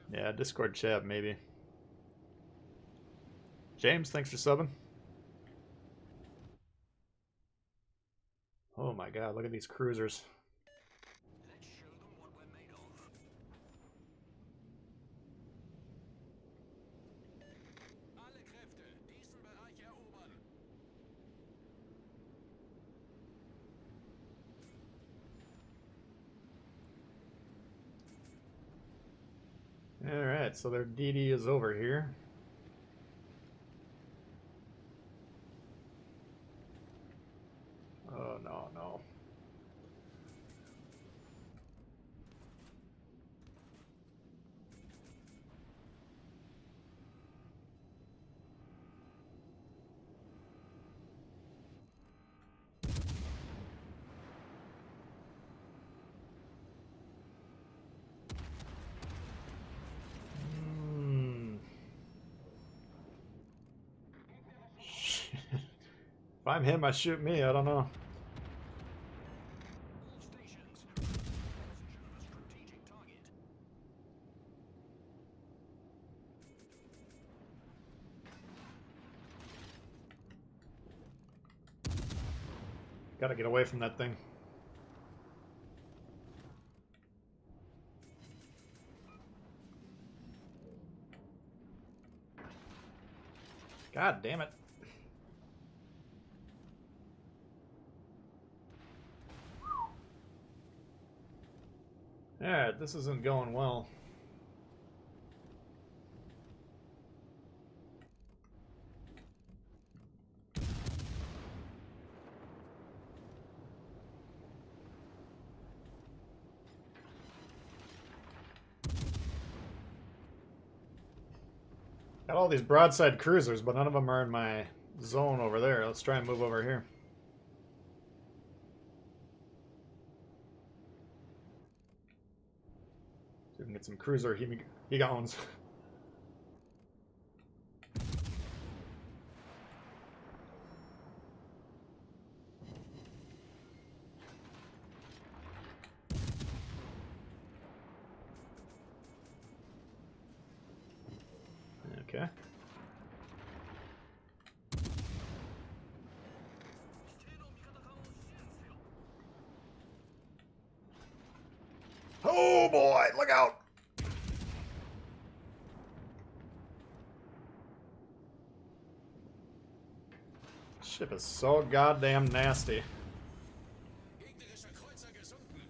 Yeah, Discord chat, maybe. James, thanks for subbing. Oh my god, look at these cruisers. Let's show them what we're made of. Alle Kräfte, diesen Bereich erobern. Alright, so their DD is over here. Oh, no, no. If I'm him, I shoot me. I don't know. All stations. Position of a strategic target. Gotta get away from that thing. God damn it. Alright, this isn't going well. Got all these broadside cruisers, but none of them are in my zone over there. Let's try and move over here. See if we can get some cruiser Higons. Okay. Oh boy, look out! Ship is so goddamn nasty. Gegnerischer Kreuzer gesunken.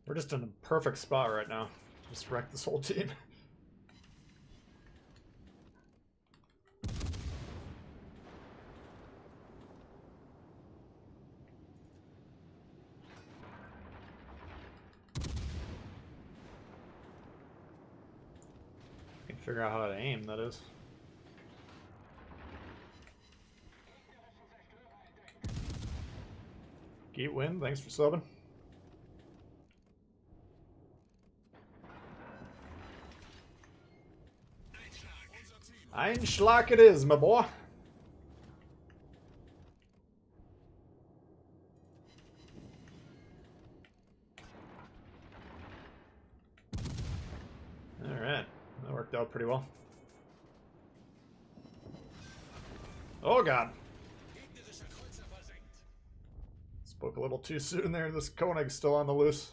We're just in a perfect spot right now. Just wreck this whole team. Can figure out how to aim, that is. Geet win, thanks for subbing. Einschlag it is, my boy. Alright, that worked out pretty well. Oh god. Gegnerischer Kreuzer versenkt. Spoke a little too soon there. This Koenig's still on the loose.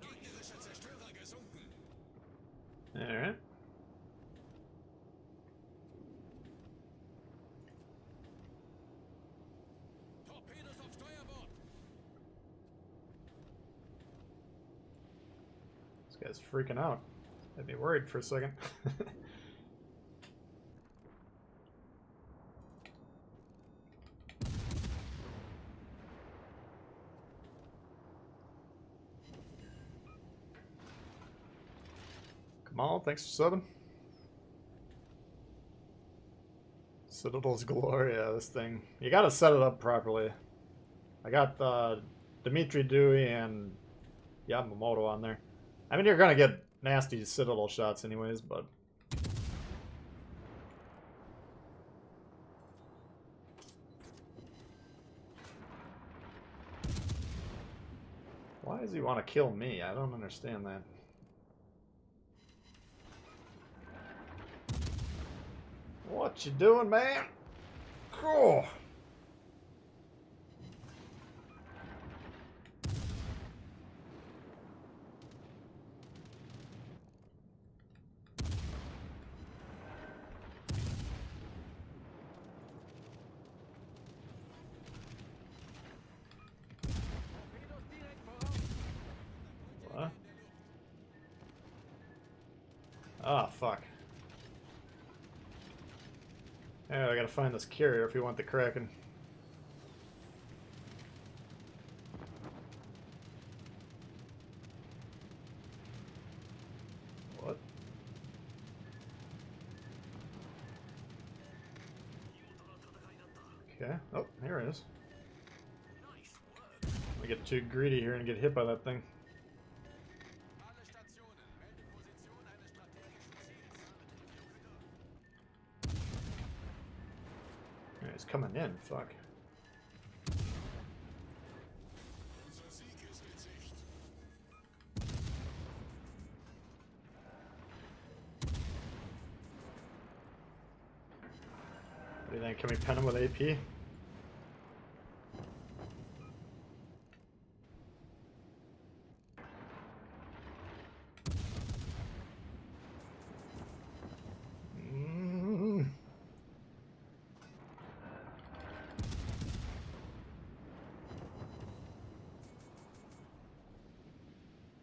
Gegnerischer Zerstörer gesunken. Alright. Torpedos auf Steuerbord. This guy's freaking out. I'd be worried for a second. Kamal, thanks for subbing. Citadel's galore, yeah, this thing. You gotta set it up properly. I got Dimitri Dewey and Yamamoto on there. I mean, you're gonna get nasty Citadel shots anyways, but... Why does he want to kill me? I don't understand that. What you doing, man? Cool. What? Ah, fuck. Yeah, I gotta find this carrier if we want the Kraken. What? Okay. Oh, here it is. I get too greedy here and get hit by that thing. Alle Stationen melden Position eines strategischen Ziels. Yeah, he's coming in. Fuck. Unser Sieg ist in Sicht. What do you think? Can we pen him with AP? Mm.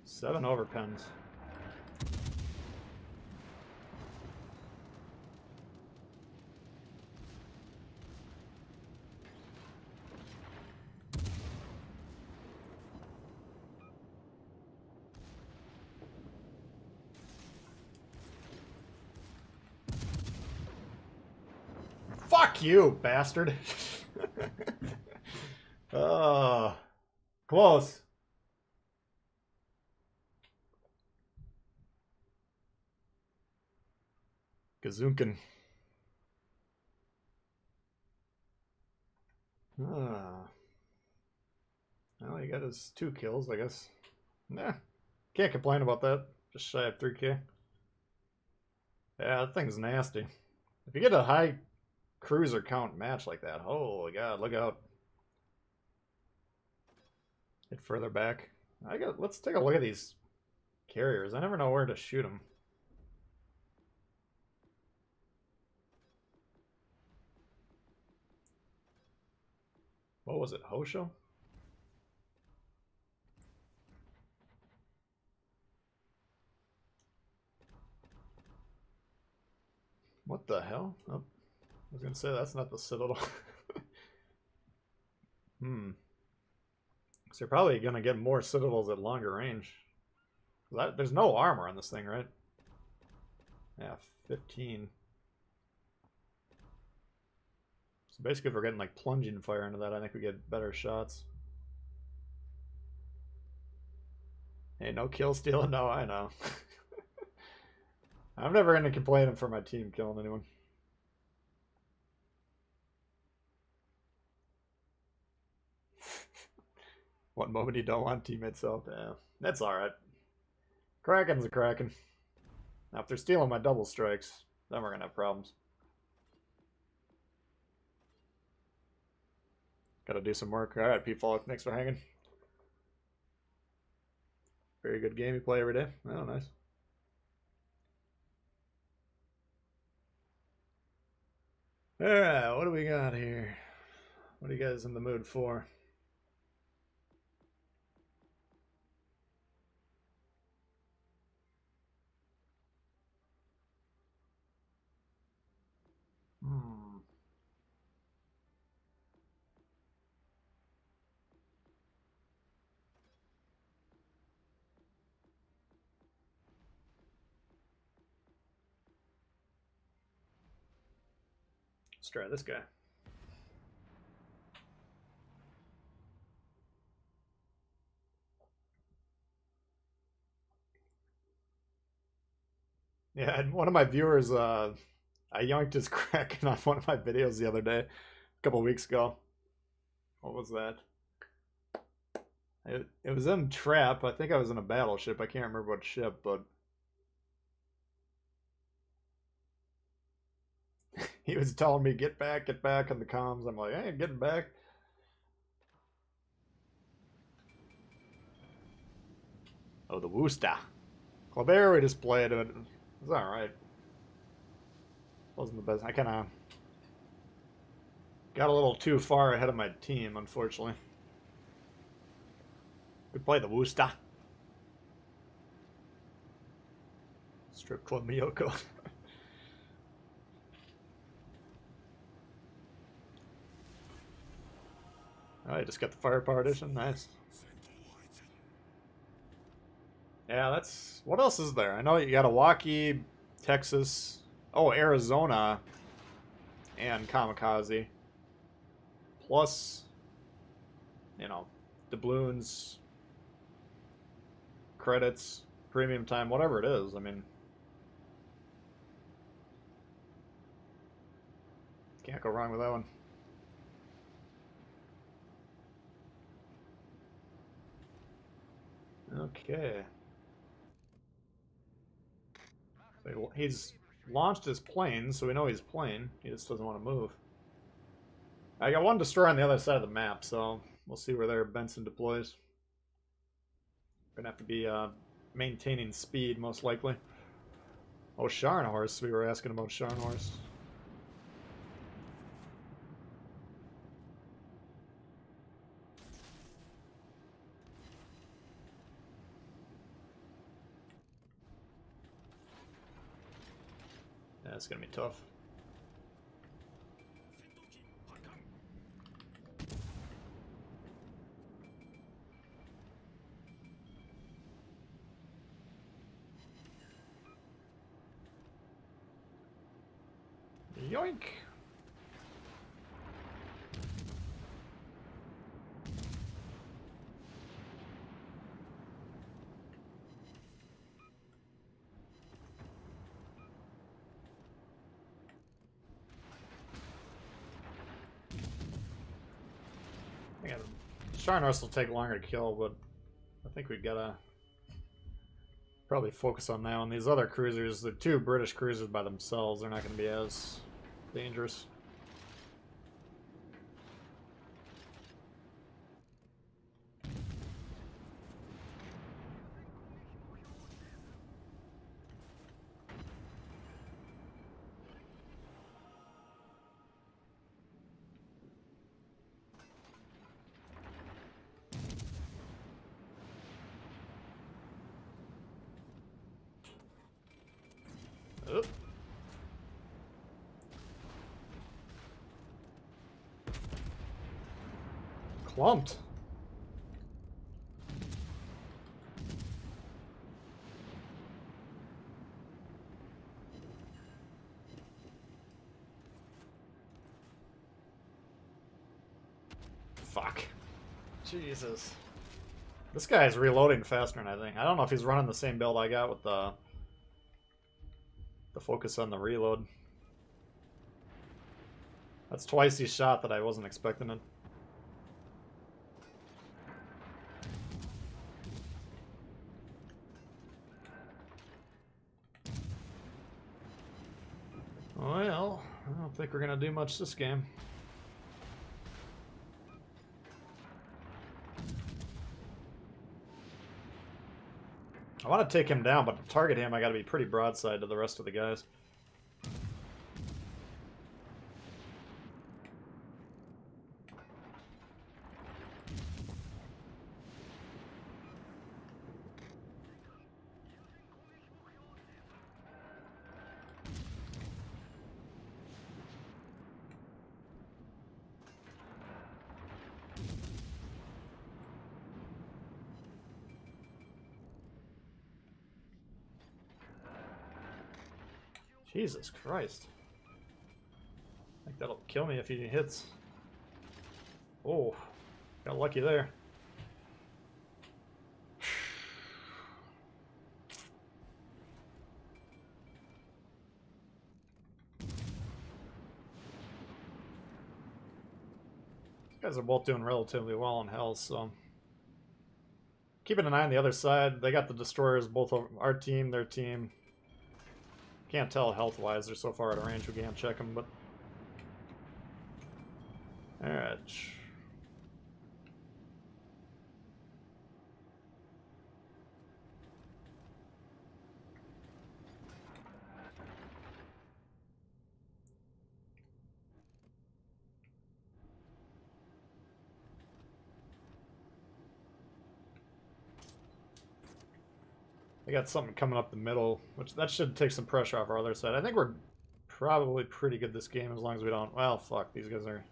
7 overpens. Fuck you, bastard. Oh, close. Gazunkin. Ah. Well, he got his 2 kills, I guess. Nah. Can't complain about that. Just shy of 3k. Yeah, that thing's nasty. If you get a high cruiser count match like that, holy god, look out. Get further back. Let's take a look at these carriers. I never know where to shoot them. What was it? Hosho? What the hell? Oh, I was gonna say that's not the Citadel. Hmm. So you're probably gonna get more Citadels at longer range. There's no armor on this thing, right? Yeah, 15. So basically, if we're getting like plunging fire into that, I think we get better shots. Hey, no kill stealing? No, I know. I'm never gonna complain for my team killing anyone. One moment you don't want teammates out. Yeah, that's alright. Kraken's a Kraken. Now, if they're stealing my double strikes, then we're gonna have problems. Gotta do some work. Alright, P-Fall, thanks for hanging. Very good game you play every day. Oh, nice. Alright, what do we got here? What are you guys in the mood for? Let's try this guy. Yeah, and one of my viewers, I yoinked his Kraken on one of my videos the other day, a couple weeks ago. What was that? It was in Trap. I think I was in a battleship. I can't remember what ship, but he was telling me, get back on the comms. I'm like, I ain't getting back. Oh, the Woosta. Clabert we just played it. It was alright. Wasn't the best. I kind of got a little too far ahead of my team, unfortunately. We play the Woosta. Strip Club Miyoko. I just got the firepower edition. Nice. Yeah, that's... What else is there? I know you got Milwaukee, Texas... Oh, Arizona and Kamikaze. Plus, you know, doubloons, credits, premium time, whatever it is. I mean, can't go wrong with that one. Okay. So he's launched his plane, so we know he's playing. He just doesn't want to move. I got one destroyer on the other side of the map, so we'll see where their Benson deploys. Gonna have to be maintaining speed, most likely. Oh, Scharnhorst. We were asking about Scharnhorst. Yeah, it's gonna be tough. Yoink! Scharnhorst will take longer to kill, but I think we gotta probably focus on that one. These other cruisers, the two British cruisers by themselves, they're not gonna be as dangerous. Oop. Clumped. Fuck. Jesus. This guy is reloading faster than I think. I don't know if he's running the same build I got with the focus on the reload. That's twice he shot that I wasn't expecting it. Well, I don't think we're gonna do much this game. I want to take him down, but to target him, I got to be pretty broadside to the rest of the guys. Jesus Christ. I think that'll kill me if he hits. Oh, got lucky there. These guys are both doing relatively well in health, so keeping an eye on the other side. They got the destroyers, both of our team, their team. Can't tell health-wise. They're so far out of range we can't check them, but... Alright. They got something coming up the middle, which that should take some pressure off our other side. I think we're probably pretty good this game as long as we don't... Well, fuck, these guys are...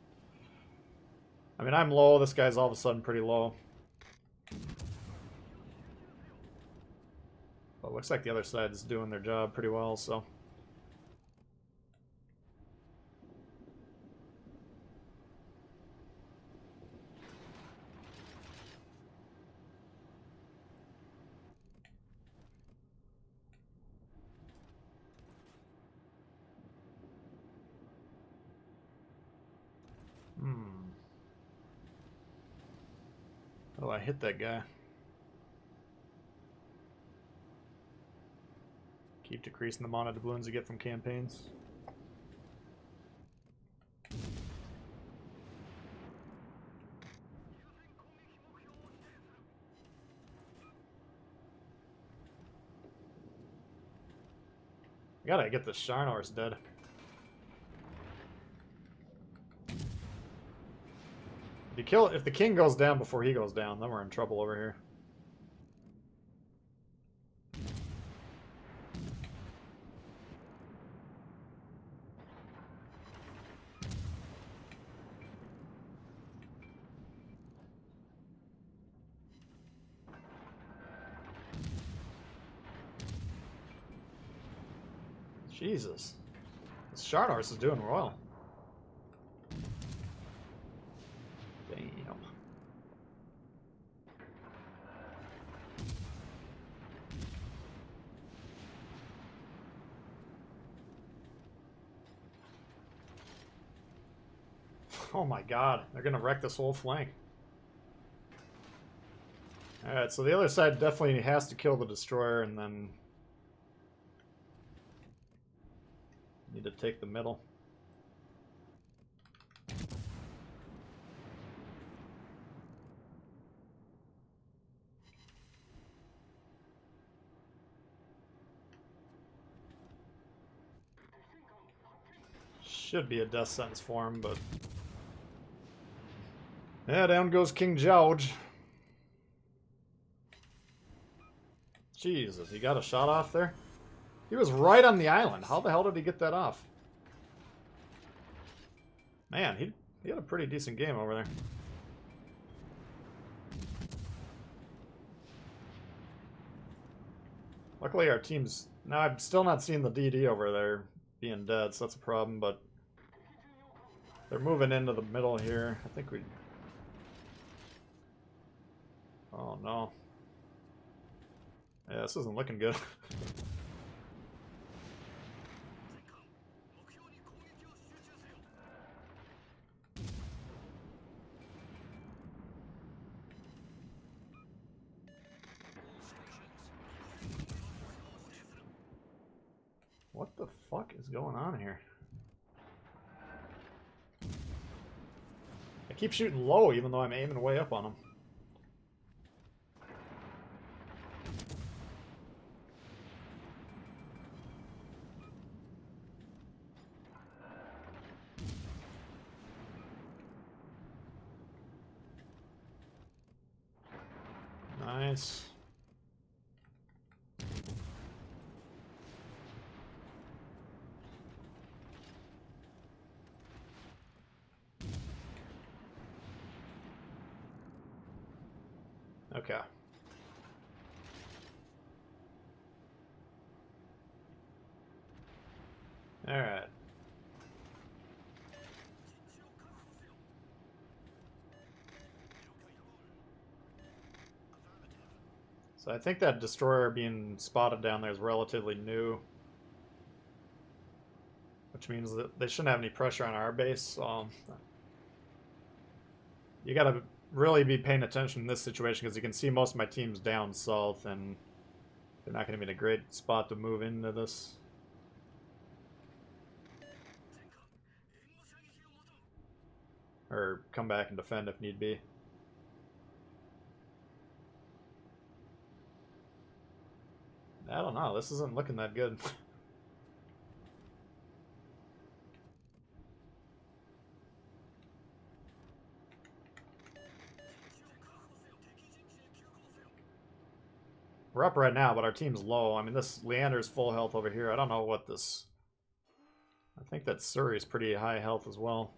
I mean, I'm low. This guy's all of a sudden pretty low. But it looks like the other side is doing their job pretty well, so... Oh, I hit that guy. Keep decreasing the amount of doubloons you get from campaigns. I gotta get the Sharnors dead. If the king goes down before he goes down, then we're in trouble over here. Jesus. This Sharnors is doing well. Damn. Oh my god, they're gonna wreck this whole flank. Alright, so the other side definitely has to kill the destroyer and then need to take the middle. Should be a death sentence for him, but... Yeah, down goes King George. Jesus, he got a shot off there? He was right on the island. How the hell did he get that off? Man, he had a pretty decent game over there. Luckily our team's... Now I'm still not seeing the DD over there being dead, so that's a problem, but... They're moving into the middle here. I think we... Oh no. Yeah, this isn't looking good. What the fuck is going on here? I keep shooting low even though I'm aiming way up on them. Nice. Okay. All right. So I think that destroyer being spotted down there is relatively new. Which means that they shouldn't have any pressure on our base. So you gotta really be paying attention in this situation because you can see most of my team's down south and they're not going to be in a great spot to move into this. Or come back and defend if need be. I don't know, this isn't looking that good. We're up right now, but our team's low. I mean, this Leander's full health over here. I don't know what this... I think that Surrey's pretty high health as well.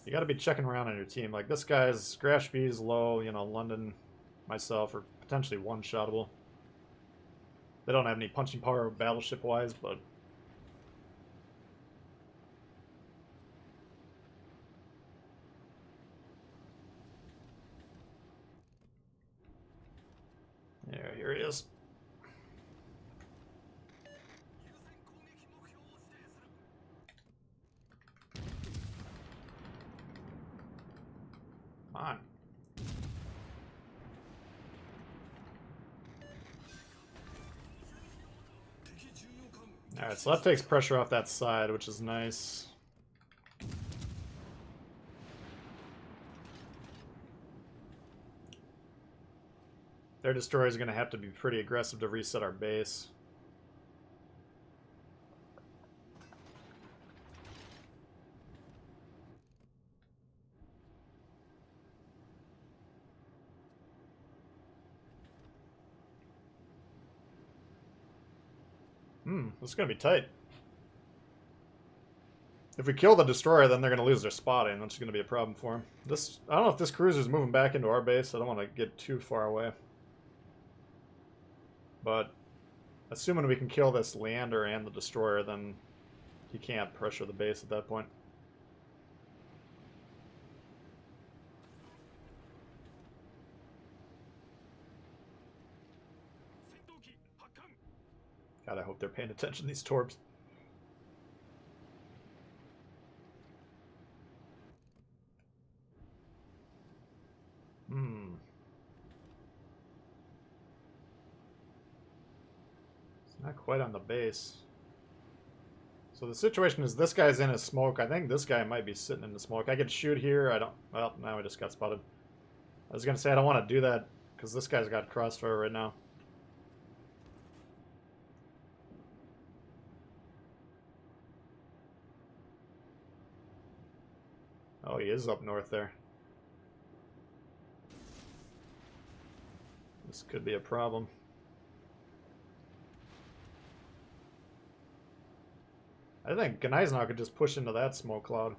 You gotta be checking around on your team. Like, this guy's Grashby's low, you know, London, myself are potentially one-shottable. They don't have any punching power battleship-wise, but... There, here he is. Come on. Alright, so that takes pressure off that side, which is nice. Their destroyer is going to have to be pretty aggressive to reset our base. This is going to be tight. If we kill the destroyer, then they're going to lose their spotting. That's going to be a problem for them. This, I don't know if this cruiser's moving back into our base. I don't want to get too far away. But assuming we can kill this Leander and the destroyer, then he can't pressure the base at that point. God, I hope they're paying attention to these Torbs. It's not quite on the base. So the situation is this guy's in his smoke. I think this guy might be sitting in the smoke. I could shoot here. I don't... Well, now we just got spotted. I was going to say I don't want to do that because this guy's got crossfire right now. Oh, he is up north there. This could be a problem. I think Gneisnow could just push into that smoke cloud.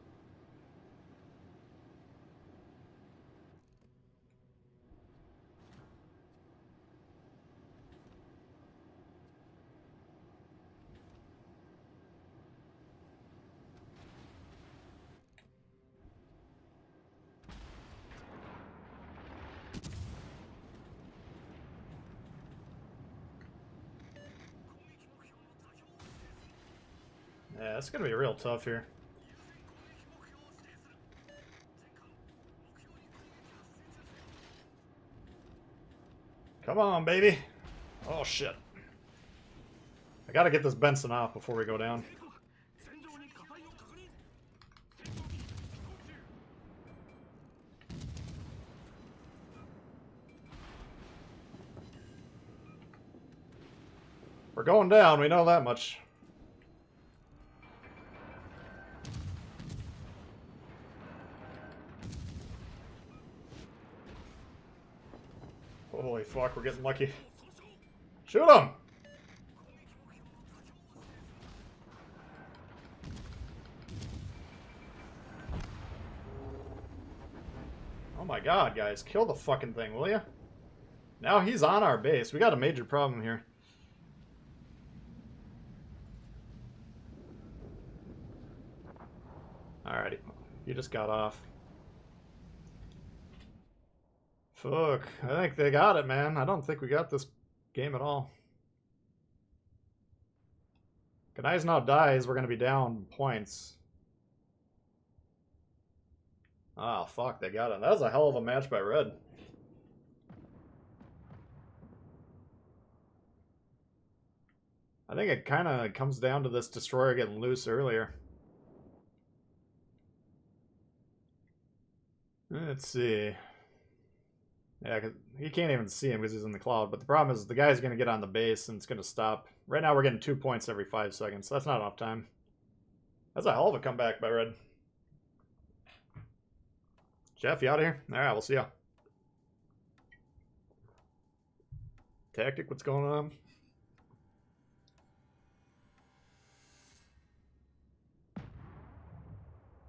Yeah, it's gonna be real tough here. Come on, baby. Oh, shit. I gotta get this Benson off before we go down. We're going down, we know that much. Holy fuck, we're getting lucky. Shoot him! Oh my god, guys. Kill the fucking thing, will ya? Now he's on our base. We got a major problem here. Alrighty. You just got off. Fuck. I think they got it, man. I don't think we got this game at all. Gneisnow dies, we're going to be down points. Oh, fuck, they got it. That was a hell of a match by Red. I think it kind of comes down to this destroyer getting loose earlier. Let's see. Yeah, 'cause he can't even see him because he's in the cloud. But the problem is the guy's going to get on the base and it's going to stop. Right now we're getting 2 points every 5 seconds. So that's not enough time. That's a hell of a comeback by Red. Jeff, you out of here? Alright, we'll see ya. Tactic, what's going on?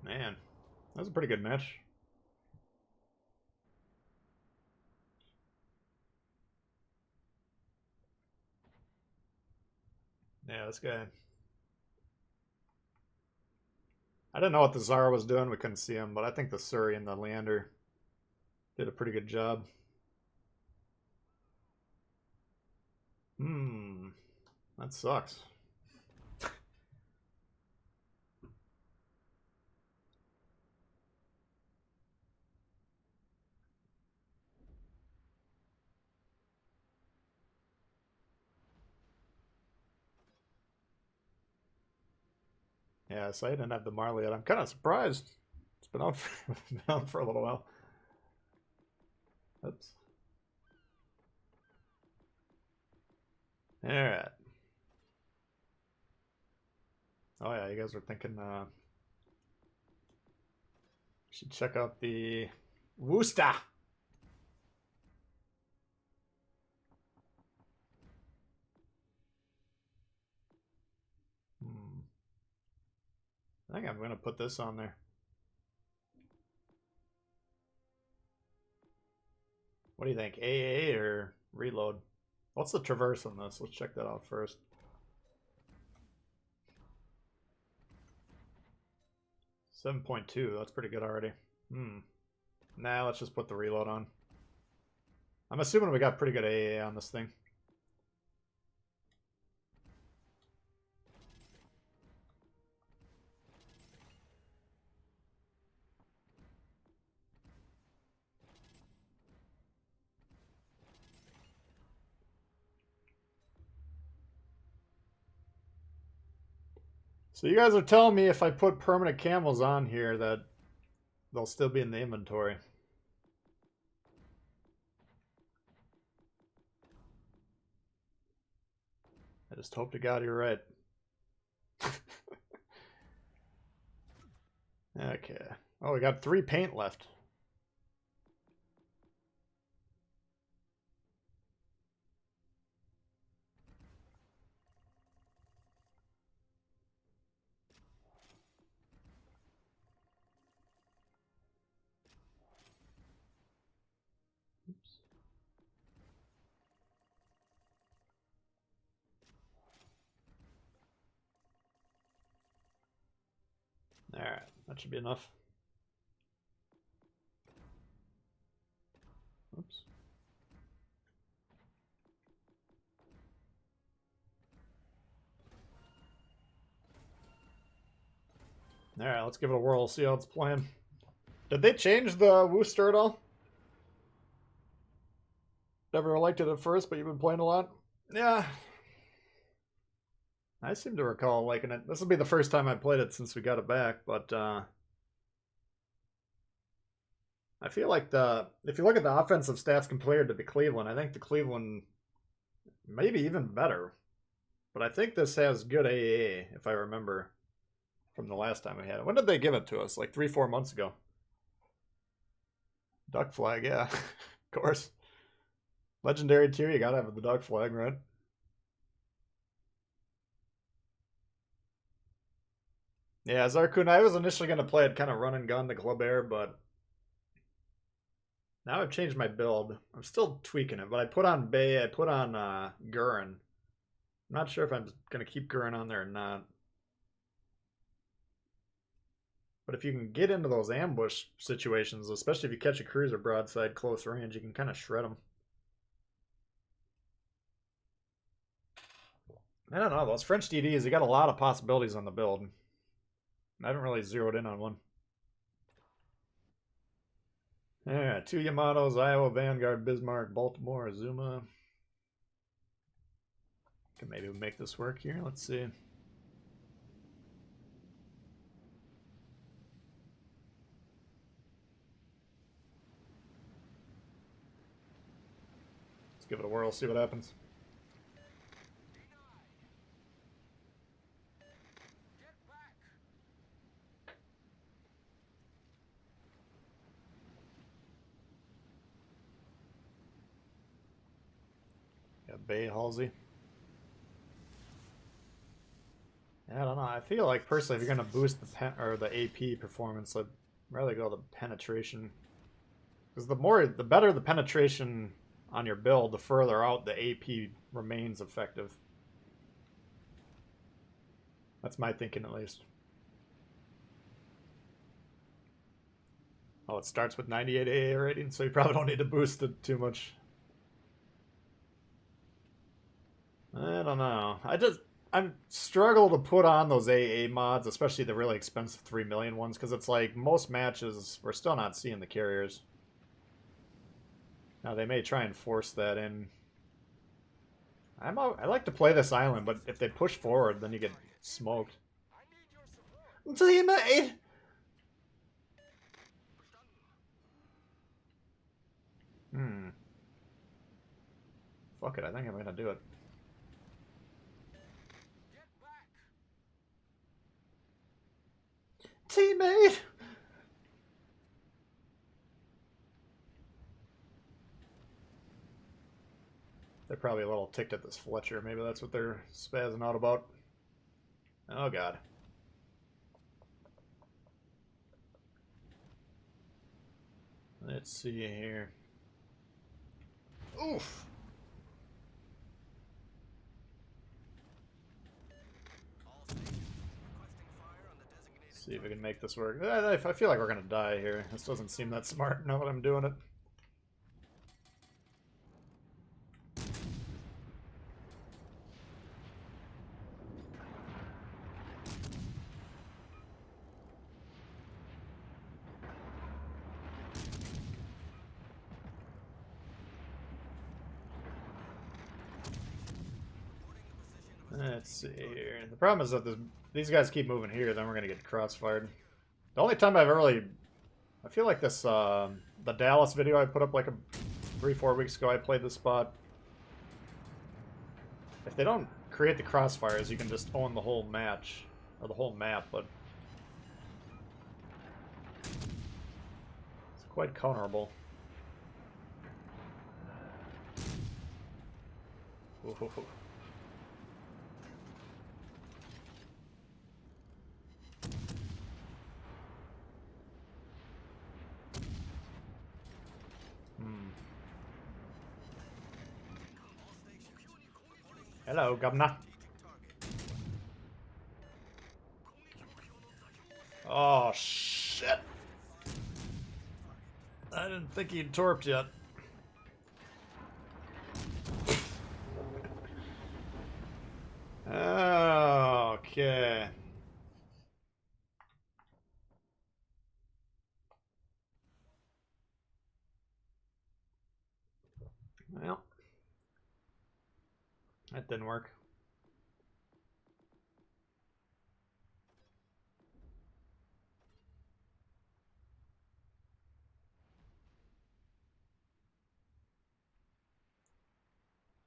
Man, that was a pretty good match. Yeah, this guy. I didn't know what the Zara was doing. We couldn't see him, but I think the Surrey and the Leander did a pretty good job. That sucks. Yeah, so I didn't have the Marley yet. I'm kind of surprised. It's been out for, been out for a little while. Oops. Alright. Oh yeah, you guys were thinking should check out the Worcester. I think I'm gonna put this on there. What do you think? AA or reload? What's the traverse on this? Let's check that out first. .2, that's pretty good already. Nah, let's just put the reload on. I'm assuming we got pretty good AA on this thing. So you guys are telling me if I put permanent camels on here that they'll still be in the inventory. I just hope to God you're right. Okay. Oh, we got 3 paint left. Alright, that should be enough. Oops. Alright, let's give it a whirl, see how it's playing. Did they change the Wooster at all? Never liked it at first, but you've been playing a lot? Yeah. I seem to recall liking it. This will be the first time I played it since we got it back, but I feel like if you look at the offensive stats compared to the Cleveland, I think the Cleveland maybe even better. But I think this has good AAA, if I remember from the last time we had it. When did they give it to us? Like 3-4 months ago. Duck flag, yeah. Of course. Legendary tier, you gotta have the duck flag, right? Yeah, Zarkun, I was initially going to play it kind of run and gun the Club Air, but now I've changed my build. I'm still tweaking it, but I put on Bay, I put on Gurren. I'm not sure if I'm going to keep Gurren on there or not. But if you can get into those ambush situations, especially if you catch a cruiser broadside close range, you can kind of shred them. I don't know, those French DDs, they got a lot of possibilities on the build. I haven't really zeroed in on one. Yeah, 2 Yamatos, Iowa, Vanguard, Bismarck, Baltimore, Azuma. Can maybe make this work here. Let's see. Let's give it a whirl, see what happens. Bay Halsey. Yeah, I don't know. I feel like personally, if you're gonna boost the AP performance, I'd rather go the penetration. Because the better the penetration on your build, the further out the AP remains effective. That's my thinking, at least. Oh, it starts with 98 AA rating, so you probably don't need to boost it too much. I don't know. I struggle to put on those AA mods, especially the really expensive 3 million ones, because it's like most matches we're still not seeing the carriers. Now they may try and force that in. I like to play this island, but if they push forward, then you get smoked. Teammate! Fuck it, I think I'm gonna do it. Teammate! They're probably a little ticked at this Fletcher. Maybe that's what they're spazzing out about. Oh god. Let's see here. Oof! See if we can make this work. I feel like we're gonna die here. This doesn't seem that smart now that I'm doing it. Let's see here. The problem is that these guys keep moving here, then we're gonna get crossfired. The only time I've ever I feel like this, the Dallas video I put up like 3-4 weeks ago, I played this spot. If they don't create the crossfires, you can just own the whole match, or the whole map, but it's quite counterable. Ooh. Hello, Governor. Oh, shit. I didn't think he'd torped yet. Okay. Well, that didn't work.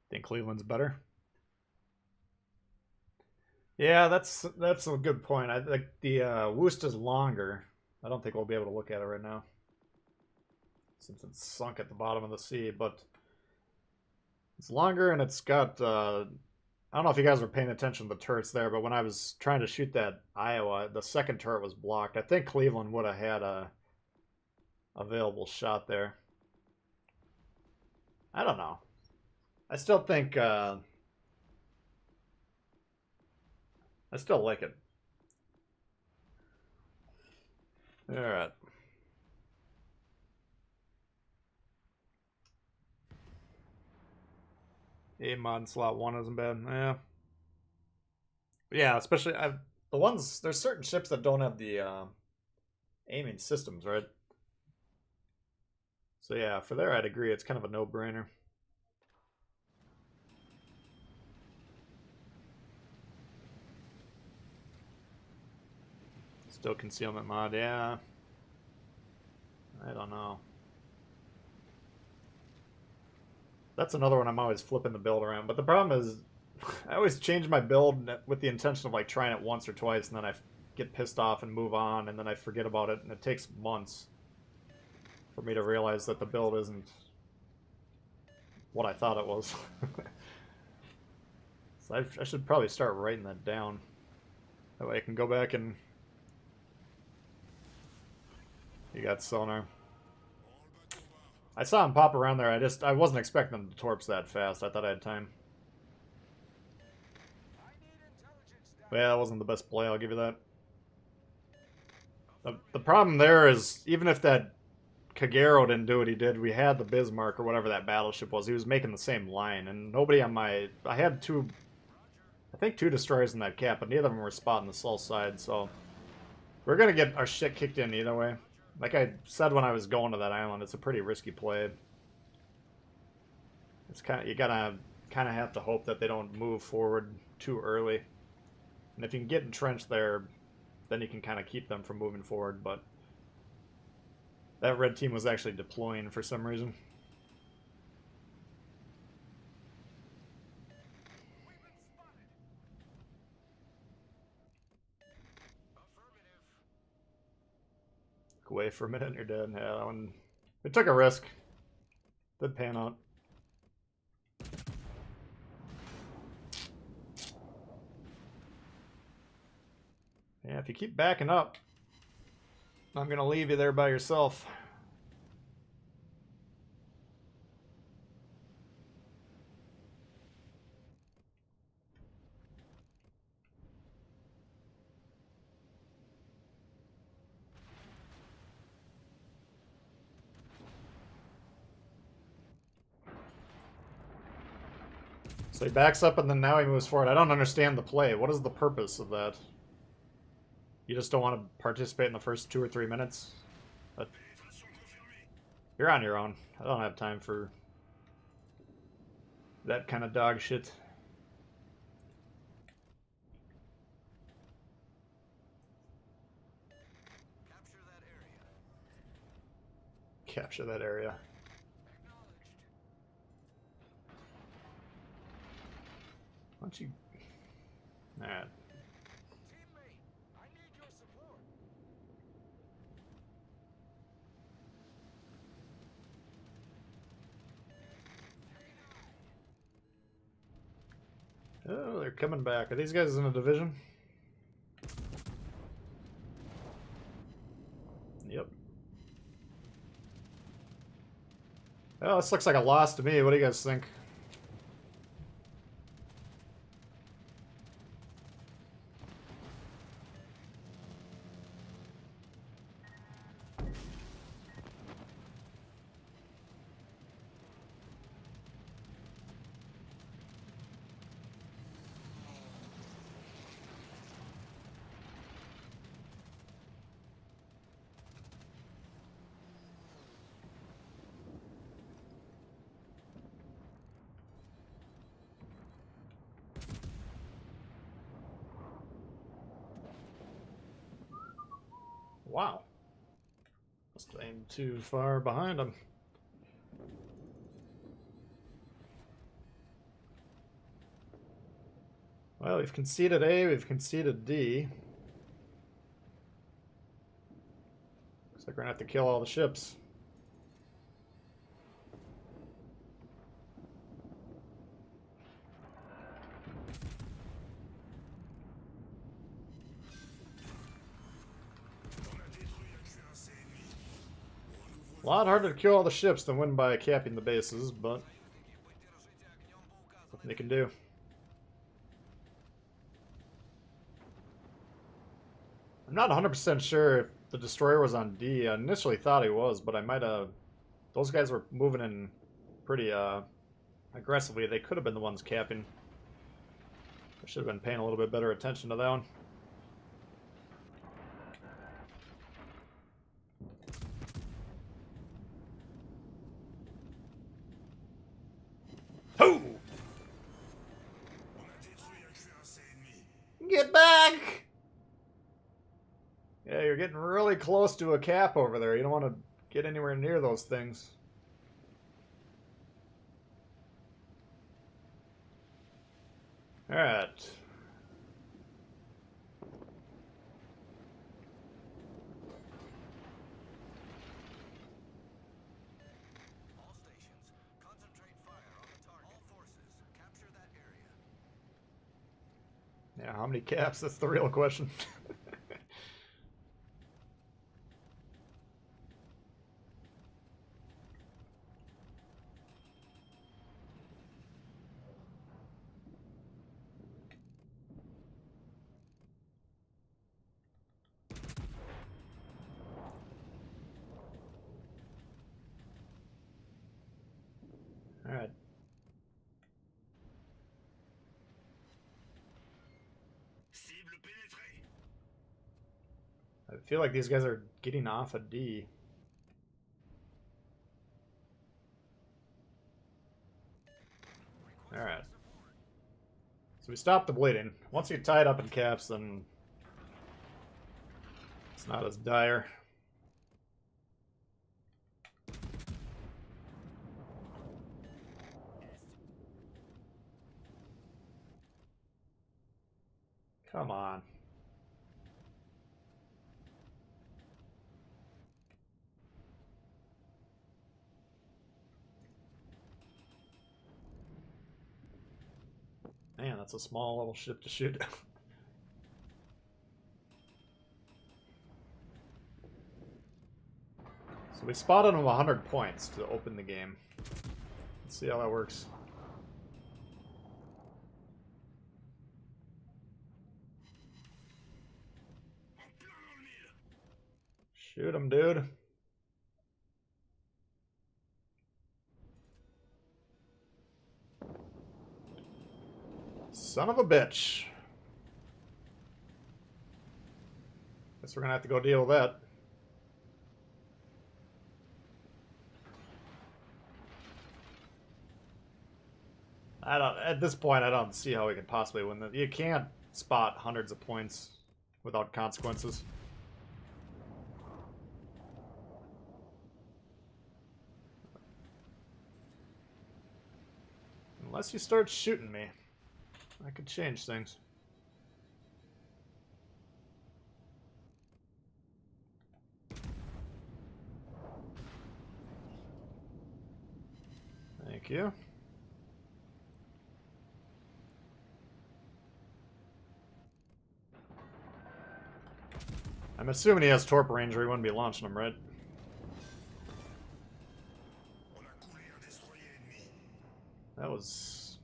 Think Cleveland's better? Yeah, that's a good point. I think the Woost is longer. I don't think we'll be able to look at it right now, since it's sunk at the bottom of the sea, but it's longer and it's got I don't know if you guys were paying attention to the turrets there, but when I was trying to shoot that Iowa, the second turret was blocked. I think Cleveland would have had a available shot there. I don't know. I still think I still like it. All right. A mod slot 1 isn't bad. Yeah. Yeah, especially the ones, there's certain ships that don't have the aiming systems, right? So yeah, for there I'd agree. It's kind of a no-brainer. Still concealment mod, yeah. I don't know. That's another one I'm always flipping the build around. But the problem is, I always change my build with the intention of like trying it once or twice, and then I get pissed off and move on, and then I forget about it, and it takes months for me to realize that the build isn't what I thought it was. So I should probably start writing that down. That way I can go back and... You got sonar. I saw him pop around there. I wasn't expecting them to torps that fast. I thought I had time. But yeah, that wasn't the best play, I'll give you that. The problem there is, even if that Kagero didn't do what he did, we had the Bismarck or whatever that battleship was. He was making the same line, and nobody on my... I had I think two destroyers in that cap, but neither of them were spotting the south side, so... We're gonna get our shit kicked in either way. Like I said when I was going to that island, it's a pretty risky play. It's you gotta kind of have to hope that they don't move forward too early. And if you can get entrenched there, then you can kind of keep them from moving forward, but... That red team was actually deploying for some reason. Look away for a minute and you're dead. Yeah, that one... We took a risk. Did pan out. Yeah, if you keep backing up, I'm gonna leave you there by yourself. So he backs up and then now he moves forward. I don't understand the play. What is the purpose of that? You just don't want to participate in the first 2 or 3 minutes? But you're on your own. I don't have time for that kind of dog shit. Capture that area. Why don't you... Alright. Oh, they're coming back. Are these guys in a division? Yep. Oh, this looks like a loss to me. What do you guys think? Wow. Must have aimed too far behind him. Well, we've conceded A, we've conceded D. Looks like we're gonna have to kill all the ships. A lot harder to kill all the ships than win by capping the bases, but nothing they can do. I'm not 100% sure if the destroyer was on D. I initially thought he was, but I might have... Those guys were moving in pretty aggressively. They could have been the ones capping. I should have been paying a little bit better attention to that one. Ho! Get back! Yeah, you're getting really close to a cap over there. You don't want to get anywhere near those things. Alright. All stations, concentrate fire on the target. All forces, capture that area. Yeah, how many caps? That's the real question. Alright. I feel like these guys are getting off a D. Alright. So we stopped the bleeding. Once you tie it up in caps, then it's not as dire. Come on. Man, that's a small little ship to shoot. So we spotted him 100 points to open the game. Let's see how that works. Shoot him, dude. Son of a bitch. Guess we're gonna have to go deal with that. At this point, I don't see how we can possibly win that. You can't spot hundreds of points without consequences. Unless you start shooting me. I could change things. Thank you. I'm assuming he has torp range or he wouldn't be launching them, right? That was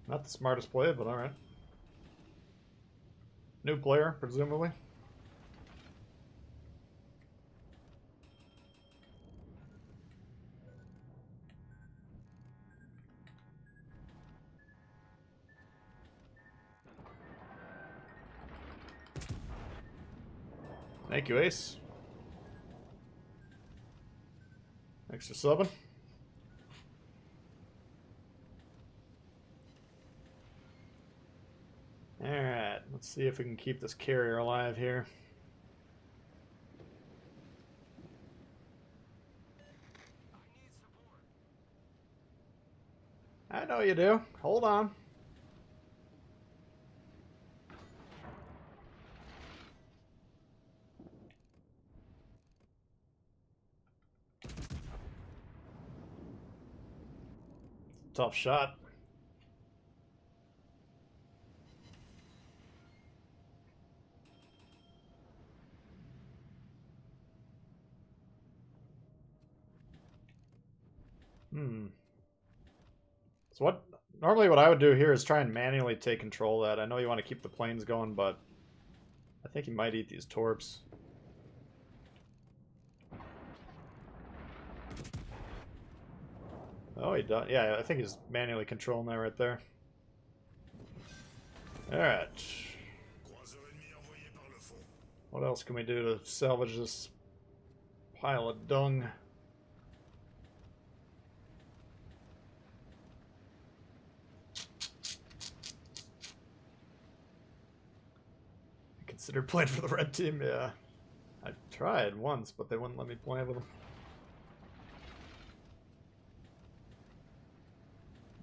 not the smartest play, but alright. New player, presumably. Thank you, Ace. Thanks for subbing. Alright. let's see if we can keep this carrier alive here. I know you do. Hold on. Tough shot. So normally what I would do here is try and manually take control of that. I know you want to keep the planes going, but I think he might eat these torps. Oh, he does. Yeah, I think he's manually controlling that right there. Alright. What else can we do to salvage this pile of dung? Consider playing for the red team, yeah. I tried once, but they wouldn't let me play with them.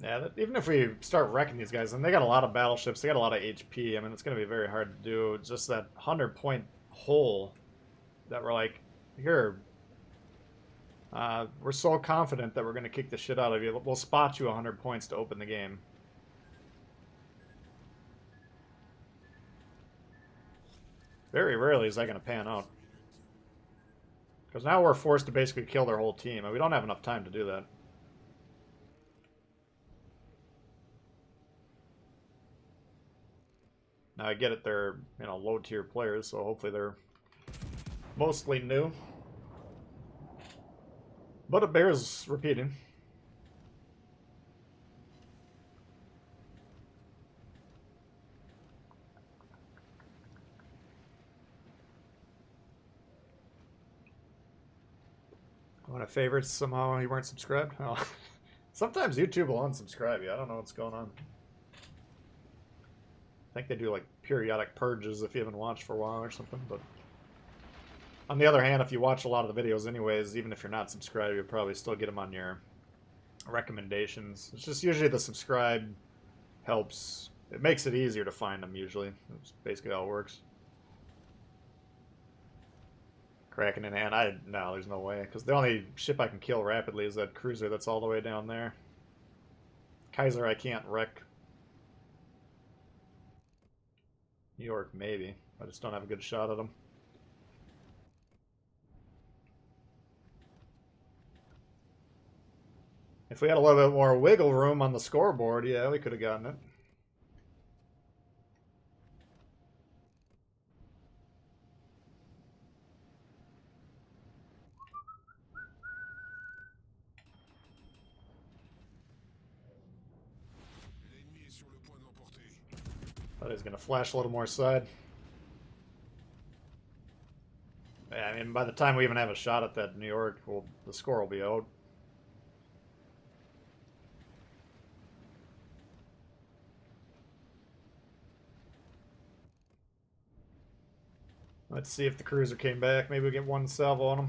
Yeah, even if we start wrecking these guys, and they got a lot of battleships, they got a lot of HP, I mean, it's going to be very hard to do. It's just that 100-point hole that we're like, here, we're so confident that we're going to kick the shit out of you. We'll spot you 100 points to open the game. Very rarely is that going to pan out. Because now we're forced to basically kill their whole team, and we don't have enough time to do that. Now I get it, they're, you know, low-tier players, so hopefully they're mostly new. But it bears repeating. One of favorites, somehow you weren't subscribed? Oh. Sometimes YouTube will unsubscribe you. I don't know what's going on. I think they do like periodic purges if you haven't watched for a while or something, but on the other hand, if you watch a lot of the videos anyways, even if you're not subscribed, you'll probably still get them on your recommendations. It's just usually the subscribe helps. It makes it easier to find them usually. That's basically how it works. Cracking in hand. No, there's no way. Because the only ship I can kill rapidly is that cruiser that's all the way down there. Kaiser I can't wreck. New York, maybe. I just don't have a good shot at them. If we had a little bit more wiggle room on the scoreboard, yeah, we could have gotten it. Thought he was going to flash a little more side. Yeah, I mean, by the time we even have a shot at that New York, well, the score will be out. Let's see if the cruiser came back. Maybe we get one salvo on him.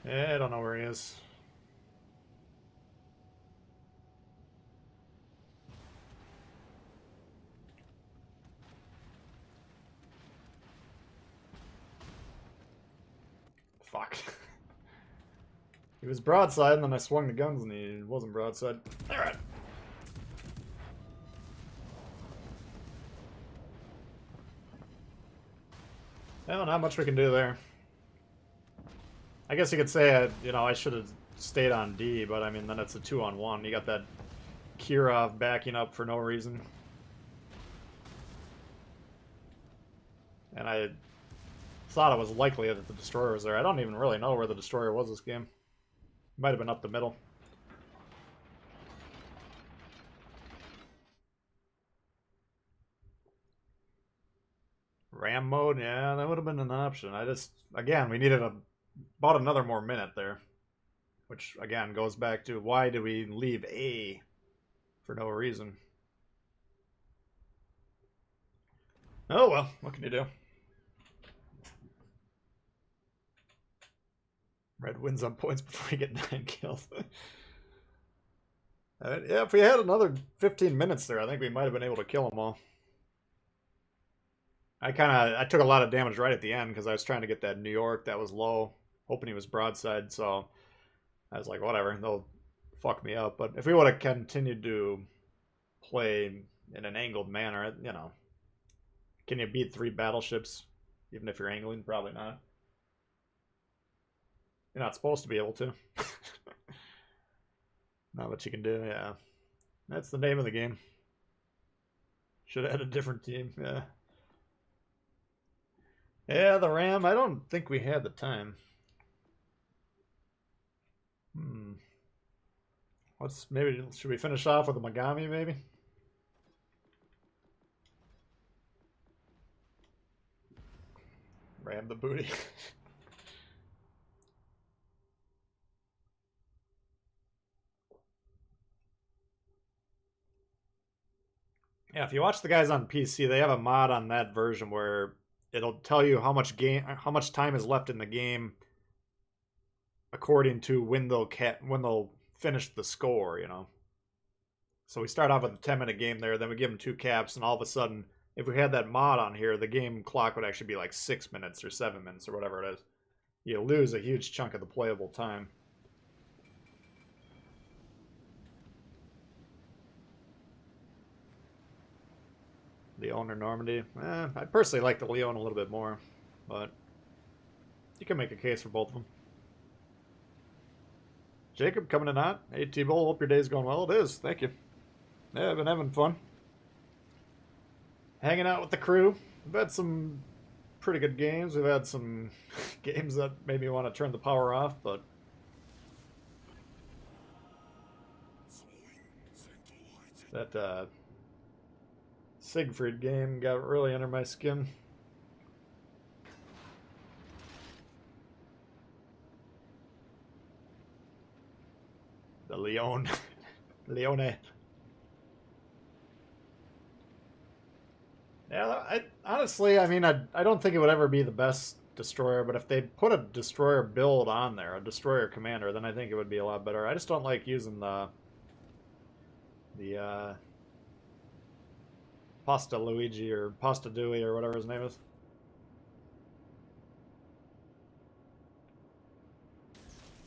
Yeah, I don't know where he is. Fuck. He was broadside, and then I swung the guns, and he wasn't broadside. Alright. Well, not much we can do there. I guess you could say, you know, I should have stayed on D, but I mean, then it's a 2-on-1. You got that Kirov backing up for no reason. And I thought it was likely that the destroyer was there. I don't even really know where the destroyer was this game. Might have been up the middle. Ram mode, yeah, that would have been an option. I just, again, we needed about another more minute there. Which, again, goes back to why did we leave A for no reason? Oh well, what can you do? Red wins on points before you get 9 kills. Yeah, if we had another 15 minutes there, I think we might have been able to kill them all. I took a lot of damage right at the end because I was trying to get that New York that was low, hoping he was broadside, so I was like, whatever, they'll fuck me up. But if we would have continued to play in an angled manner, you know, can you beat 3 battleships even if you're angling? Probably not. You're not supposed to be able to. Not what you can do, yeah. That's the name of the game. Should have had a different team, yeah. Yeah, the Ram, I don't think we had the time. Should we finish off with a Megami, maybe? Ram the booty. Yeah, if you watch the guys on PC, they have a mod on that version where it'll tell you how much time is left in the game according to when they'll finish the score, you know. So we start off with a 10-minute game there, then we give them 2 caps, and all of a sudden, if we had that mod on here, the game clock would actually be like 6 minutes or 7 minutes or whatever it is. You lose a huge chunk of the playable time. Leon or Normandy? I personally like the Leon a little bit more, but you can make a case for both of them. Jacob coming in hot. Hey Tbull, hope your day's going well. It is, thank you. Yeah, I've been having fun. Hanging out with the crew. We've had some pretty good games. We've had some games that made me want to turn the power off, but that Siegfried game got really under my skin. The Leone. Leone. Yeah, honestly, I mean, I don't think it would ever be the best destroyer, but if they put a destroyer build on there, a destroyer commander, then I think it would be a lot better. I just don't like using the Pasta Luigi or Pasta Dewey or whatever his name is.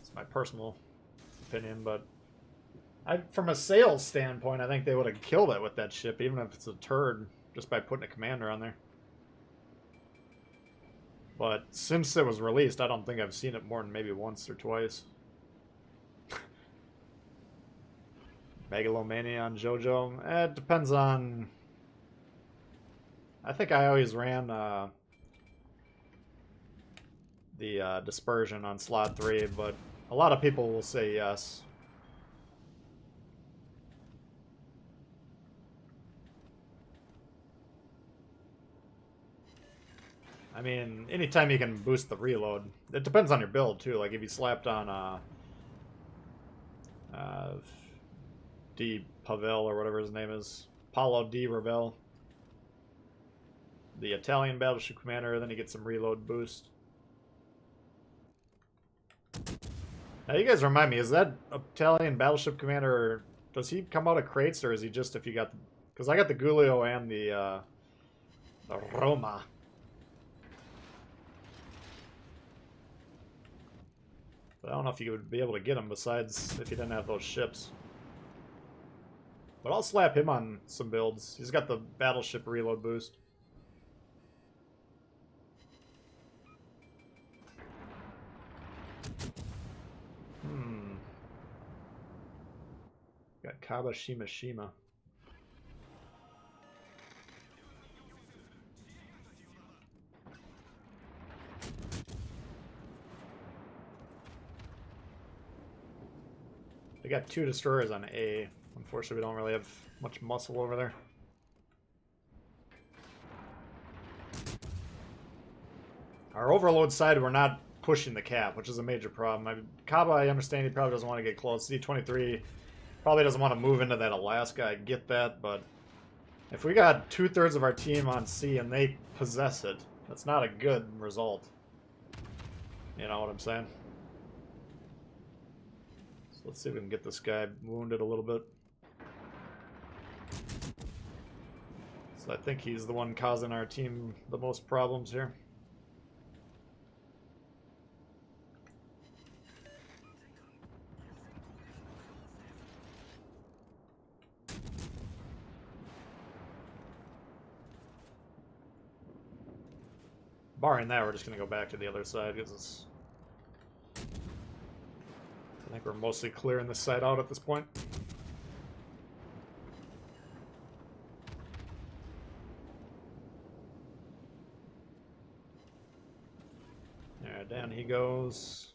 It's my personal opinion, but from a sales standpoint, I think they would have killed it with that ship, even if it's a turd, just by putting a commander on there. But since it was released, I don't think I've seen it more than maybe once or twice. Megalomania on JoJo? It depends on... I think I always ran the dispersion on slot 3, but a lot of people will say yes. I mean, anytime you can boost the reload, it depends on your build too. Like if you slapped on D. Pavel or whatever his name is, Paulo D. Ravel, the Italian battleship commander, then you get some reload boost. Now you guys remind me, is that Italian battleship commander, does he come out of crates or is he just if you got, because I got the Giulio and the Roma. But I don't know if you would be able to get him besides if you didn't have those ships. But I'll slap him on some builds. He's got the battleship reload boost. Got Kaba Shima. They got 2 destroyers on A. Unfortunately, we don't really have much muscle over there. Our overload side, we're not pushing the cap, which is a major problem. Kaba, I understand he probably doesn't want to get close. D23 probably doesn't want to move into that Alaska. I get that, but if we got 2/3 of our team on C and they possess it, that's not a good result. You know what I'm saying? So let's see if we can get this guy wounded a little bit. So I think he's the one causing our team the most problems here. Barring that, we're just going to go back to the other side because I think we're mostly clearing this side out at this point. Alright, down he goes.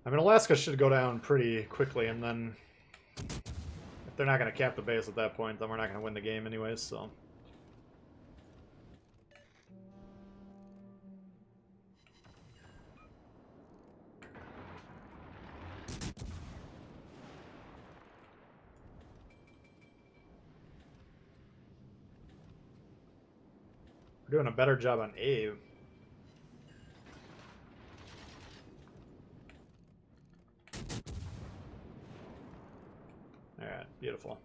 I mean, Alaska should go down pretty quickly, and then if they're not going to cap the base at that point, then we're not going to win the game anyways, so. We're doing a better job on A. Alright, beautiful.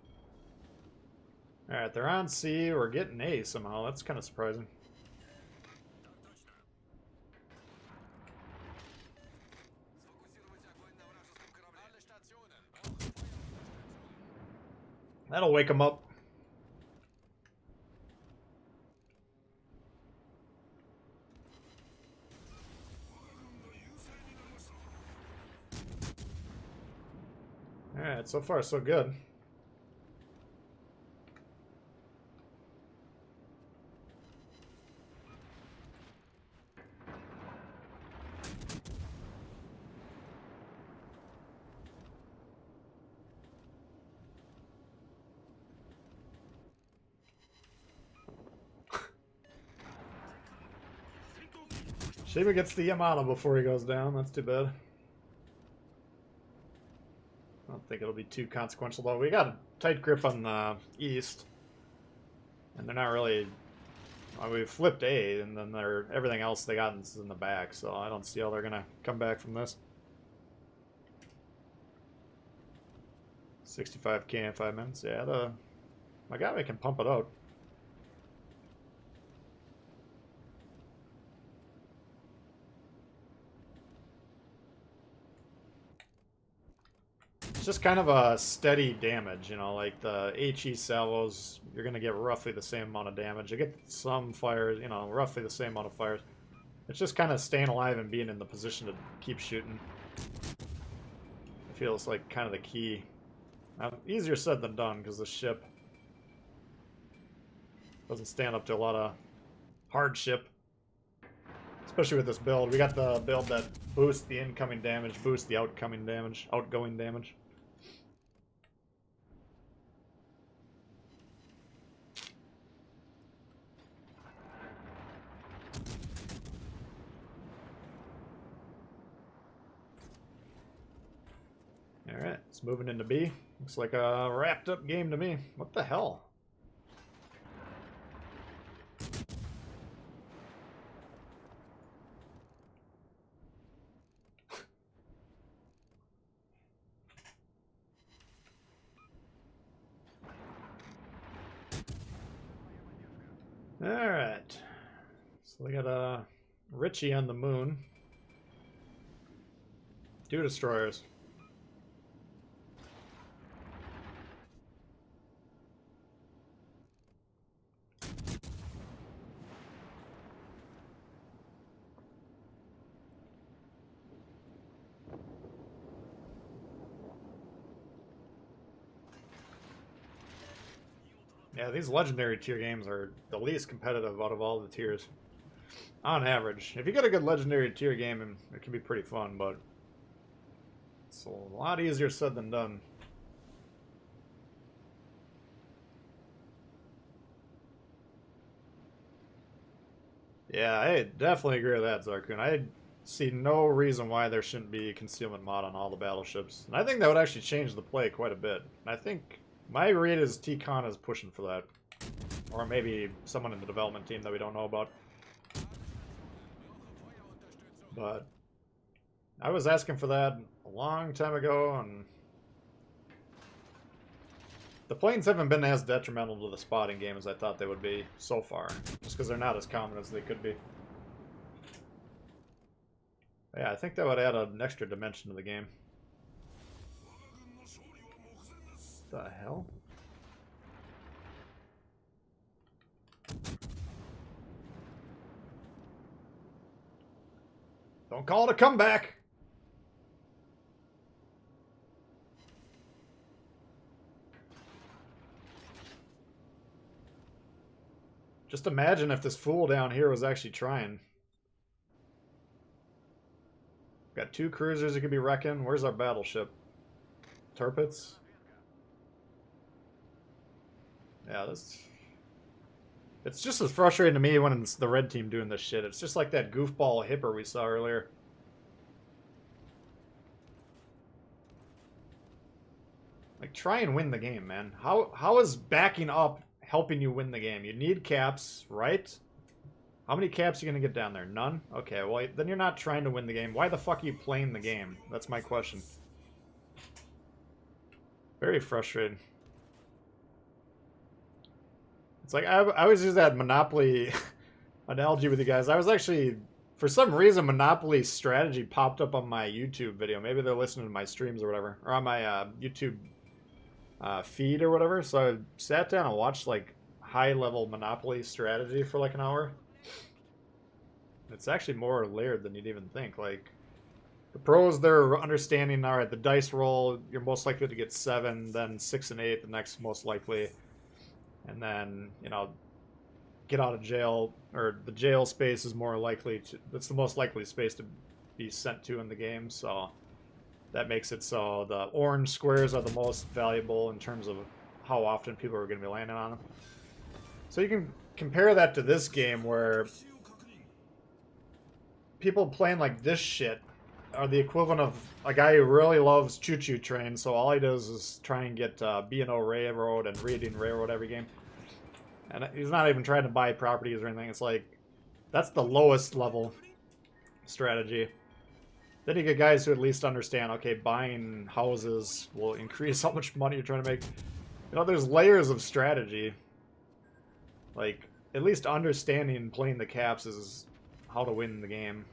Alright, they're on C. We're getting A somehow. That's kind of surprising. That'll wake them up. Alright, so far so good. Shiba gets the Yamato before he goes down. That's too bad. I don't think it'll be too consequential, though. We got a tight grip on the east. And they're not really... Well, we flipped A, and then everything else they got is in the back, so I don't see how they're going to come back from this. 65k in 5 minutes. Yeah, my guy can pump it out. It's just kind of a steady damage, you know, like the HE salvos, you're going to get roughly the same amount of damage. You get some fires, you know, roughly the same amount of fires. It's just kind of staying alive and being in the position to keep shooting. It feels like kind of the key. Easier said than done because the ship doesn't stand up to a lot of hardship. Especially with this build. We got the build that boosts the incoming damage, boosts the outgoing damage. Alright, it's moving into B. Looks like a wrapped up game to me. What the hell? Alright. So we got Richie on the moon. 2 destroyers. Yeah, these legendary tier games are the least competitive out of all the tiers. On average. If you get a good legendary tier game, it can be pretty fun, but it's a lot easier said than done. Yeah, I definitely agree with that, Zarkun. I see no reason why there shouldn't be concealment mod on all the battleships. And I think that would actually change the play quite a bit. And I think my read is T-Con is pushing for that. Or maybe someone in the development team that we don't know about. But I was asking for that a long time ago, and the planes haven't been as detrimental to the spotting game as I thought they would be so far. Just because they're not as common as they could be. Yeah, I think that would add an extra dimension to the game. The hell? Don't call it a comeback! Just imagine if this fool down here was actually trying. Got 2 cruisers you could be wrecking. Where's our battleship? Turpits? Yeah, this... It's just as frustrating to me when it's the red team doing this shit. It's just like that goofball hipper we saw earlier. Like, try and win the game, man. How is backing up helping you win the game? You need caps, right? How many caps are you going to get down there? None? Okay, well, then you're not trying to win the game. Why the fuck are you playing the game? That's my question. Very frustrating. It's like, I always use that Monopoly analogy with you guys. I was actually, for some reason, Monopoly strategy popped up on my YouTube video. Maybe they're listening to my streams or whatever. Or on my YouTube feed or whatever. So I sat down and watched, like, high-level Monopoly strategy for, like, an hour. It's actually more layered than you'd even think. Like, the pros, they're understanding, all right, the dice roll, you're most likely to get 7, then 6 and 8, the next most likely. And then, you know, get out of jail, or the jail space is more likely to, that's the most likely space to be sent to in the game, so that makes it so the orange squares are the most valuable in terms of how often people are going to be landing on them. So you can compare that to this game where people playing like this shit are the equivalent of a guy who really loves choo-choo trains, so all he does is try and get B&O Railroad and Reading Railroad every game. And he's not even trying to buy properties or anything. It's like, that's the lowest level strategy. Then you get guys who at least understand, okay, buying houses will increase how much money you're trying to make. You know, there's layers of strategy. Like, at least understanding playing the caps is how to win the game.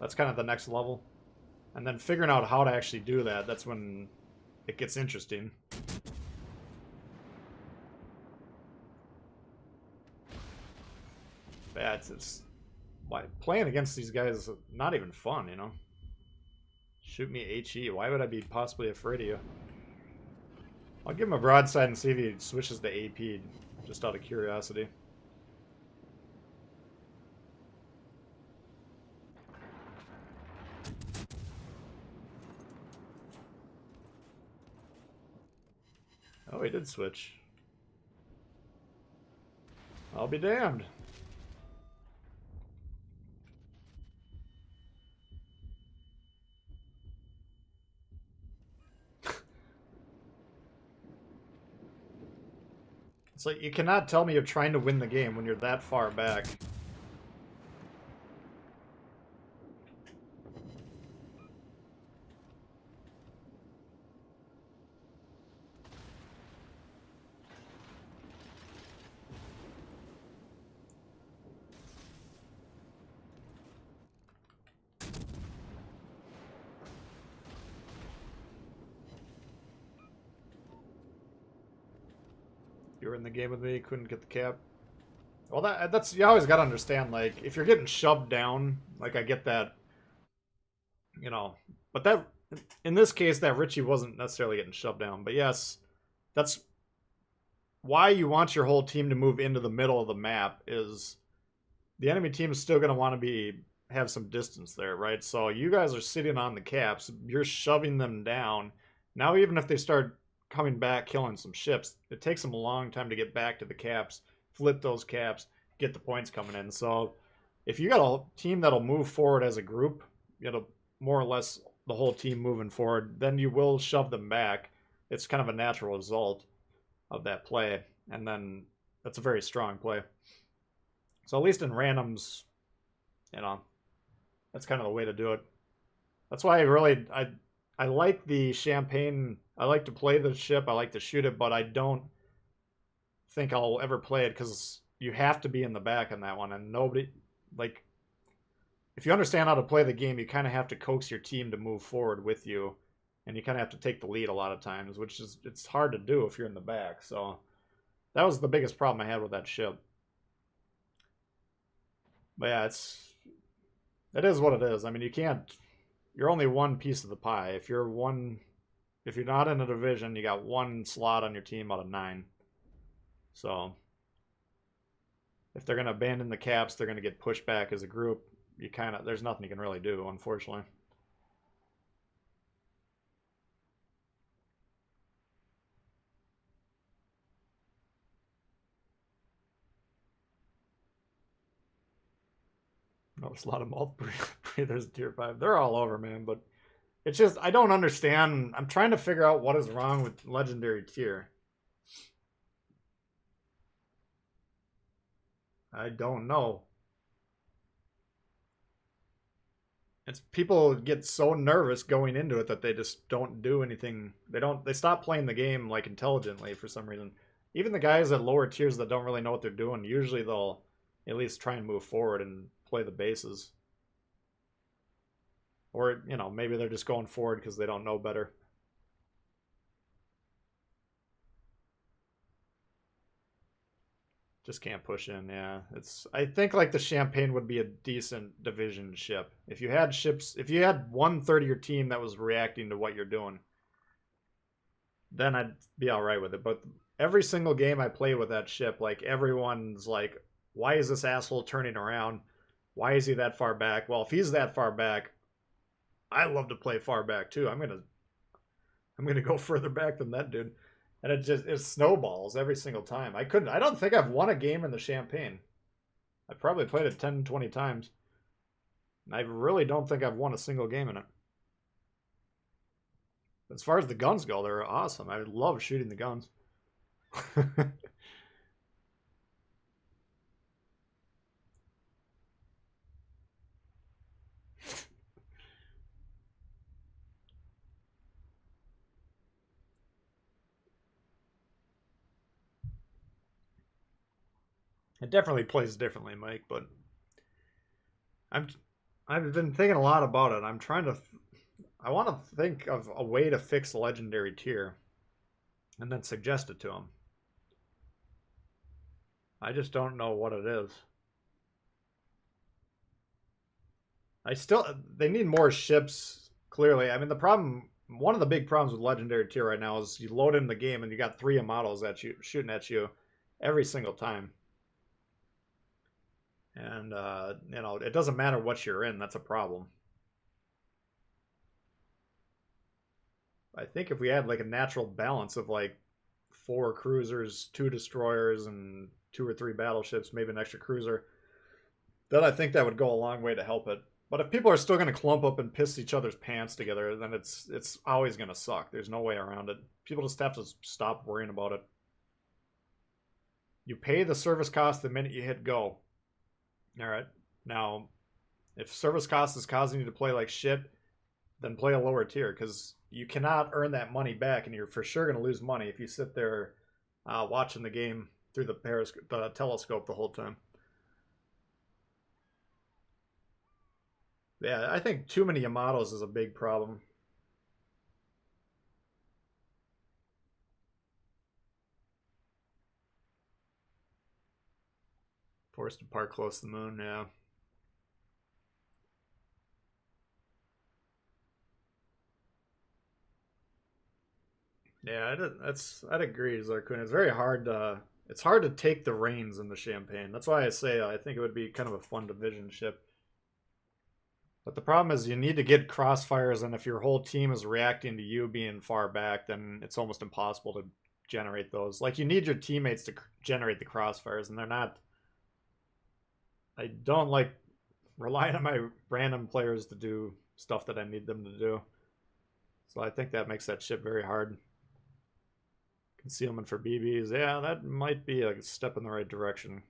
That's kind of the next level. And then figuring out how to actually do that, that's when it gets interesting. Yeah, it's why playing against these guys is not even fun, you know? Shoot me HE. Why would I be possibly afraid of you? I'll give him a broadside and see if he switches to AP, just out of curiosity. Oh, he did switch. I'll be damned. It's like, you cannot tell me you're trying to win the game when you're that far back. You were in the game with me, couldn't get the cap. Well, that's, you always gotta understand, like, if you're getting shoved down, like, I get that, you know, but that, in this case, that Richie wasn't necessarily getting shoved down, but yes, that's why you want your whole team to move into the middle of the map is the enemy team is still going to want to have some distance there, right? So you guys are sitting on the caps, you're shoving them down. Now even if they start coming back, killing some ships, it takes them a long time to get back to the caps, flip those caps, get the points coming in. So if you got a team that'll move forward as a group, it'll more or less the whole team moving forward, then you will shove them back. It's kind of a natural result of that play, and then that's a very strong play. So at least in randoms, you know, that's kind of the way to do it. That's why I like the champagne. I like to play the ship. I like to shoot it, but I don't think I'll ever play it because you have to be in the back on that one, and nobody like. If you understand how to play the game, you kind of have to coax your team to move forward with you, and you kind of have to take the lead a lot of times, which is it's hard to do if you're in the back. So that was the biggest problem I had with that ship. But yeah, it is what it is. I mean, you're only one piece of the pie. If you're not in a division, you got one slot on your team out of 9. So if they're gonna abandon the caps, they're gonna get pushed back as a group. There's nothing you can really do, unfortunately. There's a lot of mouth breathers in tier 5. They're all over, man, but it's just I don't understand. I'm trying to figure out what is wrong with legendary tier. I don't know. It's people get so nervous going into it that they just don't do anything. They stop playing the game like intelligently for some reason. Even the guys at lower tiers that don't really know what they're doing, usually they'll at least try and move forward and play the bases. Or, maybe they're just going forward because they don't know better. Just can't push in, yeah. I think like the Champagne would be a decent division ship. If you had 1/3 of your team that was reacting to what you're doing, then I'd be alright with it. But every single game I play with that ship, like everyone's like, why is this asshole turning around? Why is he that far back? Well, if he's that far back, I love to play far back too. I'm gonna go further back than that dude. And it snowballs every single time. I don't think I've won a game in the Champagne. I probably played it 10, 20 times. I really don't think I've won a single game in it. As far as the guns go, they're awesome. I love shooting the guns. It definitely plays differently, Mike, but I've been thinking a lot about it. I want to think of a way to fix legendary tier and then suggest it to them. I just don't know what it is. They need more ships, clearly. I mean, one of the big problems with legendary tier right now is you load in the game and you got 3 models shooting at you every single time. And, it doesn't matter what you're in. That's a problem. I think if we had like a natural balance of like 4 cruisers, 2 destroyers, and 2 or 3 battleships, maybe an extra cruiser, then I think that would go a long way to help it. But if people are still going to clump up and piss each other's pants together, then it's always going to suck. There's no way around it. People just have to stop worrying about it. You pay the service cost the minute you hit go. All right. Now, if service cost is causing you to play like shit, then play a lower tier because you cannot earn that money back, and you're for sure going to lose money if you sit there watching the game through the telescope the whole time. Yeah, I think too many Yamatos is a big problem. Forced to park close to the moon, yeah. Yeah, I'd agree, Zarkun. It's very hard to it's hard to take the reins in the Champagne. That's why I say I think it would be kind of a fun division ship. But the problem is you need to get crossfires, and if your whole team is reacting to you being far back, then it's almost impossible to generate those. Like, you need your teammates to generate the crossfires, and they're not. I don't like relying on my random players to do stuff that I need them to do. So I think that makes that ship very hard. Concealment for BBs. Yeah, that might be a step in the right direction.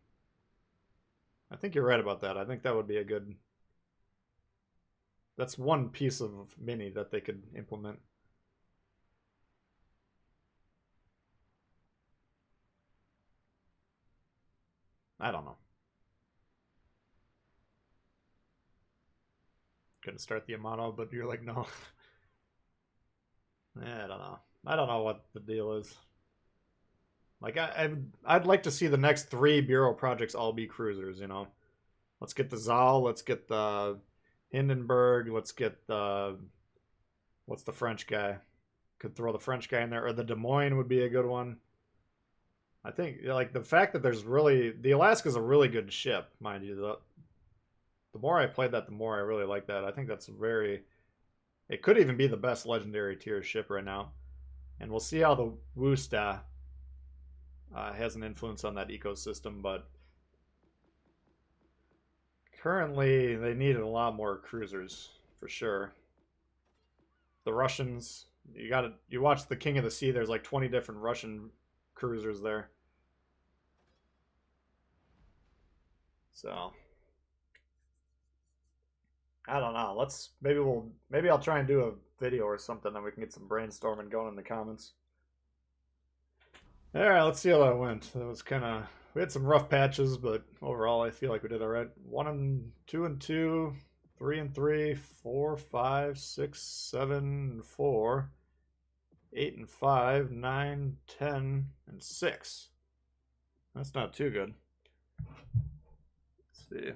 I think you're right about that. I think that would be a good... That's one piece of mini that they could implement. I don't know. Gonna start the Amano, but you're like, no. Yeah, I don't know. I don't know what the deal is. Like, I'd like to see the next 3 Bureau projects all be cruisers, you know? Let's get the Zal, let's get the Hindenburg, let's get the... What's the French guy? Could throw the French guy in there, or the Des Moines would be a good one. I think, like, the fact that there's really... The Alaska's a really good ship, mind you. The more I played that, the more I really like that. I think that's very... It could even be the best legendary tier ship right now. And we'll see how the Wusta has an influence on that ecosystem, but currently they needed a lot more cruisers for sure. The Russians, you watch the King of the Sea, there's like 20 different Russian cruisers there. So I don't know. Maybe I'll try and do a video or something, then we can get some brainstorming going in the comments. All right, let's see how that went. That was we had some rough patches, but overall I feel like we did all right. 1 and 2 and 2, 3 and 3, 4, 5, 6, 7 and 4, 8 and 5, 9, 10 and 6. That's not too good. Let's see.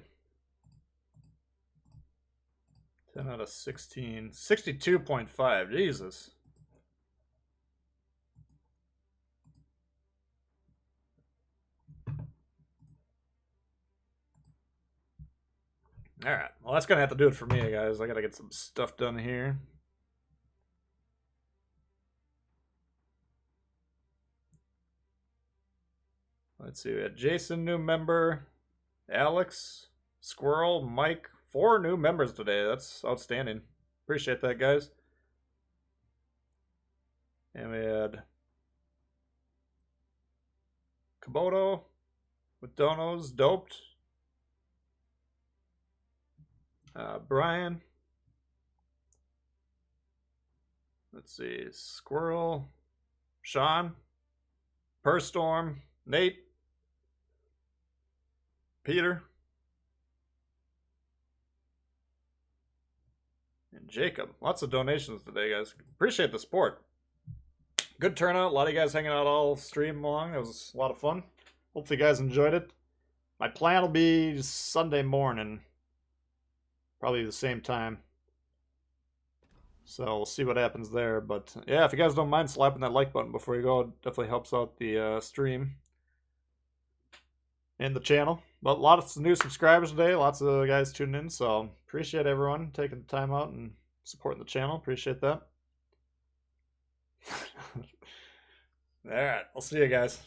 10 out of 16. 62.5. Jesus. Alright. Well, that's going to have to do it for me, guys. I got to get some stuff done here. Let's see. We had Jason, new member. Alex, Squirrel, Mike. 4 new members today. That's outstanding. Appreciate that, guys. And we had Komodo with donos, doped. Brian. Let's see. Squirrel, Sean, Perstorm, Nate, Peter, and Jacob. Lots of donations today, guys. Appreciate the support. Good turnout. A lot of you guys hanging out all stream long. It was a lot of fun. Hopefully you guys enjoyed it. My plan will be Sunday morning. Probably the same time. So we'll see what happens there. But yeah, if you guys don't mind slapping that like button before you go, it definitely helps out the stream and the channel. But lots of new subscribers today. Lots of guys tuning in. So appreciate everyone taking the time out and supporting the channel. Appreciate that. All right. I'll see you guys.